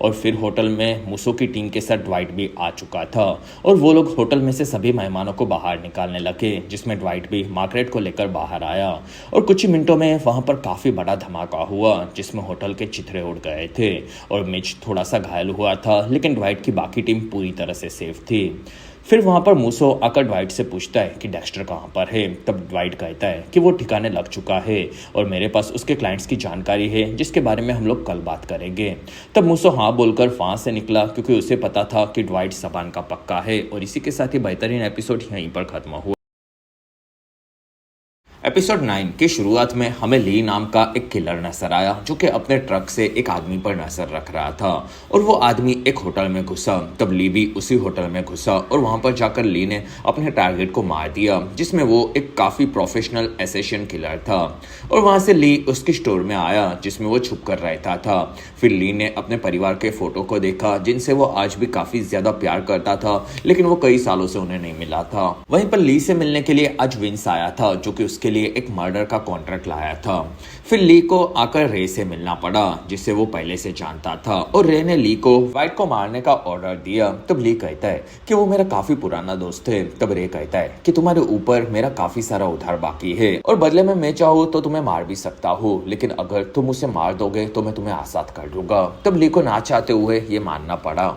और फिर होटल में मूसो की टीम के साथ ड्वाइट भी आ चुका था और वो लोग होटल में से सभी मेहमानों को बाहर निकालने लगे, जिसमें ड्वाइट भी मार्गरेट को लेकर बाहर आया और कुछ ही मिनटों में वहां पर काफी बड़ा धमाका हुआ, जिसमें होटल के चिथड़े उड़ गए थे और मिच थोड़ा सा घायल हुआ था, लेकिन ड्वाइट की बाकी टीम पूरी तरह से सेफ थी। फिर वहां पर मूसो आकर ड्वाइट से पूछता है कि डेक्स्टर कहाँ पर है। तब ड्वाइट कहता है कि वो ठिकाने लग चुका है और मेरे पास उसके क्लाइंट्स की जानकारी है जिसके बारे में हम लोग कल बात करेंगे। तब मूसो हाँ बोलकर वहां से निकला क्योंकि उसे पता था कि ड्वाइट जबान का पक्का है। और इसी के साथ ही बेहतरीन एपिसोड यहीं पर खत्म हुआ। एपिसोड 9 की शुरुआत में हमें ली नाम का एक किलर नजर आया जो कि अपने ट्रक से एक आदमी पर नजर रख रहा था और वो आदमी एक होटल में घुसा। तब ली भी उसी होटल में घुसा और वहां पर जाकर ली ने अपने टारगेट को मार दिया जिसमें वो एक काफी प्रोफेशनल एसेशन किलर था। और वहां से ली उसकी स्टोर में आया जिसमें वो छुप कर रहता था। फिर ली ने अपने परिवार के फोटो को देखा जिनसे वो आज भी काफी ज्यादा प्यार करता था लेकिन वो कई सालों से उन्हें नहीं मिला था। वहीं पर ली से मिलने के लिए आज विंस आया था जो कि उसके लिए एक मर्डर का कॉन्ट्रैक्ट लाया था। फिर ली को आकर रे से मिलना पड़ा जिसे वो पहले से जानता था और रे ने ली को वाइट को मारने का ऑर्डर दिया। तब ली कहता है कि वो मेरा काफी पुराना दोस्त है। तब रे कहता है कि तुम्हारे ऊपर मेरा काफी सारा उधार बाकी है और बदले में मैं चाहूँ तो तुम्हें मार भी सकता हूँ लेकिन अगर तुम उसे मार दोगे तो मैं तुम्हें आजाद कर दूंगा। तब ली को ना चाहते हुए ये मानना पड़ा।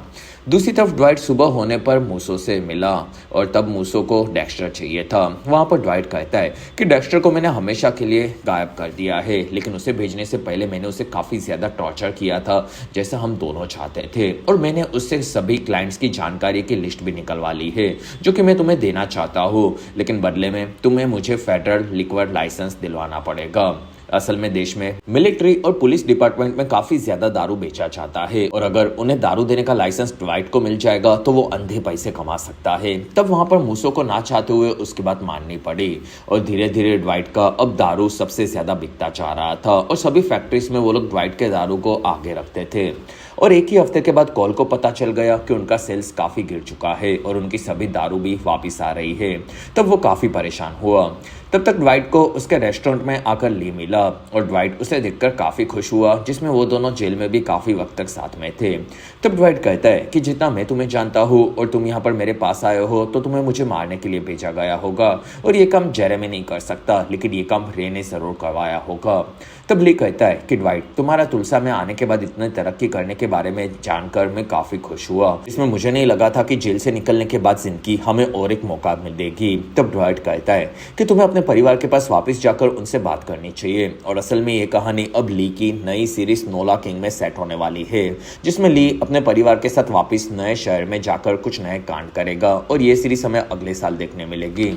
दूसरी तरफ ड्वाइट सुबह होने पर मूसो से मिला और तब मूसो को डेक्स्टर चाहिए था। वहां पर ड्वाइट कहता है कि डेक्स्टर को मैंने हमेशा के लिए गायब कर दिया है लेकिन उसे भेजने से पहले मैंने उसे काफी ज्यादा टॉर्चर किया था जैसा हम दोनों चाहते थे और मैंने उससे सभी क्लाइंट्स की जानकारी की लिस्ट भी निकलवा ली है जो कि मैं तुम्हें देना चाहता हूँ लेकिन बदले में तुम्हें मुझे फेडरल लिक्वर लाइसेंस दिलवाना पड़ेगा। असल में देश में मिलिट्री और पुलिस डिपार्टमेंट में काफी ज्यादा दारू बेचा जाता है और अगर उन्हें दारू देने का लाइसेंस ड्वाइट को मिल जाएगा तो वो अंधे पैसे कमा सकता है। तब वहां पर मूसो को ना चाहते हुए उसकी बात माननी पड़ी और धीरे धीरे ड्वाइट का अब दारू सबसे ज्यादा बिकता जा रहा था और सभी फैक्ट्रीज में वो लोग ड्वाइट के दारू को आगे रखते थे। और एक ही हफ्ते के बाद कॉल को पता चल गया कि उनका सेल्स काफी गिर चुका है और उनकी सभी दारू भी वापिस आ रही है। तब वो काफी परेशान हुआ। तब तक ड्वाइट को उसके रेस्टोरेंट में आकर ली मिला और ड्वाइट उसे देखकर काफी खुश हुआ जिसमें वो दोनों जेल में भी काफी वक्त तक साथ में थे। तब ड्वाइट कहता है कि जितना मैं तुम्हें जानता हूँ और तुम यहाँ पर मेरे पास आए हो तो तुम्हें मुझे मारने के लिए भेजा गया होगा और ये काम जेरेमी नहीं कर सकता लेकिन ये काम रे ने जरूर करवाया होगा। तब ली कहता है कि ड्वाइट तुम्हारा तुलसा में आने के बाद इतने तरक्की करने के बारे में जानकर मैं काफी खुश हुआ। इसमें मुझे नहीं लगा था कि जेल से निकलने के बाद जिंदगी हमें और एक मौका मिलेगी। तब ड्वाइट कहता है कि तुम्हें अपने परिवार के पास वापस जाकर उनसे बात करनी चाहिए और असल में ये कहानी अब ली की नई सीरीज नोला किंग में सेट होने वाली है जिसमें ली अपने परिवार के साथ वापस नए शहर में जाकर कुछ नए कांड करेगा और ये सीरीज हमें अगले साल देखने मिलेगी।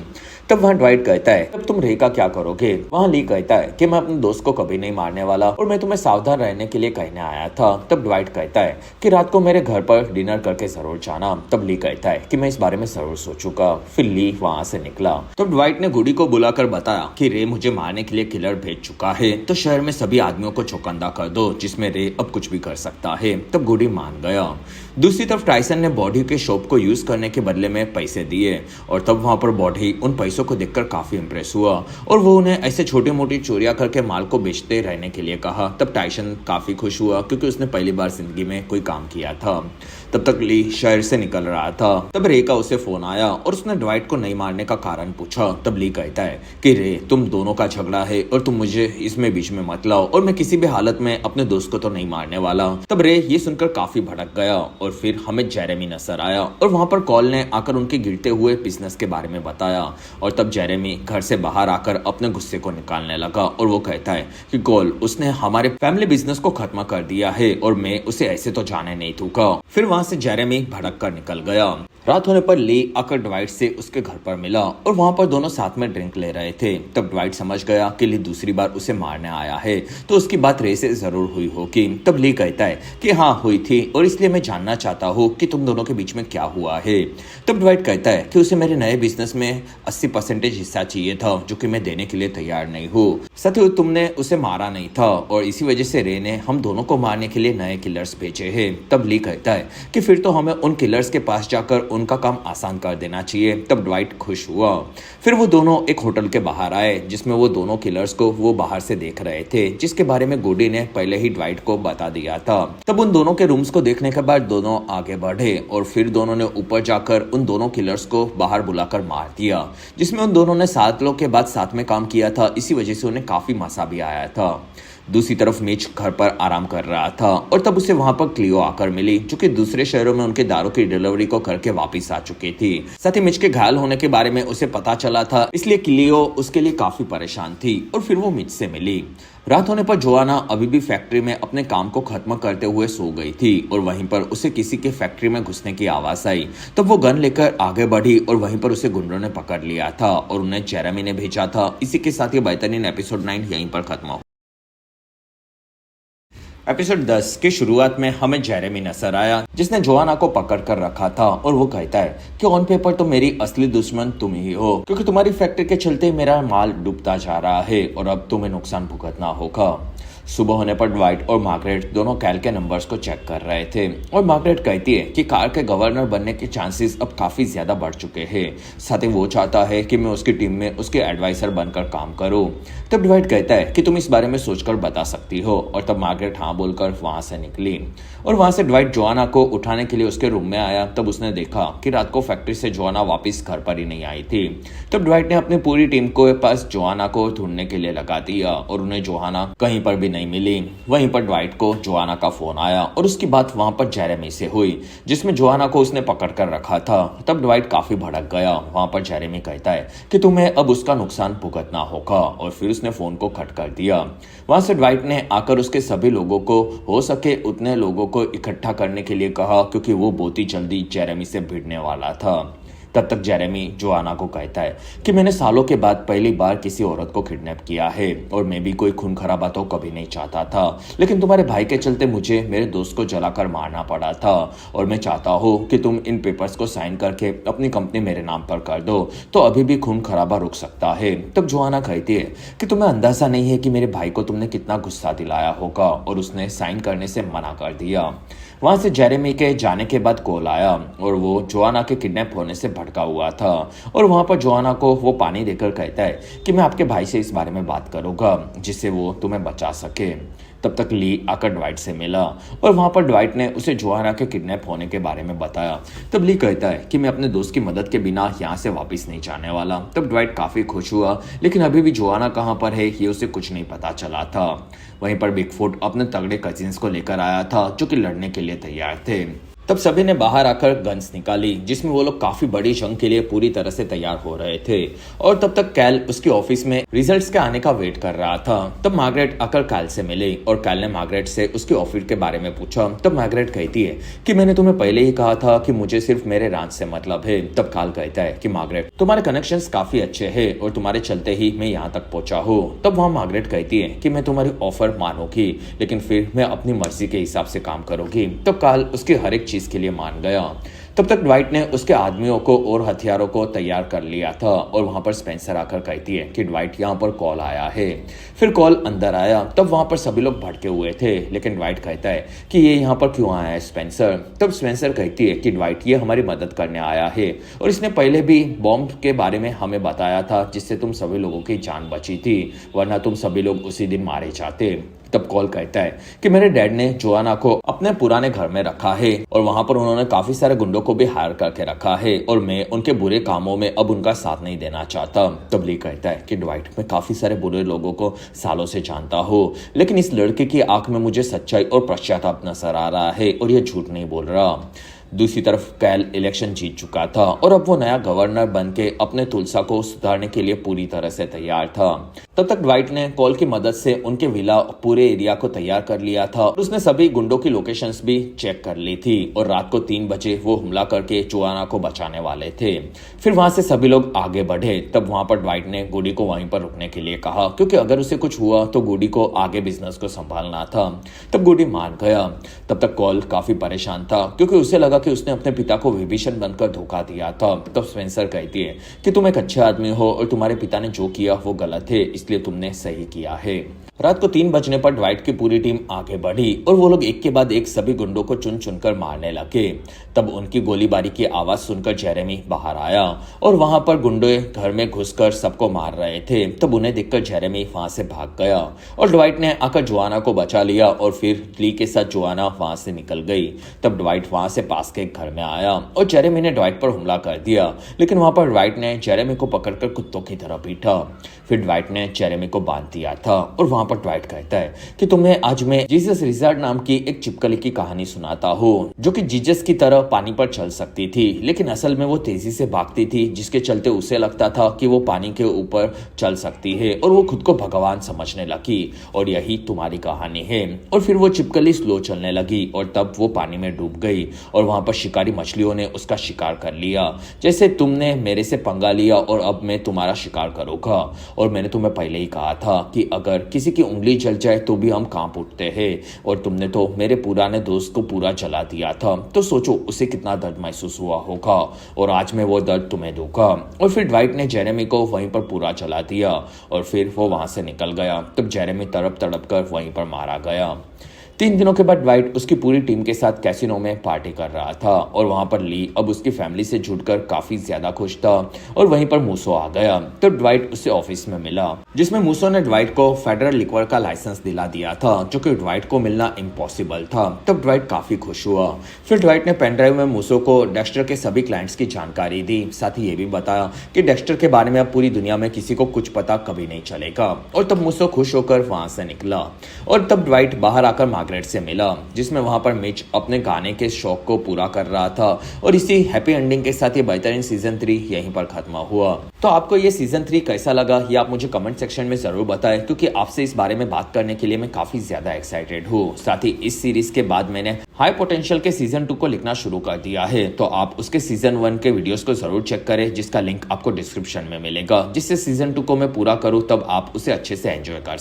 तब वहां ड्वाइट कहता है तब तुम रे का क्या करोगे। वहां ली कहता है कि मैं अपने दोस्त को कभी नहीं मारने वाला और मैं तुम्हें सावधान रहने के लिए कहने आया था। तब ड्वाइट कहता है कि रात को मेरे घर पर डिनर करके जरूर जाना। तब ली कहता है कि मैं इस बारे में जरूर सोचूंगा। फिर ली वहां से निकला। तब ड्वाइट ने गुडी को बुलाकर बताया कि रे मुझे मारने के लिए किलर भेज चुका है तो शहर में सभी आदमियों को चौकंदा कर दो जिसमें रे अब कुछ भी कर सकता है। तब गुडी मान गया। दूसरी तरफ टाइसन ने बॉडी के शॉप को यूज करने के बदले में पैसे दिए और तब वहां पर बॉडी उन पैसों को देखकर काफी इंप्रेस हुआ और वो उन्हें ऐसे छोटी मोटी चोरियां करके माल को बेचते रहने के लिए कहा। तब टाइसन काफी खुश हुआ क्योंकि उसने पहली बार जिंदगी में कोई काम किया था। तब तक ली शहर से निकल रहा था। तब रे का उसे फोन आया और उसने ड्वाइट को नहीं मारने का कारण पूछा। तब ली कहता है कि रे तुम दोनों का झगड़ा है और तुम मुझे इसमें बीच में मत लाओ और मैं किसी भी हालत में अपने दोस्त को तो नहीं मारने वाला। तब रे ये सुनकर काफी भड़क गया और फिर हमें जेरेमी नजर आया और वहां पर कॉल ने आकर उनके गिरते हुए बिजनेस के बारे में बताया और तब जेरेमी घर से बाहर आकर अपने गुस्से को निकालने लगा और वो कहता है कि कॉल उसने हमारे फैमिली बिजनेस को खत्म कर दिया है और मैं उसे ऐसे तो जाने नहीं दूंगा। फिर वहां से जेरेमी भड़क कर निकल गया। रात होने पर ली आकर ड्वाइट से उसके घर पर मिला और वहां पर दोनों साथ में ड्रिंक ले रहे थे। तब ड्वाइट समझ गया कि ली दूसरी बार उसे मारने आया है तो उसकी बात रे से जरूर हुई होगी। तब ली कहता है कि हाँ हुई थी और इसलिए मैं जानना चाहता हूँ कि तुम दोनों के बीच में क्या हुआ है। तब ड्वाइट कहता है कि उसे मेरे नए बिजनेस में 80% हिस्सा चाहिए था जो कि मैं देने के लिए तैयार नहीं हूँ। सत्य तुमने उसे मारा नहीं था और इसी वजह से रे ने हम दोनों को मारने के लिए नए किलर्स भेजे हैं। तब ली कहता है कि फिर तो हमें उन किलर्स के पास जाकर उनका काम आसान कर देना चाहिए। तब ड्वाइट खुश हुआ। फिर वो दोनों एक होटल के बाहर आए जिसमें वो दोनों किलर्स को वो बाहर से देख रहे थे जिसके बारे में गुडी ने पहले ही ड्वाइट को बता दिया था। तब उन दोनों के रूम्स को देखने के बाद दोनों आगे बढ़े और फिर दोनों ने ऊपर जाकर उन दोनों किलर्स को बाहर बुलाकर मार दिया जिसमें उन दोनों ने 7 लोग के बाद साथ में काम किया था। इसी वजह से उन्हें काफी मजा भी आया था। दूसरी तरफ मिच घर पर आराम कर रहा था और तब उसे वहां पर क्लियो आकर मिली, जो कि दूसरे शहरों में उनके दारू की डिलीवरी को करके वापस आ चुकी थी। साथ ही मिच के घायल होने के बारे में उसे पता चला था, इसलिए क्लियो उसके लिए काफी परेशान थी और फिर वो मिच से मिली। रात होने पर जोआना अभी भी फैक्ट्री में अपने काम को खत्म करते हुए सो गई थी और वहीं पर उसे किसी के फैक्ट्री में घुसने की आवाज आई। तब वो गन लेकर आगे बढ़ी और वहीं पर उसे गुंडों ने पकड़ लिया था और उन्हें जेरेमी ने भेजा था। इसी के साथ ये बेहतरीन एपिसोड 9 यहीं पर खत्म हो। एपिसोड 10 की शुरुआत में हमें जेरेमी नजर आया, जिसने जोआना को पकड़ कर रखा था और वो कहता है कि ऑन पेपर तो मेरी असली दुश्मन तुम ही हो, क्योंकि तुम्हारी फैक्ट्री के चलते मेरा माल डूबता जा रहा है और अब तुम्हें नुकसान भुगतना होगा। सुबह होने पर ड्वाइट और मार्गरेट दोनों कैल के नंबर्स को चेक कर रहे थे और मार्गरेट कहती है कि कार के गवर्नर बनने के चांसेस अब काफी ज्यादा बढ़ चुके हैं। साथ ही वो चाहता है कि मैं उसकी टीम में उसके एडवाइजर बनकर काम करूं। तब ड्वाइट कहता है कि तुम इस बारे में सोचकर बता सकती हो और तब मार्गरेट हाँ बोलकर वहां से निकली और वहां से ड्वाइट जोआना को उठाने के लिए उसके रूम में आया। तब उसने देखा कि रात को फैक्ट्री से जोआना वापस घर पर ही नहीं आई थी। तब ड्वाइट ने अपनी पूरी टीम को पास जोआना को ढूंढने के लिए लगा दिया और उन्हें जोआना कहीं पर भी नहीं मिली। वहीं पर ड्वाइट को जोआना का फोन आया और उसकी बात वहां पर जेरेमी से हुई, जिसमें जोआना को उसने पकड़ कर रखा था। तब ड्वाइट काफी भड़क गया। वहां पर जेरेमी कहता है कि तुम्हें अब उसका नुकसान भुगतना होगा और फिर उसने फोन को कट कर दिया। वहां से ड्वाइट ने आकर उसके सभी लोगों को हो सके उतने लोगों को इकट्ठा करने के लिए कहा, क्योंकि वो बहुत ही जल्दी जेरेमी से भिड़ने वाला था। तब तक जेरेमी जोआना को कहता है कि मैंने सालों के बाद पहली बार किसी औरत को किडनैप किया है और मैं भी कोई खून खराबा तो कभी नहीं चाहता था, लेकिन तुम्हारे भाई के चलते मुझे मेरे दोस्त को जलाकर मारना पड़ा था और मैं चाहता हूँ कि तुम इन पेपर्स को साइन करके अपनी कंपनी मेरे नाम पर कर दो, तो अभी भी खून खराबा रुक सकता है। तब जोआना कहती है कि तुम्हें अंदाजा नहीं है कि मेरे भाई को तुमने कितना गुस्सा दिलाया होगा और उसने साइन करने से मना कर दिया। वहां से जेरेमी के जाने के बाद कॉल आया और वो जोआना के किडनैप होने से भटका हुआ था और वहां पर जोआना को वो पानी देकर कहता है कि मैं आपके भाई से इस बारे में बात करूंगा जिससे वो तुम्हें बचा सके। तब तक ली आकर ड्वाइट से मिला और वहां पर ड्वाइट ने उसे जोआना के किडनैप होने के बारे में बताया। तब ली कहता है कि मैं अपने दोस्त की मदद के बिना यहाँ से वापस नहीं जाने वाला। तब ड्वाइट काफी खुश हुआ, लेकिन अभी भी जोआना कहाँ पर है ये उसे कुछ नहीं पता चला था। वहीं पर बिगफुट अपने तगड़े कजिन्स को लेकर आया था जो कि लड़ने के लिए तैयार थे। तब सभी ने बाहर आकर गन्स निकाली, जिसमें वो लोग काफी बड़ी जंग के लिए पूरी तरह से तैयार हो रहे थे और तब तक कैल उसके ऑफिस में रिजल्ट्स के आने का वेट कर रहा था। तब मार्गरेट आकर कैल से मिली और कैल ने मार्गरेट से उसके ऑफिस के बारे में पूछा। तब मार्गरेट कहती है कि मैंने तुम्हें पहले ही कहा था कि मुझे सिर्फ मेरे राज से मतलब है। तब कैल कहता है कि मार्गरेट तुम्हारे कनेक्शंस काफी अच्छे हैं और तुम्हारे चलते ही मैं यहाँ तक पहुंचा हूँ। तब वहाँ मार्गरेट कहती है कि मैं तुम्हारी ऑफर मानूंगी, लेकिन फिर मैं अपनी मर्जी के हिसाब से काम करूंगी। तब कैल उसकी हर एक चीज के लिए मान गया। तब तक ड्वाइट ने उसके आदमियों को और हथियारों को तैयार कर लिया था और वहां पर स्पेंसर आकर कहती है कि ड्वाइट यहाँ पर कॉल आया है। फिर कॉल अंदर आया। तब वहां पर सभी लोग भड़के हुए थे, लेकिन ड्वाइट कहता है कि ये यहाँ पर क्यों आया है स्पेंसर। तब स्पेंसर कहती है कि ड्वाइट ये हमारी मदद करने आया है और इसने पहले भी बॉम्ब के बारे में हमें बताया था, जिससे तुम सभी लोगों की जान बची थी, वरना तुम सभी लोग उसी दिन मारे जाते। तब कॉल कहता है कि मेरे डैड ने जोआना को अपने पुराने घर में रखा है और वहां पर उन्होंने काफी सारे गुंडों को भी हायर करके रखा है और मैं उनके बुरे कामों में अब उनका साथ नहीं देना चाहता। तब ली कहता है कि ड्वाइट मैं काफी सारे बुरे लोगों को सालों से जानता हूँ, लेकिन इस लड़के की आंख में मुझे सच्चाई और पश्चाताप नजर आ रहा है और ये झूठ नहीं बोल रहा। दूसरी तरफ कैल इलेक्शन जीत चुका था और अब वो नया गवर्नर बन के अपने तुलसा को सुधारने के लिए पूरी तरह से तैयार था। तब तक ड्वाइट ने कॉल की मदद से उनके विला पूरे एरिया को तैयार कर लिया था और उसने सभी गुंडों की लोकेशंस भी चेक कर ली थी और रात को 3 बजे वो हमला करके जोआना को बचाने वाले थे। फिर वहां से सभी लोग आगे बढ़े। तब वहां पर ड्वाइट ने गुडी को वहीं पर रुकने के लिए कहा, क्योंकि अगर उसे कुछ हुआ तो गुडी को आगे बिजनेस को संभालना था। तब गुडी मान गया। तब तक कॉल काफी परेशान था, क्योंकि उसे लगा कि उसने अपने पिता को विभीषण बनकर धोखा दिया था। तब स्पेंसर कहती है कि तुम एक अच्छे आदमी हो और तुम्हारे पिता ने जो किया वो गलत है, इसलिए तुमने सही किया है। रात को 3 बजने पर ड्वाइट की पूरी टीम आगे बढ़ी और वो लोग एक के बाद एक सभी गुंडों को चुन चुनकर मारने लगे। तब उनकी गोलीबारी की आवाज सुनकर जेरेमी बाहर आया और वहां पर गुंडे घर में घुसकर सबको मार रहे थे। तब उन्हें देखकर जेरेमी वहां से भाग गया और ड्वाइट ने आकर जोआना को बचा लिया और फिर ली के साथ जोआना वहां से निकल गई। तब ड्वाइट वहां से पास के एक घर में आया और जेरेमी ने ड्वाइट पर हमला कर दिया, लेकिन वहां पर ड्वाइट ने जेरेमी को पकड़कर कुत्तों की तरह पीटा। फिर ड्वाइट ने जेरेमी को बांध दिया था और वहां पर ड्वाइट कहता है कि तुम्हें आज मैं जीसस रिजर्ड नाम की एक चिपकली की कहानी सुनाता हूँ, जो कि जीसस की तरह पानी पर चल सकती थी, लेकिन असल में वो तेजी से भागती थी, जिसके चलते उसे लगता था कि वो पानी के ऊपर चल सकती है और वो खुद को भगवान समझने लगी। और यही तुम्हारी कहानी है। और फिर वो चिपकली स्लो चलने लगी और तब वो पानी में डूब गई और वहां पर शिकारी मछलियों ने उसका शिकार कर लिया। जैसे तुमने मेरे से पंगा लिया और अब मैं तुम्हारा शिकार करूंगा। और मैंने तुम्हें पहले ही कहा था कि अगर किसी की उंगली जल जाए तो भी हम कांप उठते हैं, और तुमने तो मेरे पुराने दोस्त को पूरा जला दिया था, तो सोचो उसे कितना दर्द महसूस हुआ होगा, और आज मैं वो दर्द तुम्हें दूंगा। और फिर ड्वाइट ने जेरेमी को वहीं पर पूरा जला दिया और फिर वो वहां से निकल गया। तब जेरेमी तड़प तड़प कर वहीं पर मारा गया। 3 दिनों के बाद ड्वाइट उसकी पूरी टीम के साथ कैसीनो में पार्टी कर रहा था और वहां पर ली अब उसकी फैमिली से जुड़कर काफी ज्यादा खुश था। और वहीं पर मूसो आ गया तो ड्वाइट उसे ऑफिस में मिला, जिसमें मूसो ने ड्वाइट को फेडरल लिक्वर का लाइसेंस दिला दिया था, जो कि ड्वाइट को मिलना इम्पॉसिबल था। तब ड्वाइट काफी खुश हुआ। फिर ड्वाइट ने पेन ड्राइव में मूसो को डेक्स्टर के सभी क्लाइंट्स की जानकारी दी, साथ ही ये भी बताया कि डेक्स्टर के बारे में अब पूरी दुनिया में किसी को कुछ पता कभी नहीं चलेगा। और तब मूसो खुश होकर वहां से निकला और तब ड्वाइट बाहर आकर मार्गरेट से मिला, जिसमें वहां पर मिच अपने गाने के शौक को पूरा कर रहा था। और इसी हैप्पी एंडिंग के साथ ये बेहतरीन सीजन 3 यहीं पर खत्म हुआ। तो आपको ये सीजन 3 कैसा लगा ये आप मुझे कमेंट सेक्शन में जरूर बताएं, क्योंकि आपसे इस बारे में बात करने के लिए मैं काफी ज्यादा एक्साइटेड हूँ। साथ ही इस सीरीज के बाद मैंने हाई पोटेंशियल के सीजन 2 को लिखना शुरू कर दिया है, तो आप उसके सीजन 1 के वीडियोस को जरूर चेक करें, जिसका लिंक आपको डिस्क्रिप्शन में मिलेगा। जिससे सीजन 2 को मैं पूरा करूँ तब आप उसे अच्छे से एंजॉय कर